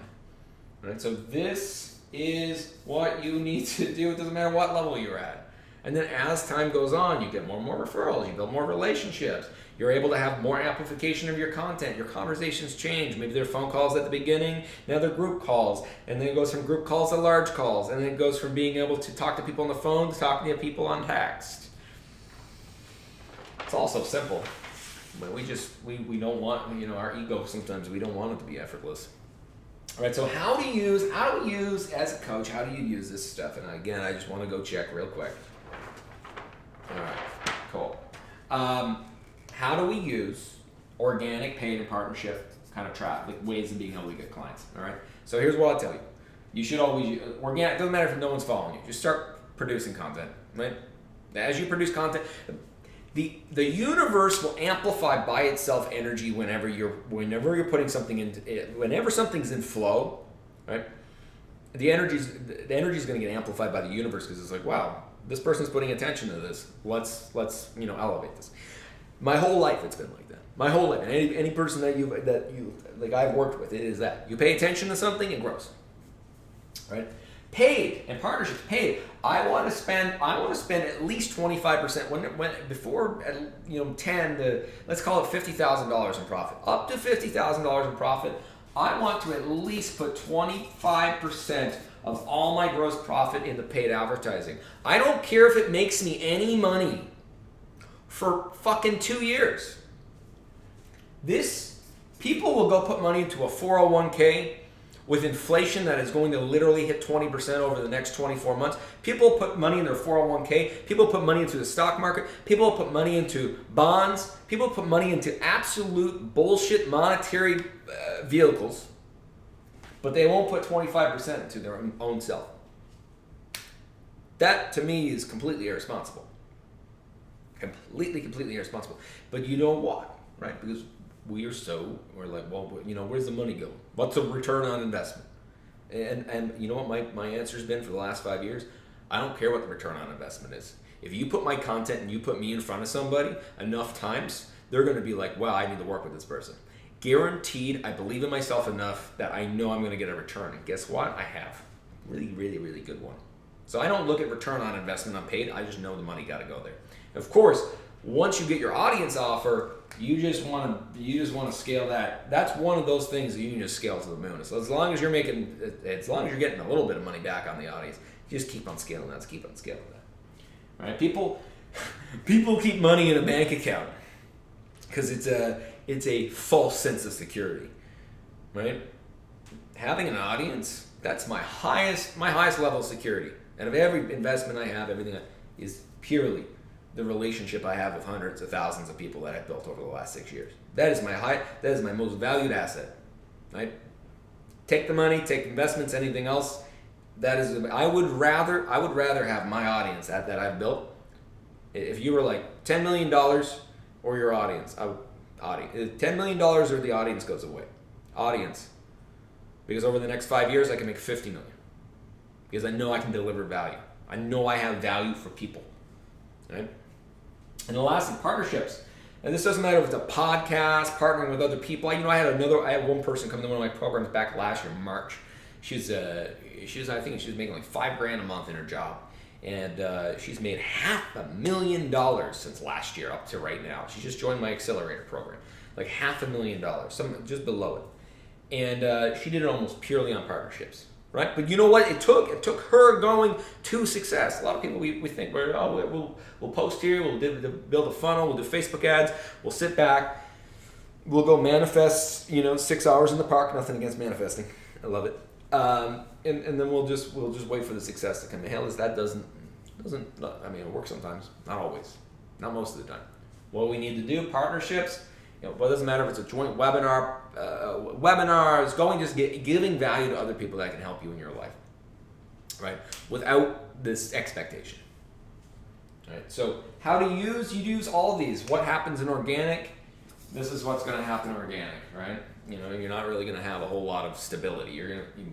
Right? So this is what you need to do. It doesn't matter what level you're at. And then as time goes on, you get more and more referrals. You build more relationships. You're able to have more amplification of your content. Your conversations change. Maybe they're phone calls at the beginning. Now they're group calls. And then it goes from group calls to large calls. And then it goes from being able to talk to people on the phone to talking to people on text. It's all so simple. But we don't want, our ego sometimes, we don't want it to be effortless. All right, so how do you use as a coach, how do you use this stuff? And again, I just want to go check real quick. All right, cool. How do we use organic, paid, and partnership kind of traffic, ways of being able to get clients? All right, so here's what I'll tell you. You should always, organic, doesn't matter if no one's following you, just start producing content, right? As you produce content, the universe will amplify by itself energy whenever you're putting something into it. Whenever something's in flow, right? The energy's going to get amplified by the universe because it's like, wow, this person's putting attention to this. Let's elevate this. My whole life it's been like that. My whole life, and any person that you like I've worked with, it is that you pay attention to something, it grows, right? Paid and partnerships. Paid. I want to spend at least 25% before 10 to, let's call it $50,000 in profit. Up to $50,000 in profit. I want to at least put 25% of all my gross profit into paid advertising. I don't care if it makes me any money for fucking 2 years. People will go put money into a 401k with inflation that is going to literally hit 20% over the next 24 months. People put money in their 401k. People put money into the stock market. People put money into bonds. People put money into absolute bullshit monetary vehicles. But they won't put 25% into their own self. That, to me, is completely irresponsible. Completely irresponsible. But you know what, right? Because we're like, well, where's the money go? What's the return on investment? And you know what my answer has been for the last 5 years? I don't care what the return on investment is. If you put my content and you put me in front of somebody enough times, they're going to be like, wow, I need to work with this person. Guaranteed, I believe in myself enough that I know I'm going to get a return. And guess what? I have. Really good one. So I don't look at return on investment on paid. I just know the money got to go there. Of course, once you get your audience offer, you just want to scale that. That's one of those things that you can just scale to the moon. So as long as you're getting a little bit of money back on the audience, just keep on scaling that. All right, people keep money in a bank account because it's a false sense of security, right? Having an audience, that's my highest level of security. And of every investment I have, everything is purely the relationship I have with hundreds of thousands of people that I've built over the last 6 years. That is my most valued asset, right? Take the money, take investments, anything else, I would rather have my audience that I've built. If you were like $10 million or your audience, $10 million or the audience goes away. Audience. Because over the next 5 years, I can make 50 million. Because I know I can deliver value. I know I have value for people. Right? And the last thing, partnerships. And this doesn't matter if it's a podcast, partnering with other people. I had one person come to one of my programs back last year, March. I think she was making like $5,000 a month in her job. And she's made $500,000 since last year up to right now. She just joined my accelerator program. Like $500,000, some just below it. And she did it almost purely on partnerships, right? But you know what? It took her going to success. A lot of people we think we'll post here, we'll build a funnel, we'll do Facebook ads, we'll sit back, we'll go manifest, 6 hours in the park. Nothing against manifesting, I love it. And then we'll just wait for the success to come. Hell, that doesn't. I mean, it works sometimes, not always, not most of the time. What we need to do, partnerships. It doesn't matter if it's a joint webinar, webinars, giving value to other people that can help you in your life, right? Without this expectation, right? So how to use all these. What happens in organic? This is what's going to happen in organic, right? You're not really going to have a whole lot of stability.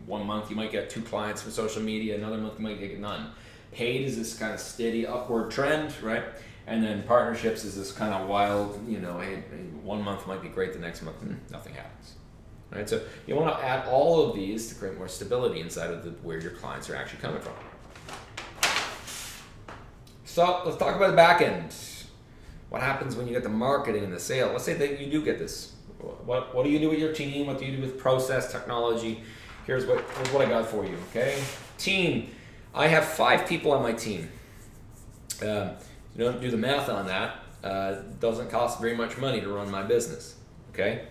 1 month you might get 2 clients from social media, another month you might get none. Paid is this kind of steady upward trend, right? And then partnerships is this kind of wild, hey, 1 month might be great, the next month nothing happens, right? So you want to add all of these to create more stability inside of where your clients are actually coming from. So let's talk about the back end. What happens when you get the marketing and the sale? Let's say that you do get this. What do you do with your team? What do you do with process, technology? Here's what I got for you, okay? Team. I have 5 people on my team. You don't do the math on that. It doesn't cost very much money to run my business, okay?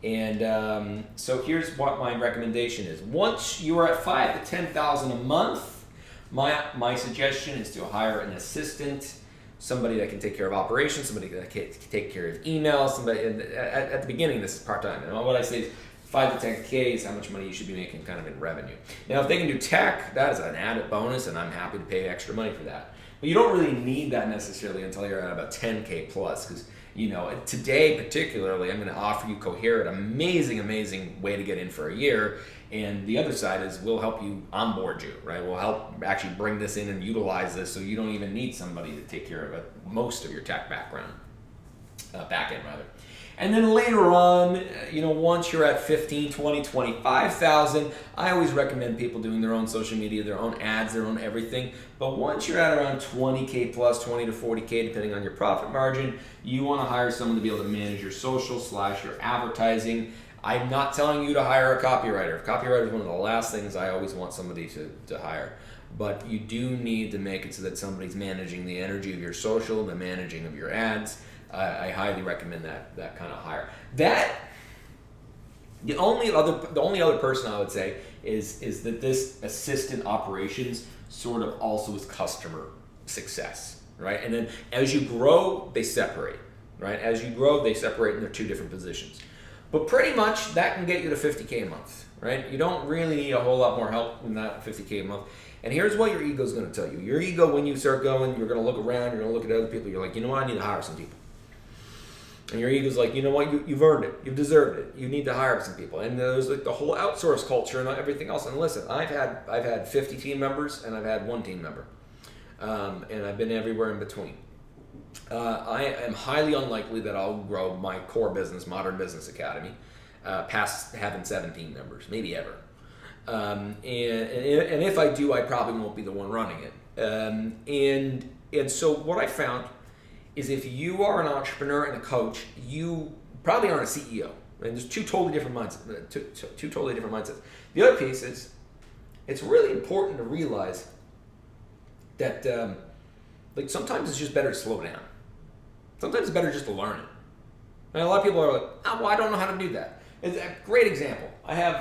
And so here's what my recommendation is. Once you are at $5,000 to $10,000 a month, my suggestion is to hire an assistant, somebody that can take care of operations, somebody that can take care of emails, somebody. And at the beginning, this is part-time. And what I say is 5 to 10K is how much money you should be making kind of in revenue. Now, if they can do tech, that is an added bonus, and I'm happy to pay extra money for that. But you don't really need that necessarily until you're at about 10K plus, because today particularly, I'm going to offer you Coherent, amazing way to get in for a year. And the other side is we'll help you onboard you, right? We'll help actually bring this in and utilize this, so you don't even need somebody to take care of most of your tech background, back end rather. And then later on, once you're at 15, 20, 25,000, I always recommend people doing their own social media, their own ads, their own everything. But once you're at around 20K plus, 20 to 40K, depending on your profit margin, you want to hire someone to be able to manage your social / your advertising. I'm not telling you to hire a copywriter. Copywriter is one of the last things I always want somebody to hire. But you do need to make it so that somebody's managing the energy of your social, the managing of your ads. I highly recommend that kind of hire. The only other person I would say is that this assistant operations sort of also is customer success, right? And then as you grow, they separate, right? As you grow, they separate and they're 2 different positions. But pretty much that can get you to 50K a month, right? You don't really need a whole lot more help than that 50K a month. And here's what your ego is going to tell you. Your ego, when you start going, you're going to look around, you're going to look at other people, you're like, you know what, I need to hire some people. And your ego's like, you know what, you've earned it, you've deserved it, you need to hire some people. And there's like the whole outsource culture and everything else. And listen, I've had 50 team members and I've had 1 team member, and I've been everywhere in between. I am highly unlikely that I'll grow my core business, Modern Business Academy, past having 17 members, maybe ever. And if I do, I probably won't be the one running it. And so what I found is if you are an entrepreneur and a coach, you probably aren't a CEO. And there's 2 totally different mindsets. Two totally different mindsets. The other piece is it's really important to realize that sometimes it's just better to slow down. Sometimes it's better just to learn it. And a lot of people are like, oh, well, I don't know how to do that. It's a great example. I have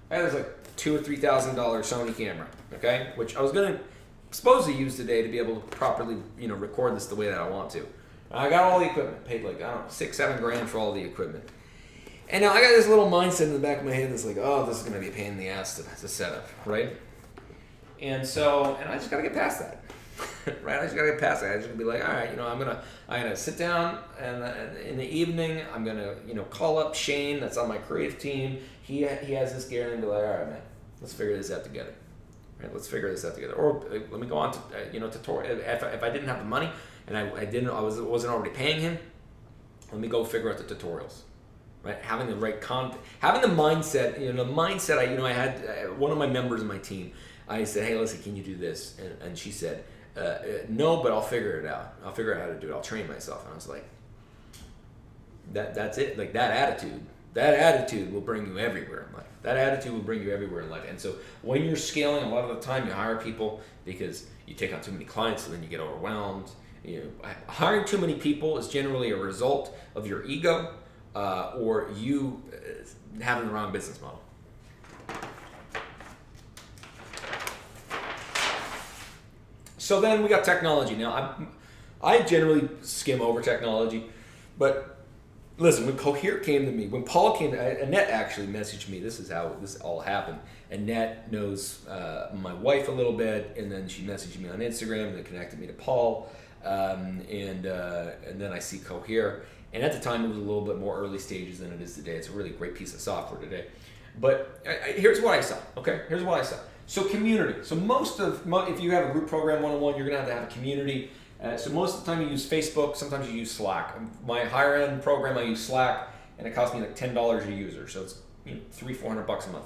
this like $2,000 or $3,000 Sony camera, okay, which I was gonna supposed to use today to be able to properly, record this the way that I want to. I got all the equipment, paid like, I don't know, $6-7 grand for all the equipment. And now I got this little mindset in the back of my head that's like, oh, this is going to be a pain in the ass to set up, right? And I just got to get past that, right? I just got to get past that. I just got to be like, all right, I'm gonna sit down and in the evening, I'm gonna, call up Shane that's on my creative team. He has this gear and be like, all right, man, let's figure this out together. Right, let's figure this out together. Or let me go on to tutorial. If I didn't have the money and I wasn't already paying him, let me go figure out the tutorials. Right, having the right having the mindset. I had one of my members of my team. I said, hey, listen, can you do this? And she said, no, but I'll figure it out. I'll figure out how to do it. I'll train myself. And I was like, that's it. Like that attitude will bring you everywhere in life. That attitude will bring you everywhere in life. And so when you're scaling, a lot of the time you hire people because you take on too many clients and then you get overwhelmed. Hiring too many people is generally a result of your ego or you having the wrong business model. So then we got technology. Now, I generally skim over technology, but listen, when Cohere came to me, when Paul came, Annette actually messaged me. This is how this all happened. Annette knows my wife a little bit, and then she messaged me on Instagram, and then connected me to Paul, and then I see Cohere. And at the time, it was a little bit more early stages than it is today. It's a really great piece of software today. But here's what I saw. Okay, here's what I saw. So community. So if you have a group program one-on-one, you're gonna have to have a community. So most of the time you use Facebook. Sometimes you use Slack. My higher end program, I use Slack, and it costs me like $10 a user. So it's $300-400 a month.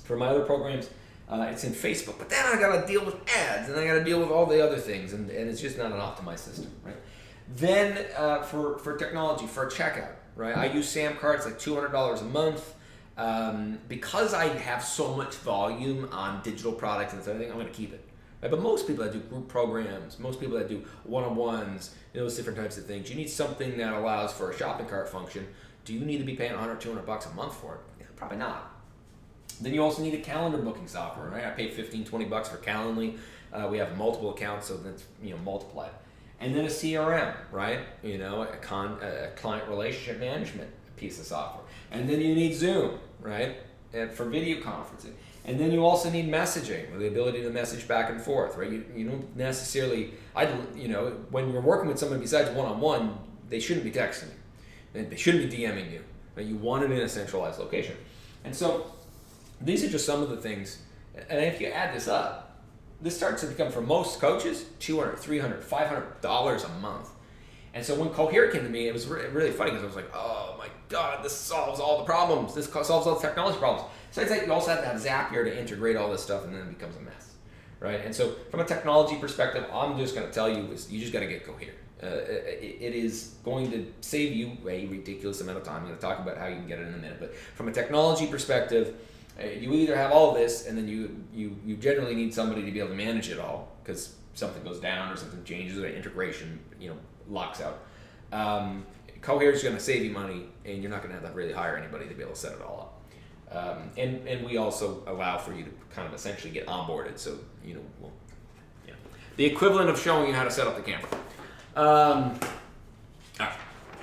For my other programs, it's in Facebook. But then I gotta deal with ads, and I gotta deal with all the other things, and it's just not an optimized system, right? Then for technology, for a checkout, right? I use Sam Cards, like $200 a month. Because I have so much volume on digital products and everything, I'm going to keep it. Right? But most people that do group programs, most people that do one-on-ones, those different types of things, you need something that allows for a shopping cart function. Do you need to be paying $100-200 a month for it? Yeah, probably not. Then you also need a calendar booking software, right? I pay $15-20 for Calendly. We have multiple accounts, so that's multiplied. And then a CRM, right? A client relationship management piece of software. And then you need Zoom, right? And for video conferencing. And then you also need messaging, the ability to message back and forth, right? You don't necessarily, when you're working with someone besides one-on-one, they shouldn't be texting you. They shouldn't be DMing you. But you want it in a centralized location. And so these are just some of the things. And if you add this up, this starts to become, for most coaches, $200, $300, $500 a month. And so when Cohere came to me, it was really funny because I was like, oh my God, this solves all the problems. This solves all the technology problems. So it's like you also have to have Zapier to integrate all this stuff, and then it becomes a mess, right? And so from a technology perspective, I'm just going to tell you is you just got to get Cohere. It is going to save you a ridiculous amount of time. I'm going to talk about how you can get it in a minute. But from a technology perspective, you either have all this, and then you generally need somebody to be able to manage it all because something goes down or something changes or integration, locks out. Cohere is going to save you money, and you're not going to have to really hire anybody to be able to set it all up. And we also allow for you to kind of essentially get onboarded. So the equivalent of showing you how to set up the camera. All right.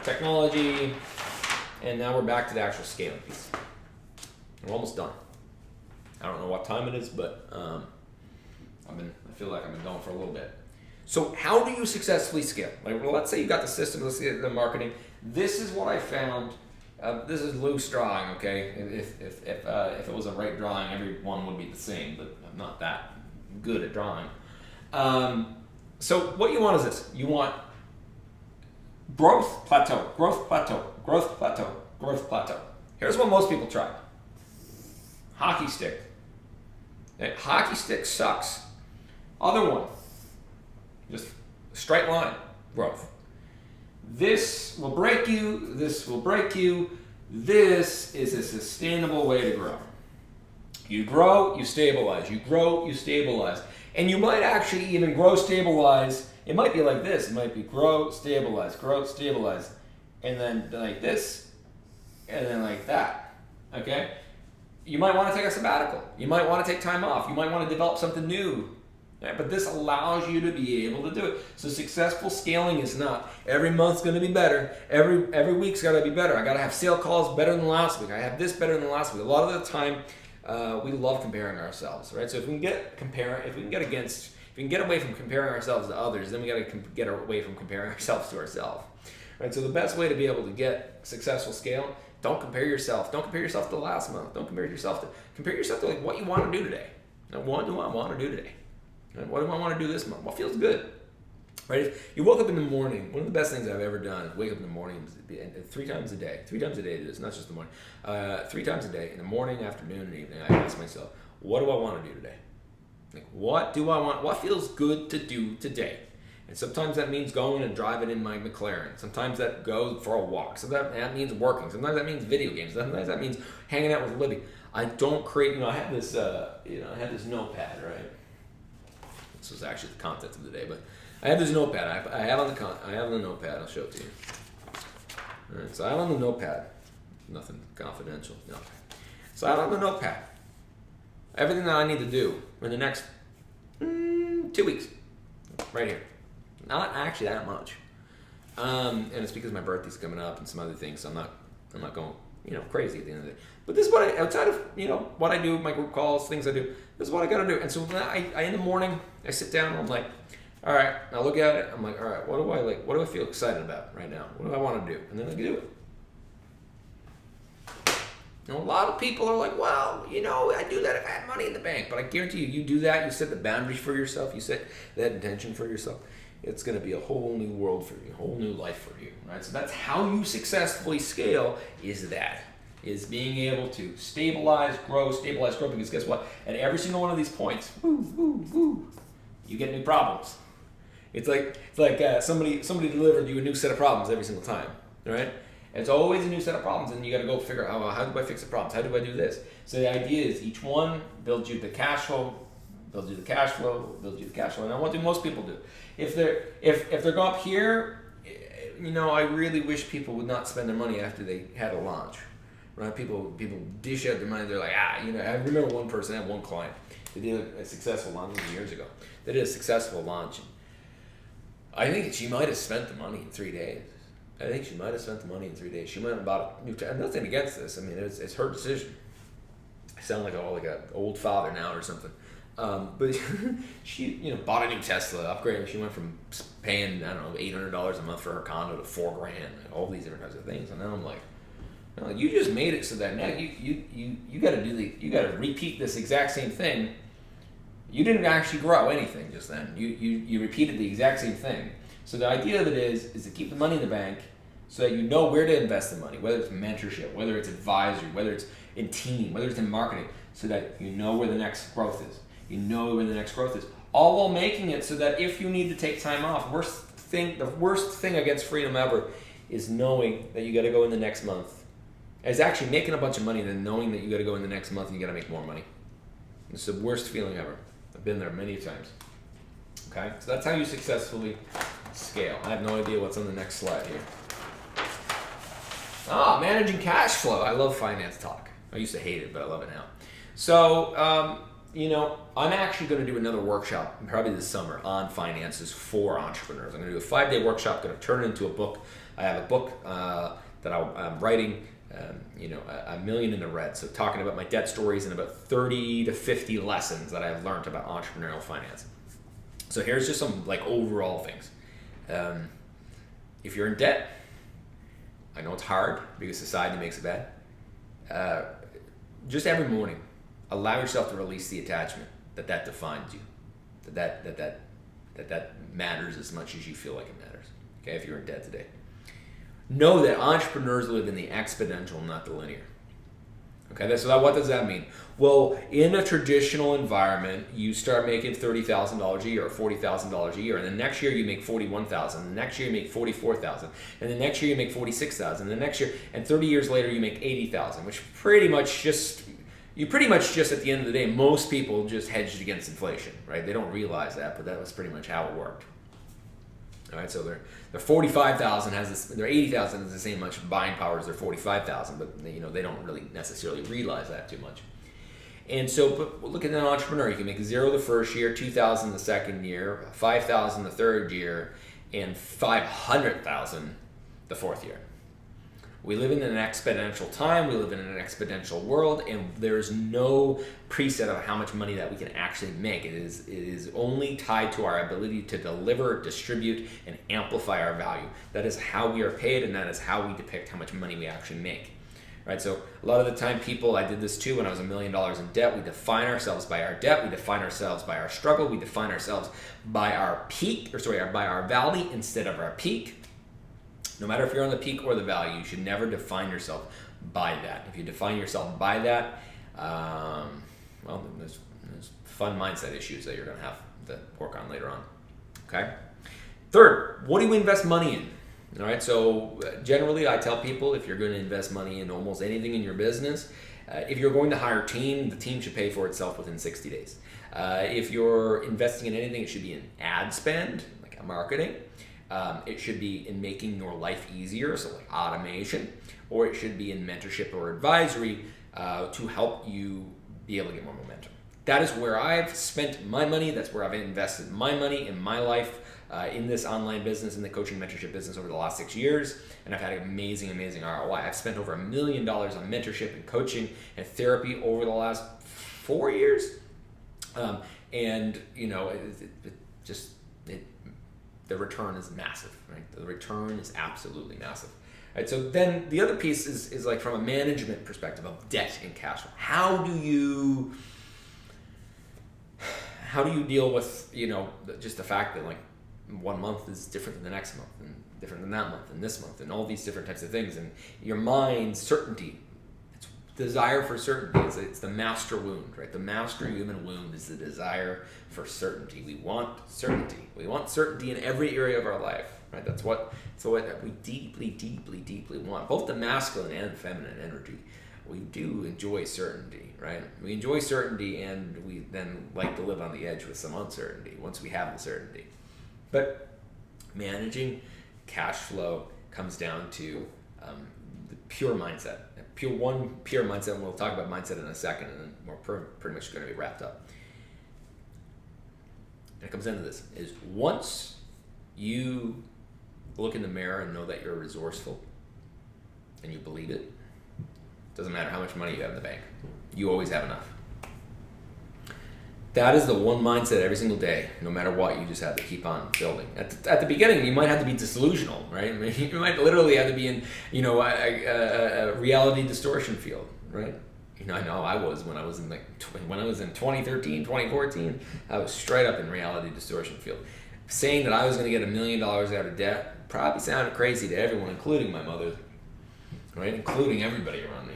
Technology, and now we're back to the actual scaling piece. We're almost done. I don't know what time it is, but I feel like I've been going for a little bit. So how do you successfully scale? Let's say you got the system, let's get the marketing. This is what I found. This is loose drawing, okay? If it was a right drawing, everyone would be the same, but I'm not that good at drawing. So what you want is this. You want growth plateau, growth plateau, growth plateau, growth plateau. Here's what most people try. Hockey stick. That hockey stick sucks. Other one. Just straight line growth. This will break you. This will break you. This is a sustainable way to grow. You grow, you stabilize. You grow, you stabilize. And you might actually even grow, stabilize. It might be like this. It might be grow, stabilize, and then like this, and then like that. Okay? You might want to take a sabbatical. You might want to take time off. You might want to develop something new. Right? But this allows you to be able to do it. So successful scaling is not every month's going to be better. Every week's got to be better. I got to have sale calls better than last week. I have this better than last week. A lot of the time, we love comparing ourselves, right? So if we can get away from comparing ourselves to others, then we got to get away from comparing ourselves to ourselves, right? So the best way to be able to get successful scale, don't compare yourself. Don't compare yourself to last month. Compare yourself to like what you want to do today. Now, what do I want to do today? What do I want to do this month? What feels good? Right? If you woke up in the morning, one of the best things I've ever done is wake up in the morning 3 times a day. 3 times a day it is, not just the morning. 3 times a day, in the morning, afternoon, and evening, I ask myself, what do I want to do today? Like, what do I want? What feels good to do today? And sometimes that means going and driving in my McLaren. Sometimes that goes for a walk. Sometimes that means working. Sometimes that means video games. Sometimes that means hanging out with Libby. I don't create, I have this, I have this notepad, right? This was actually the content of the day, but I have this notepad. I have on the notepad. I'll show it to you. All right, so I have on the notepad. Nothing confidential. No. So I have on the notepad everything that I need to do in the next 2 weeks, right here. Not actually that much, and it's because my birthday's coming up and some other things. So I'm not going crazy at the end of the day. But this is what outside of what I do, my group calls, things I do. This is what I got to do. And so I in the morning I sit down and I'm like, all right, I look at it. I'm like, all right, what do I like? What do I feel excited about right now? What do I want to do? And then I do it. A lot of people are like, well, I do that if I had money in the bank. But I guarantee you do that, you set the boundaries for yourself, you set that intention for yourself, it's going to be a whole new world for you, a whole new life for you, right? So that's how you successfully scale is being able to stabilize, grow, because guess what? At every single one of these points, you get new problems. It's like somebody delivered you a new set of problems every single time, right? It's always a new set of problems, and you got to go figure out, how do I fix the problems? How do I do this? So the idea is each one builds you the cash flow, and that's what most people do. If they're going up here, I really wish people would not spend their money after they had a launch, right? People dish out their money. They're like, I remember one person, I had one client, they did a successful launch years ago. They did a successful launch. I think she might have spent the money in 3 days. She went and bought a new Tesla. Nothing against this. I mean, it's her decision. I sound like an old father now or something. But she, bought a new Tesla, upgraded. She went from paying, $800 a month for her condo to $4,000, and all these different types of things. And then I'm like, no, you just made it so that now you got to repeat this exact same thing. You didn't actually grow anything just then. You repeated the exact same thing. So the idea of it is to keep the money in the bank so that you know where to invest the money, whether it's mentorship, whether it's advisory, whether it's in team, whether it's in marketing, so that you know where the next growth is. All while making it so that if you need to take time off, the worst thing against freedom ever is knowing that you got to go in the next month. It's actually making a bunch of money and then knowing that you got to go in the next month and you got to make more money. It's the worst feeling ever. I've been there many times. Okay, so that's how you successfully scale. I have no idea what's on the next slide here. Managing cash flow. I love finance talk. I used to hate it, but I love it now. So, I'm actually going to do another workshop, probably this summer, on finances for entrepreneurs. I'm going to do a 5-day workshop, going to turn it into a book. I have a book that I'm writing, $1 million in the red. So talking about my debt stories and about 30 to 50 lessons that I've learned about entrepreneurial finance. So here's just some overall things. If you're in debt, I know it's hard because society makes it bad. Just every morning, allow yourself to release the attachment that defines you, that matters as much as you feel like it matters. Okay, if you're in debt today, know that entrepreneurs live in the exponential, not the linear. Okay, so what does that mean? Well, in a traditional environment, you start making $30,000 a year or $40,000 a year, and the next year you make $41,000, the next year you make $44,000, and the next year you make $46,000, the next year, and 30 years later you make $80,000, which pretty much just at the end of the day, most people just hedged against inflation, right? They don't realize that, but that was pretty much how it worked. All right, so their 45,000 their 80,000 has the same much buying power as their 45,000, but they don't really necessarily realize that too much. And so, but look at an entrepreneur. You can make 0 the first year, 2,000 the second year, 5,000 the third year, and 500,000 the fourth year. We live in an exponential time. We live in an exponential world, and there's no preset of how much money that we can actually make. It is only tied to our ability to deliver, distribute, and amplify our value. That is how we are paid, and that is how we depict how much money we actually make. Right? So a lot of the time people, I did this too when I was $1 million in debt, we define ourselves by our debt, we define ourselves by our struggle, we define ourselves by our peak, by our valley instead of our peak. No matter if you're on the peak or the valley, you should never define yourself by that. If you define yourself by that, well, there's fun mindset issues that you're going to have to work on later on. Okay? Third, what do you invest money in? All right, so generally I tell people if you're going to invest money in almost anything in your business, if you're going to hire a team, the team should pay for itself within 60 days. If you're investing in anything, it should be in ad spend, like marketing. It should be in making your life easier, so like automation, or it should be in mentorship or advisory to help you be able to get more momentum. That is where I've spent my money. That's where I've invested my money in my life. In this online business, in the coaching mentorship business over the last 6 years, and I've had an amazing ROI. I've spent over $1 million on mentorship and coaching and therapy over the last 4 years, and you know, the return is massive, right? The return is absolutely massive. Right, so then the other piece is like from a management perspective of debt and cash flow. How do you deal with, you know, just the fact that like 1 month is different than the next month, and different than that month, and this month, and all these different types of things, and your mind's certainty, it's desire for certainty. It's the master wound, right? The master human wound is the desire for certainty. We want certainty. We want certainty in every area of our life, right? That's what we deeply, deeply, deeply want. Both the masculine and feminine energy. We do enjoy certainty, right? We enjoy certainty, and we then like to live on the edge with some uncertainty once we have the certainty. But managing cash flow comes down to the pure mindset. Pure mindset, and we'll talk about mindset in a second, and then we're pretty much going to be wrapped up. And it comes down to this, is once you look in the mirror and know that you're resourceful, and you believe it, doesn't matter how much money you have in the bank, you always have enough. That is the one mindset every single day, no matter what. You just have to keep on building. At the beginning, you might have to be delusional, right? I mean, you might literally have to be in, you know, a reality distortion field, right? You know, I know I was when I was in 2013, 2014. I was straight up in reality distortion field. Saying that I was going to get $1 million out of debt probably sounded crazy to everyone, including my mother, right? Including everybody around me,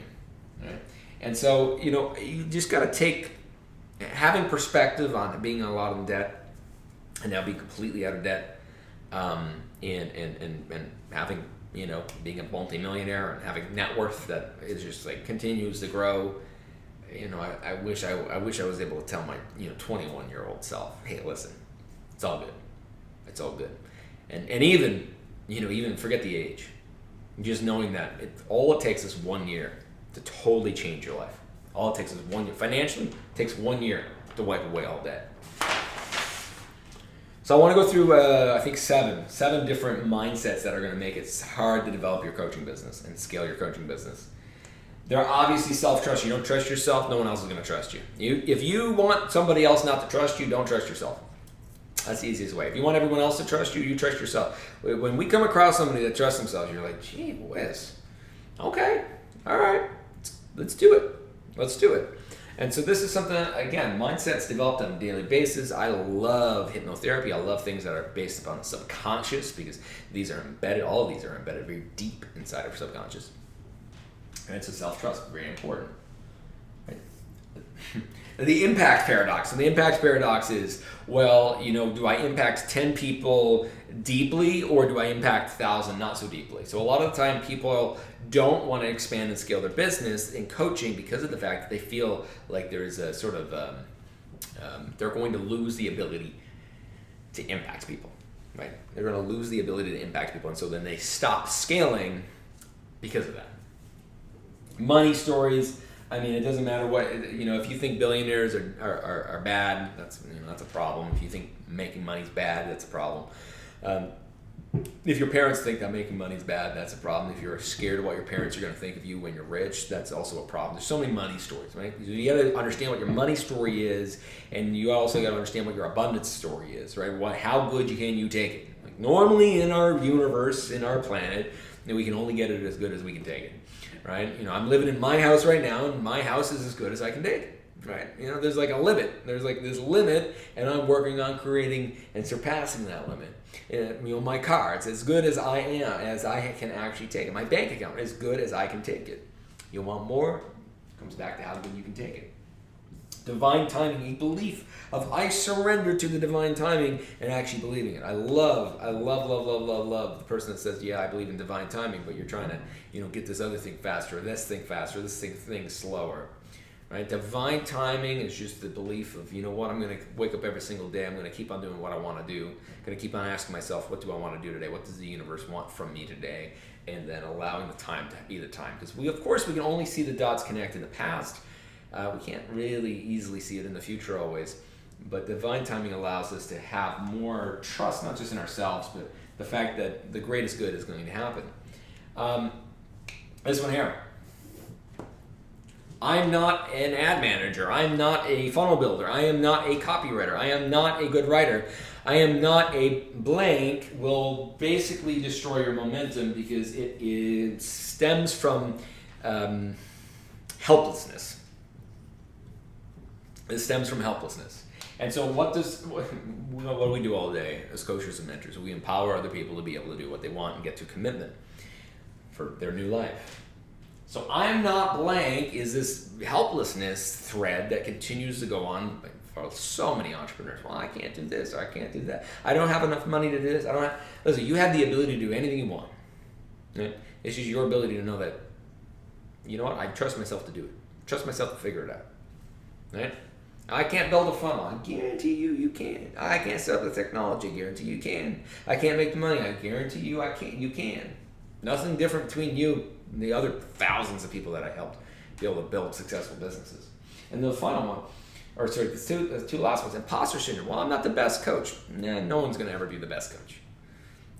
right? And so, you know, you just got to take. Having perspective on being a lot in debt and now being completely out of debt, and having, you know, being a multi-millionaire and having net worth that is just like continues to grow. You know, I wish I was able to tell my, you know, 21-year-old self, hey, listen, it's all good. It's all good. And even, you know, even forget the age. Just knowing that all it takes is 1 year to totally change your life. All it takes is 1 year. Financially, it takes 1 year to wipe away all debt. So I want to go through, I think seven different mindsets that are going to make it hard to develop your coaching business and scale your coaching business. There are obviously self-trust. You don't trust yourself, no one else is going to trust you. If you want somebody else not to trust you, don't trust yourself. That's the easiest way. If you want everyone else to trust you, you trust yourself. When we come across somebody that trusts themselves, you're like, gee whiz. Okay, all right, let's do it. Let's do it. And so this is something that, again, mindset's developed on a daily basis. I love hypnotherapy. I love things that are based upon the subconscious, because these are embedded, all of these are embedded very deep inside of subconscious. And it's a self-trust, very important. Right? The impact paradox. So the impact paradox is, well, you know, do I impact 10 people deeply, or do I impact 1,000 not so deeply? So a lot of the time people don't want to expand and scale their business in coaching because of the fact that they feel like there's a sort of, they're going to lose the ability to impact people, right? They're going to lose the ability to impact people, and so then they stop scaling because of that. Money stories, I mean, it doesn't matter what, if you think billionaires are bad, that's a problem. If you think making money's bad, that's a problem. If your parents think that making money is bad, that's a problem. If you're scared of what your parents are going to think of you when you're rich, that's also a problem. There's so many money stories, right? You got to understand what your money story is, and you also got to understand what your abundance story is, right? How good can you take it? Like normally in our universe, in our planet, we can only get it as good as we can take it, right? I'm living in my house right now, and my house is as good as I can take it. Right, there's like a limit. There's like this limit, and I'm working on creating and surpassing that limit. My car, it's as good as I am, as I can actually take it. My bank account, as good as I can take it. You want more? Comes back to how good you can take it. Divine timing, a belief of I surrender to the divine timing and actually believing it. I love the person that says, yeah, I believe in divine timing, but you're trying to, get this other thing faster, this thing slower. Right? Divine timing is just the belief of, I'm going to wake up every single day. I'm going to keep on doing what I want to do. I'm going to keep on asking myself, what do I want to do today? What does the universe want from me today? And then allowing the time to be the time. Because we can only see the dots connect in the past. We can't really easily see it in the future always. But divine timing allows us to have more trust, not just in ourselves, but the fact that the greatest good is going to happen. This one here. I'm not an ad manager. I'm not a funnel builder. I am not a copywriter. I am not a good writer. I am not a blank will basically destroy your momentum because it stems from helplessness. It stems from helplessness. And so what do we do all day as coaches and mentors? We empower other people to be able to do what they want and get to commitment for their new life. So I'm not blank is this helplessness thread that continues to go on for so many entrepreneurs. Well, I can't do this or I can't do that. I don't have enough money to do this. Listen, you have the ability to do anything you want. Right? It's just your ability to know that, I trust myself to do it. Trust myself to figure it out. Right? I can't build a funnel. I guarantee you can. I can't set up the technology. I guarantee you can. I can't make the money. I guarantee you you can. Nothing different between you and the other thousands of people that I helped be able to build successful businesses. And the final one, the two last ones, imposter syndrome. Well, I'm not the best coach. Nah, no one's going to ever be the best coach.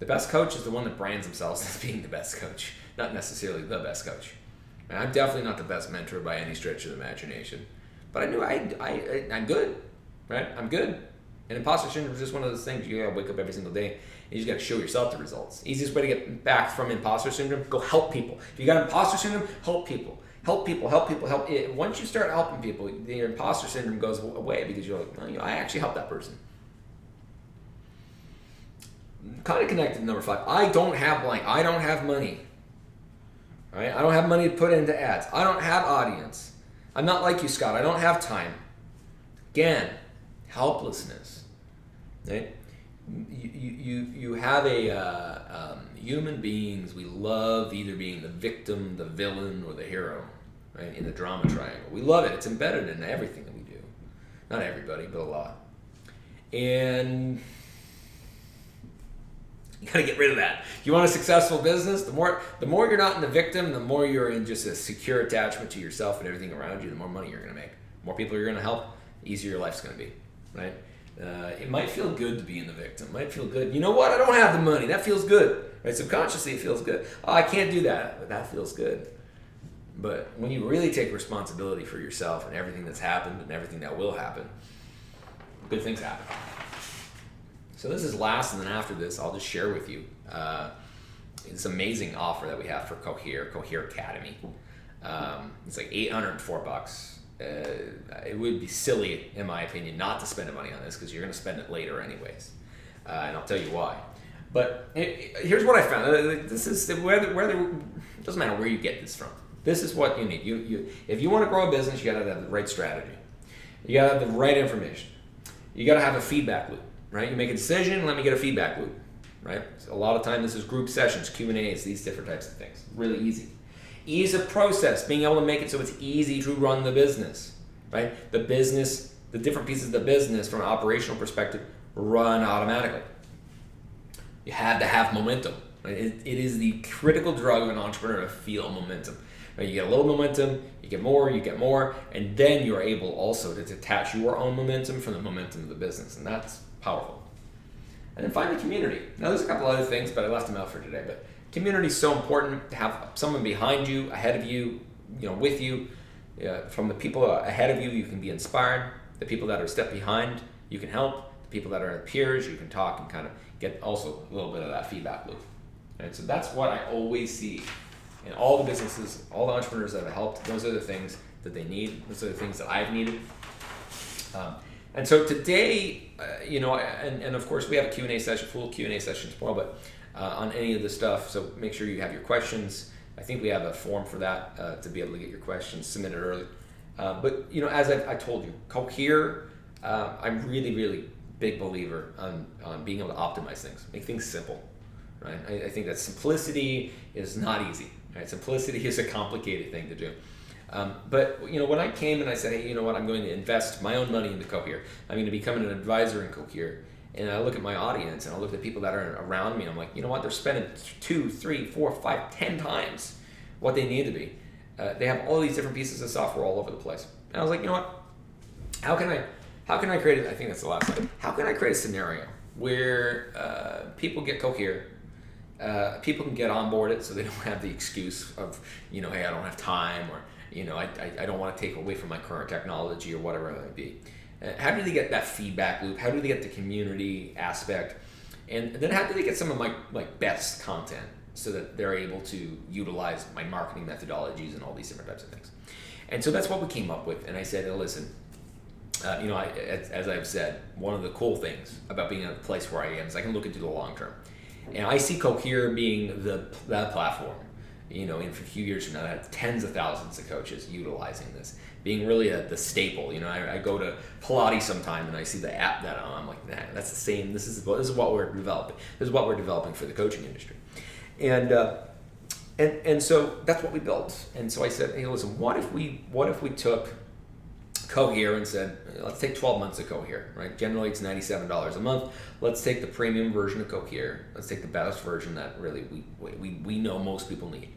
The best coach is the one that brands themselves as being the best coach, not necessarily the best coach. And I'm definitely not the best mentor by any stretch of the imagination. But I knew I'm good, right? I'm good. And imposter syndrome is just one of those things you gotta wake up every single day and you just gotta show yourself the results. Easiest way to get back from imposter syndrome, go help people. If you got imposter syndrome, help people. Help people. Once you start helping people, your imposter syndrome goes away because you're like, I actually helped that person. Kind of connected to number 5. I don't have blank. I don't have money. Right? I don't have money to put into ads. I don't have audience. I'm not like you, Scott. I don't have time. Again, helplessness. Right? You have human beings, we love either being the victim, the villain, or the hero, right? In the drama triangle. We love it. It's embedded in everything that we do. Not everybody, but a lot. And you gotta get rid of that. If you want a successful business, the more you're not in the victim, the more you're in just a secure attachment to yourself and everything around you, the more money you're gonna make. The more people you're gonna help, the easier your life's gonna be, right? It might feel good to be in the victim. It might feel good. You know what? I don't have the money. That feels good, right? Subconsciously, it feels good. Oh, I can't do that, but that feels good. But when you really take responsibility for yourself and everything that's happened and everything that will happen, good things happen. So this is last, and then after this, I'll just share with you this amazing offer that we have for Cohere Academy. It's like $804. It would be silly, in my opinion, not to spend the money on this because you're going to spend it later anyways, and I'll tell you why. But here's what I found. This is whether it doesn't matter where you get this from. This is what you need. You if you want to grow a business, you got to have the right strategy. You got to have the right information. You got to have a feedback loop. Right? You make a decision, let me get a feedback loop, right? So a lot of time this is group sessions, Q&As, these different types of things. Really easy. Ease of process, being able to make it so it's easy to run the business, right? The business, the different pieces of the business from an operational perspective run automatically. You have to have momentum, Right? It is the critical drug of an entrepreneur to feel momentum. Right? You get a little momentum, you get more, and then you're able also to detach your own momentum from the momentum of the business, and that's powerful. And then finally, community. Now, there's a couple other things, but I left them out for today. But community is so important to have someone behind you, ahead of you, with you. From the people ahead of you, you can be inspired. The people that are a step behind, you can help. The people that are peers, you can talk and kind of get also a little bit of that feedback loop. And so that's what I always see in all the businesses, all the entrepreneurs that have helped. Those are the things that they need. Those are the things that I've needed. And so today, and of course we have a Q&A session, full Q&A session tomorrow, but on any of this stuff, so make sure you have your questions. I think we have a form for that to be able to get your questions submitted early. But as I told you, Cohere, I'm really, really big believer on being able to optimize things, make things simple, right? I think that simplicity is not easy, right? Simplicity is a complicated thing to do. But when I came and I said, hey, you know what, I'm going to invest my own money into Cohere. I'm going to become an advisor in Cohere. And I look at my audience and I look at the people that are around me. I'm like, you know what, they're spending 2, 3, 4, 5, 10 times what they need to be. They have all these different pieces of software all over the place. And I was like, you know what, how can I create, I think that's the last slide. How can I create a scenario where people get Cohere, people can get onboarded so they don't have the excuse of, hey, I don't have time, or I don't want to take away from my current technology or whatever it might be. How do they get that feedback loop? How do they get the community aspect? And then how do they get some of my best content so that they're able to utilize my marketing methodologies and all these different types of things? And so that's what we came up with. And I said, listen, as I've said, one of the cool things about being at the place where I am is I can look into the long term. And I see Cohere being that platform. In a few years from now, I have tens of thousands of coaches utilizing this, being really the staple. I go to Pilates sometime and I see the app that I'm like, nah, that's the same. This is what we're developing. This is what we're developing for the coaching industry, and so that's what we built. And so I said, hey, listen, what if we took Cohere and said, let's take 12 months of Cohere, right? Generally, it's $97 a month. Let's take the premium version of Cohere. Let's take the best version that really we know most people need.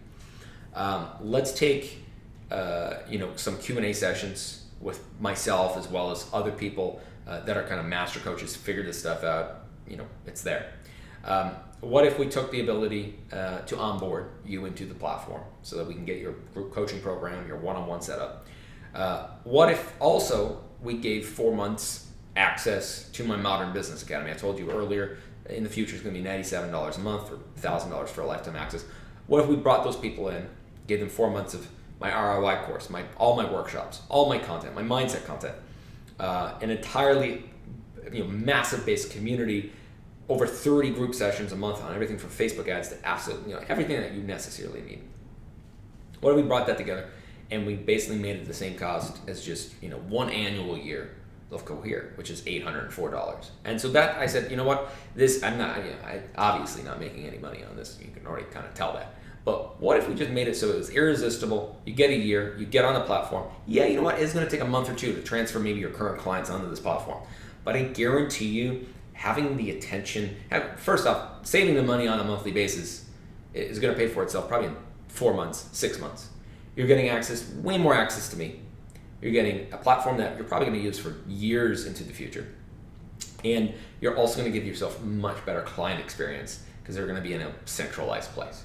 Let's take some Q&A sessions with myself as well as other people that are kind of master coaches, figure this stuff out. It's there. What if we took the ability to onboard you into the platform so that we can get your group coaching program, your one-on-one setup? What if also we gave 4 months access to my Modern Business Academy? I told you earlier, in the future it's going to be $97 a month or $1,000 for a lifetime access. What if we brought those people in, gave them 4 months of my ROI course, all my workshops, all my content, my mindset content, an entirely massive based community, over 30 group sessions a month on everything from Facebook ads to absolute, everything that you necessarily need. What if we brought that together and we basically made it the same cost as just one annual year of Cohere, which is $804. And so that I said, I'm obviously not making any money on this. You can already kind of tell that. But what if we just made it so it was irresistible? You get a year, you get on the platform. Yeah, it's going to take a month or two to transfer maybe your current clients onto this platform. But I guarantee you, having the attention, first off, saving the money on a monthly basis is going to pay for itself probably in 4 months, 6 months. You're getting way more access to me. You're getting a platform that you're probably going to use for years into the future. And you're also going to give yourself much better client experience because they're going to be in a centralized place.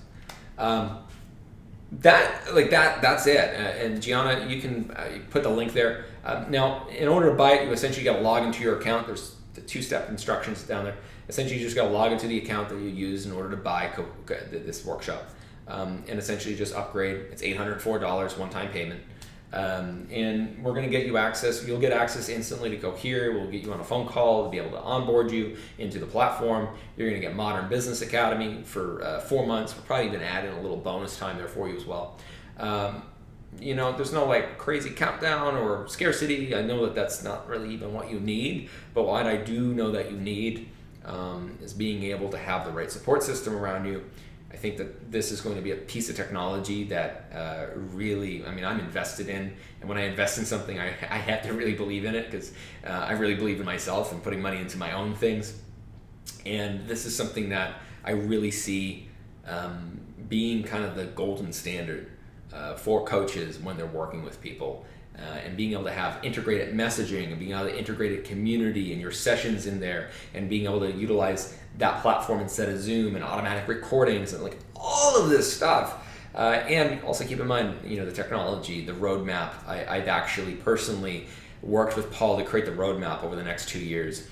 That's it. And Gianna, you can put the link there. Now, in order to buy it, you essentially got to log into your account. There's the 2-step instructions down there. Essentially, you just got to log into the account that you use in order to buy this workshop. And essentially just upgrade. It's $804 one-time payment. And we're going to get you access. You'll get access instantly to Cohere. We'll get you on a phone call to be able to onboard you into the platform. You're going to get Modern Business Academy for 4 months. We'll probably even add in a little bonus time there for you as well. There's no crazy countdown or scarcity. I know that that's not really even what you need, but what I do know that you need is being able to have the right support system around you. I think that this is going to be a piece of technology that I'm invested in. And when I invest in something, I have to really believe in it because I really believe in myself and putting money into my own things. And this is something that I really see being kind of the golden standard for coaches when they're working with people, and being able to have integrated messaging and being able to integrate community and your sessions in there, and being able to utilize that platform instead of Zoom, and automatic recordings and like all of this stuff. And also keep in mind, the technology, the roadmap. I've actually personally worked with Paul to create the roadmap over the next 2 years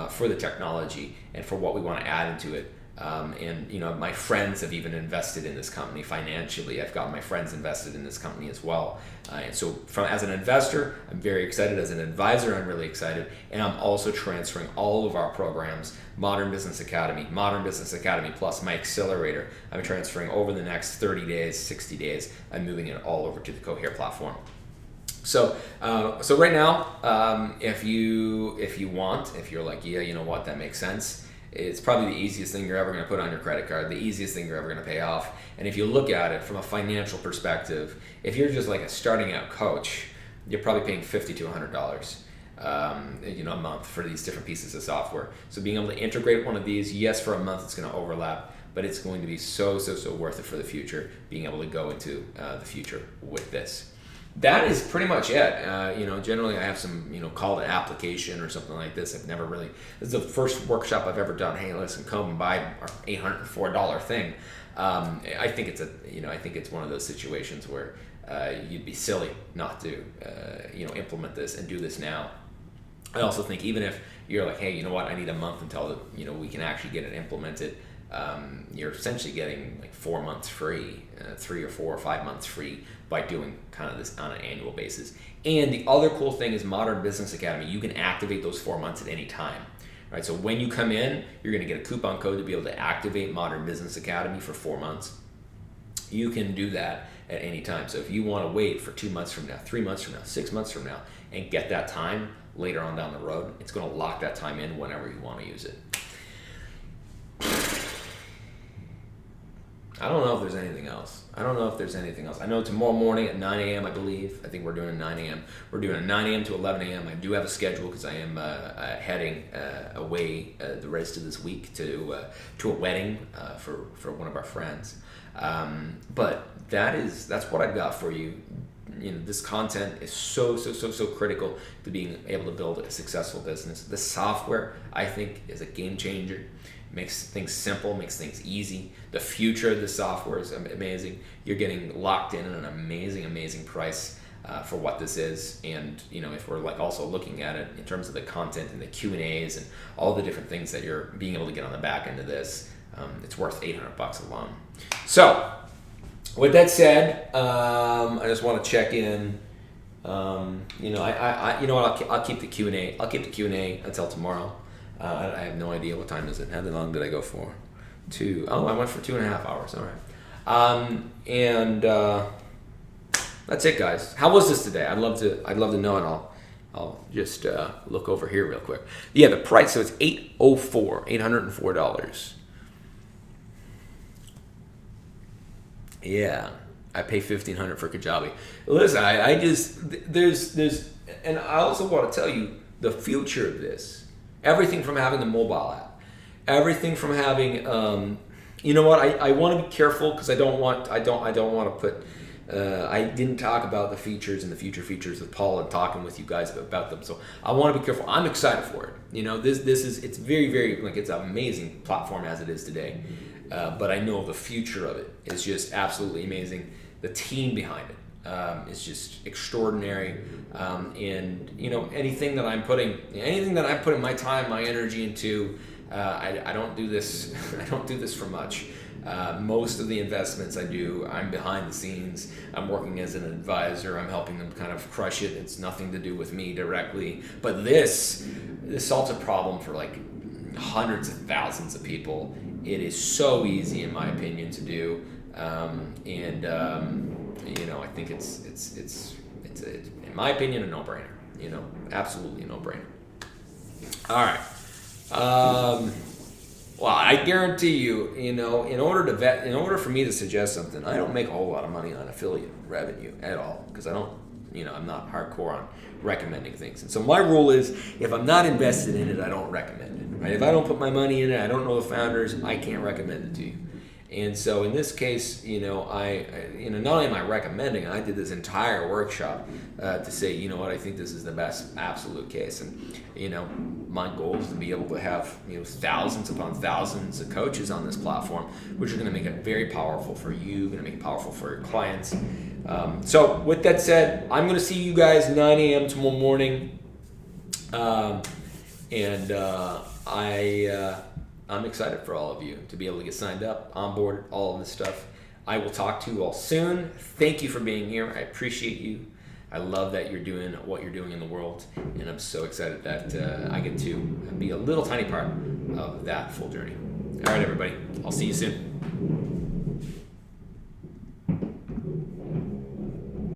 for the technology and for what we want to add into it. And my friends have even invested in this company financially. I've got my friends invested in this company as well. And so as an investor, I'm very excited. As an advisor, I'm really excited. And I'm also transferring all of our programs, Modern Business Academy Plus, my accelerator. I'm transferring over the next 30 days, 60 days. I'm moving it all over to the Cohere platform. So right now, if you're like, yeah, you know what, that makes sense. It's probably the easiest thing you're ever going to put on your credit card, the easiest thing you're ever going to pay off. And if you look at it from a financial perspective, if you're just like a starting out coach, you're probably paying $50 to $100 a month for these different pieces of software. So being able to integrate one of these, yes, for a month it's going to overlap, but it's going to be so worth it for the future, being able to go into the future with this. That is pretty much it. Generally I have some, call it application or something like this. I've never really, this is the first workshop I've ever done. Hey, listen, come and buy our $804 thing. I think it's one of those situations where you'd be silly not to, implement this and do this now. I also think even if you're like, hey, you know what, I need a month until, we can actually get it implemented. You're essentially getting like 4 months free, 3 or 4 or 5 months free by doing kind of this on an annual basis. And the other cool thing is Modern Business Academy. You can activate those 4 months at any time, right? So when you come in, you're going to get a coupon code to be able to activate Modern Business Academy for 4 months. You can do that at any time. So if you want to wait for 2 months from now, 3 months from now, 6 months from now, and get that time later on down the road, it's going to lock that time in whenever you want to use it. I don't know if there's anything else. I know tomorrow morning at 9 a.m., I believe. I think we're doing a 9 a.m. We're doing a 9 a.m. to 11 a.m. I do have a schedule because I am heading away the rest of this week to a wedding for one of our friends. But that's what I've got for you. This content is so critical to being able to build a successful business. The software, I think, is a game changer. Makes things simple, makes things easy. The future of the software is amazing. You're getting locked in at an amazing price for what this is. And if we're like also looking at it in terms of the content and the Q&As and all the different things that you're being able to get on the back end of this, it's worth $800 alone. So with that said, I just want to check in. I'll keep the Q&A. I'll keep the Q&A until tomorrow. I have no idea what time is it. How long did I go for? 2. Oh, I went for 2.5 hours. All right. And that's it, guys. How was this today? I'd love to know, and I'll just look over here real quick. Yeah, the price. So it's $804. Yeah, I pay $1,500 for Kajabi. Listen, I just there's and I also want to tell you the future of this. Everything from having the mobile app, everything from having, I want to be careful because I don't want to put. I didn't talk about the features and the future features with Paul and talking with you guys about them. So I want to be careful. I'm excited for it. It's very it's an amazing platform as it is today. But I know the future of it is just absolutely amazing. The team behind it is just extraordinary. And anything that I'm putting my time, my energy into, I don't do this. I don't do this for much. Most of the investments I do, I'm behind the scenes. I'm working as an advisor. I'm helping them kind of crush it. It's nothing to do with me directly. But this solves a problem for like hundreds of thousands of people. It is so easy, in my opinion, to do. I think it's in my opinion a no-brainer. Absolutely a no-brainer. All right. Well, I guarantee you, in order for me to suggest something, I don't make a whole lot of money on affiliate revenue at all because I don't, I'm not hardcore on recommending things. And so my rule is, if I'm not invested in it, I don't recommend it. Right? If I don't put my money in it, I don't know the founders, I can't recommend it to you. And so in this case, I not only am I recommending, I did this entire workshop to say, what, I think this is the best absolute case. And, my goal is to be able to have, thousands upon thousands of coaches on this platform, which are going to make it very powerful for you, going to make it powerful for your clients. So with that said, I'm going to see you guys 9 a.m. tomorrow morning. I'm excited for all of you to be able to get signed up, onboard, all of this stuff. I will talk to you all soon. Thank you for being here. I appreciate you. I love that you're doing what you're doing in the world, and I'm so excited that I get to be a little tiny part of that full journey. All right, everybody. I'll see you soon.